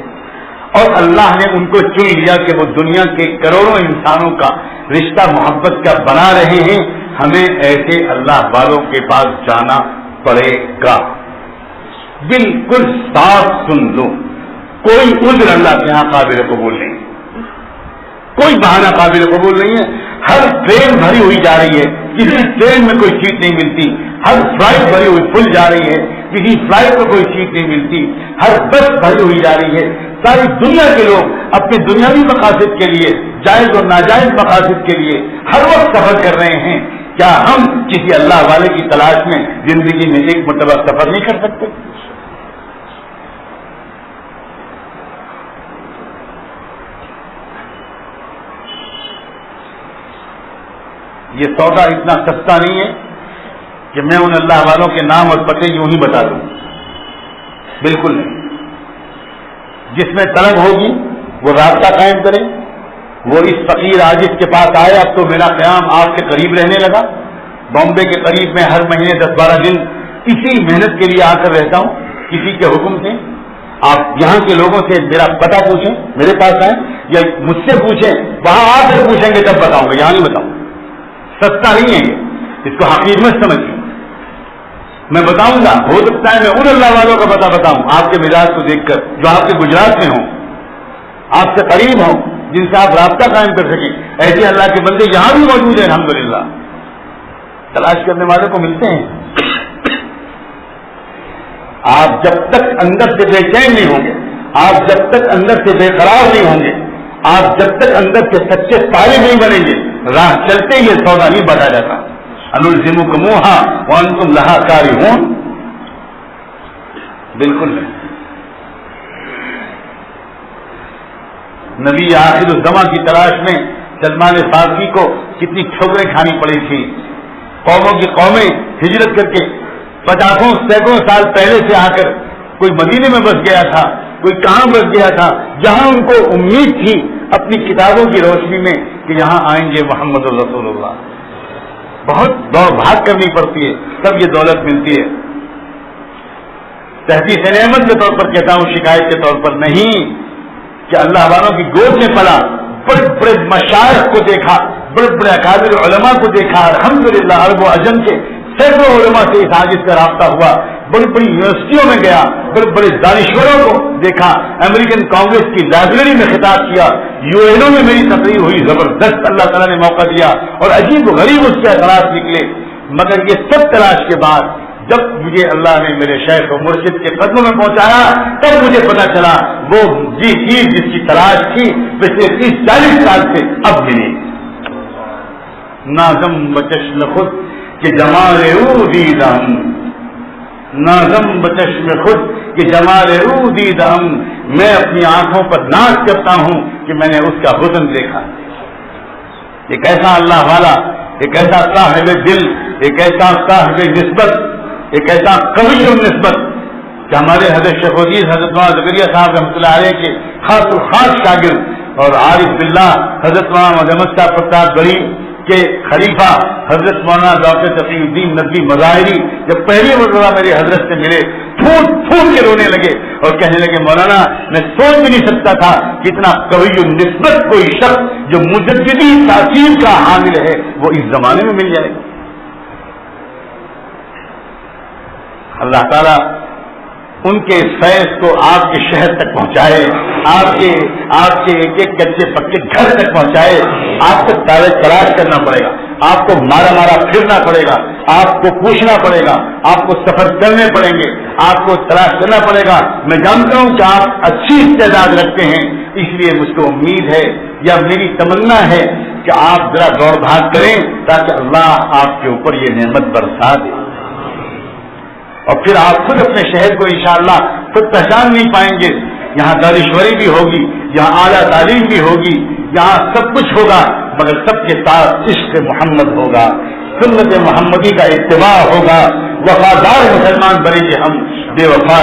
اور اللہ نے ان کو چن لیا کہ وہ دنیا کے کروڑوں انسانوں کا رشتہ محبت کا بنا رہے ہیں، ہمیں ایسے اللہ والوں کے پاس جانا پڑے گا۔ بالکل صاف سن لو، کوئی عذر اللہ کے یہاں قابل قبول نہیں، کوئی بہانہ قابل قبول نہیں ہے۔ ہر ٹرین بھری ہوئی جا رہی ہے، کسی ٹرین میں کوئی سیٹ نہیں ملتی، ہر فلائٹ بھری ہوئی فل جا رہی ہے، کسی فلائٹ میں کوئی سیٹ نہیں ملتی، ہر بس بھری ہوئی جا رہی ہے۔ ساری دنیا کے لوگ اپنے دنیاوی مقاصد کے لیے، جائز اور ناجائز مقاصد کے لیے ہر وقت سفر کر رہے ہیں۔ کیا ہم کسی اللہ والے کی تلاش میں زندگی میں ایک مرتبہ سفر نہیں کر سکتے؟ یہ سودا اتنا سستا نہیں ہے کہ میں ان اللہ والوں کے نام اور پتے یوں ہی بتا دوں، بالکل نہیں۔ جس میں طلب ہوگی وہ رابطہ قائم کرے، وہ اس فقیر عاجز کے پاس آئے۔ اب تو میرا قیام آپ کے قریب رہنے لگا، بامبے کے قریب میں ہر مہینے 10-12 دن اسی محنت کے لیے آ کر رہتا ہوں کسی کے حکم سے۔ آپ یہاں کے لوگوں سے میرا پتہ پوچھیں، میرے پاس آئیں یا مجھ سے پوچھیں، وہاں آ کر پوچھیں گے تب بتاؤں گا، یہاں نہیں بتاؤں۔ سستا نہیں ہے یہ، اس کو حقیقت مت سمجھیے۔ میں بتاؤں گا، ہو سکتا ہے میں ان اللہ والوں کا پتہ بتاؤں آپ کے مزاج کو دیکھ کر جو آپ کے گجرات میں ہوں، آپ سے قریب ہوں، جن سے آپ رابطہ قائم کر سکیں۔ ایسے اللہ کے بندے یہاں بھی موجود ہیں الحمدللہ، تلاش کرنے والے کو ملتے ہیں۔ آپ جب تک اندر سے بے چین نہیں ہوں گے، آپ جب تک اندر سے بے قرار نہیں ہوں گے، آپ جب تک اندر سے سچے طالب نہیں بنیں گے، راہ چلتے یہ سودا نہیں بڑھا جاتا۔ انلزمکموها وانتم لها کارہون، بالکل نہیں۔ نبی آخر الزمان کی تلاش میں سلمان فارسی کو کتنی ٹھوکریں کھانی پڑی تھی۔ قوموں کی قومیں ہجرت کر کے 50-100 سال پہلے سے آ کر کوئی مدینے میں بس گیا تھا، کوئی کہاں بس گیا تھا، جہاں ان کو امید تھی اپنی کتابوں کی روشنی میں کہ یہاں آئیں گے محمد رسول اللہ۔ بہت دوڑ بھاگ کرنی پڑتی ہے تب یہ دولت ملتی ہے۔ تحدیث نعمت کے طور پر کہتا ہوں، شکایت کے طور پر نہیں، کہ اللہ والوں کی گود میں پڑا، بڑے بڑے مشائخ کو دیکھا، بڑے بڑے اکابر علماء کو دیکھا، الحمدللہ عرب و عجم کے سینکڑوں علماء سے اس عاجز کا رابطہ ہوا، بڑی بڑی یونیورسٹیوں میں گیا، بڑے بڑے دانشوروں کو دیکھا، امریکن کانگریس کی لائبریری میں خطاب کیا، UN میں میری تقریر ہوئی، زبردست اللہ تعالیٰ نے موقع دیا اور عجیب و غریب اس کے اثرات نکلے۔ مگر یہ سب تلاش کے بعد جب مجھے اللہ نے میرے شیخ و مرشد کے قدموں میں پہنچایا تب مجھے پتا چلا وہ چیز جس کی تلاش تھی پچھلے 30-40 سال سے اب ملی۔ نازم بچشم خود کہ جمال او دیدم، نازم بچشم خود کہ جمال او دیدم، میں اپنی آنکھوں پر ناز کرتا ہوں کہ میں نے اس کا حسن دیکھا۔ ایک ایسا اللہ والا، ایک ایسا صاحب دل، ایک ایسا صاحب نسبت، ایک ایسا قوی نسبت کہ ہمارے حضرت شیخ العزیز حضرت مولانا زکریا صاحب رحمۃ اللہ علیہ کے خاص الخاص شاگرد اور عارف باللہ حضرت مولانا محمد صاحب پرتاپ گڑھی کے خلیفہ حضرت مولانا ڈاکٹر تقی الدین ندوی مظاہری جب پہلی مرتبہ میرے حضرت سے ملے پھوٹ پھوٹ کے رونے لگے اور کہنے لگے مولانا میں سوچ بھی نہیں سکتا تھا کہ اتنا قوی نسبت کوئی شخص جو مجددی تاثیر کا حامل ہے وہ اس زمانے میں مل جائے گا۔ اللہ تعالیٰ ان کے فیض کو آپ کے شہر تک پہنچائے، آپ کے ایک ایک کچے پکے گھر تک پہنچائے۔ آپ تک تلاش کرنا پڑے گا، آپ کو مارا پھرنا پڑے گا، آپ کو پوچھنا پڑے گا، آپ کو سفر کرنے پڑیں گے، آپ کو تلاش کرنا پڑے گا۔ میں جانتا ہوں کہ آپ اچھی استعداد رکھتے ہیں، اس لیے مجھ کو امید ہے یا میری تمنا ہے کہ آپ ذرا دوڑ بھاگ کریں تاکہ اللہ آپ کے اوپر یہ نعمت برسا دے، اور پھر آپ خود اپنے شہر کو انشاءاللہ خود پہچان نہیں پائیں گے۔ یہاں دانشوری بھی ہوگی، یہاں اعلیٰ تعلیم بھی ہوگی، یہاں سب کچھ ہوگا، مگر سب کے ساتھ عشق محمد ہوگا، سنت محمدی کا اتباع ہوگا، وفادار مسلمان بنیں گے ہم، بے وفا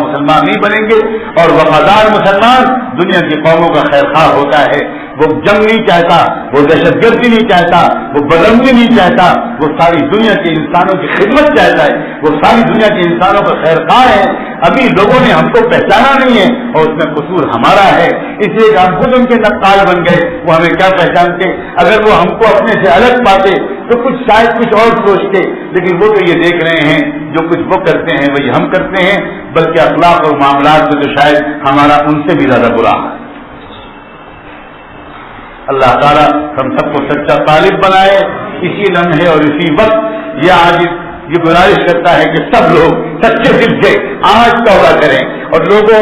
مسلمان نہیں بنیں گے۔ اور وفادار مسلمان دنیا کی قوموں کا خیر خواہ ہوتا ہے، وہ جنگ نہیں چاہتا، وہ دہشت گردی نہیں چاہتا، وہ بدامنی نہیں چاہتا، وہ ساری دنیا کے انسانوں کی خدمت چاہتا ہے، وہ ساری دنیا کے انسانوں کا خیر خواہ ہے۔ ابھی لوگوں نے ہم کو پہچانا نہیں ہے اور اس میں قصور ہمارا ہے، اس لیے کہ ہم خود ان کے نقال بن گئے، وہ ہمیں کیا پہچانتے؟ اگر وہ ہم کو اپنے سے الگ پاتے تو کچھ شاید کچھ اور سوچتے، لیکن وہ تو یہ دیکھ رہے ہیں جو کچھ وہ کرتے ہیں وہی ہم کرتے ہیں، بلکہ اخلاق اور معاملات میں تو شاید ہمارا ان سے بھی زیادہ برا ہے۔ اللہ تعالیٰ ہم سب کو سچا طالب بنائے۔ اسی لمحے اور اسی وقت یہ گزارش کرتا ہے کہ سب لوگ سچے دل سے آج توبہ کریں، اور لوگوں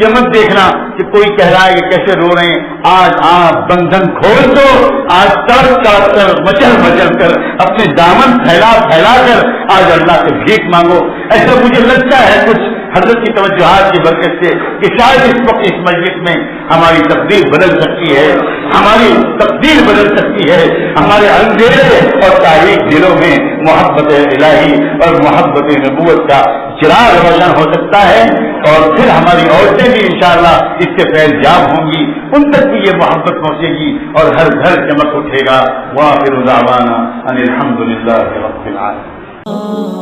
یہ مت دیکھنا کہ کوئی کہہ رہا ہے کہ کیسے رو رہے ہیں، آج آپ بندھن کھول دو، آج تڑپ کر مچل کر اپنے دامن پھیلا کر آج اللہ سے بھیک مانگو۔ ایسا مجھے لگتا ہے کچھ حضرت کی توجہات کی برکت سے کہ شاید اس وقت اس مجلس میں ہماری تقدیر بدل سکتی ہے، ہماری تقدیر بدل سکتی ہے. ہمارے اندھیرے اور تاریک دلوں میں محبت الہی اور محبت نبوت کا چراغ روشن ہو سکتا ہے, اور پھر ہماری عورتیں بھی انشاءاللہ اس سے فیض یاب ہوں گی, ان تک بھی یہ محبت پہنچے گی اور ہر گھر چمک اٹھے گا. وآخر دعوانا ان الحمد للہ رب العالمین.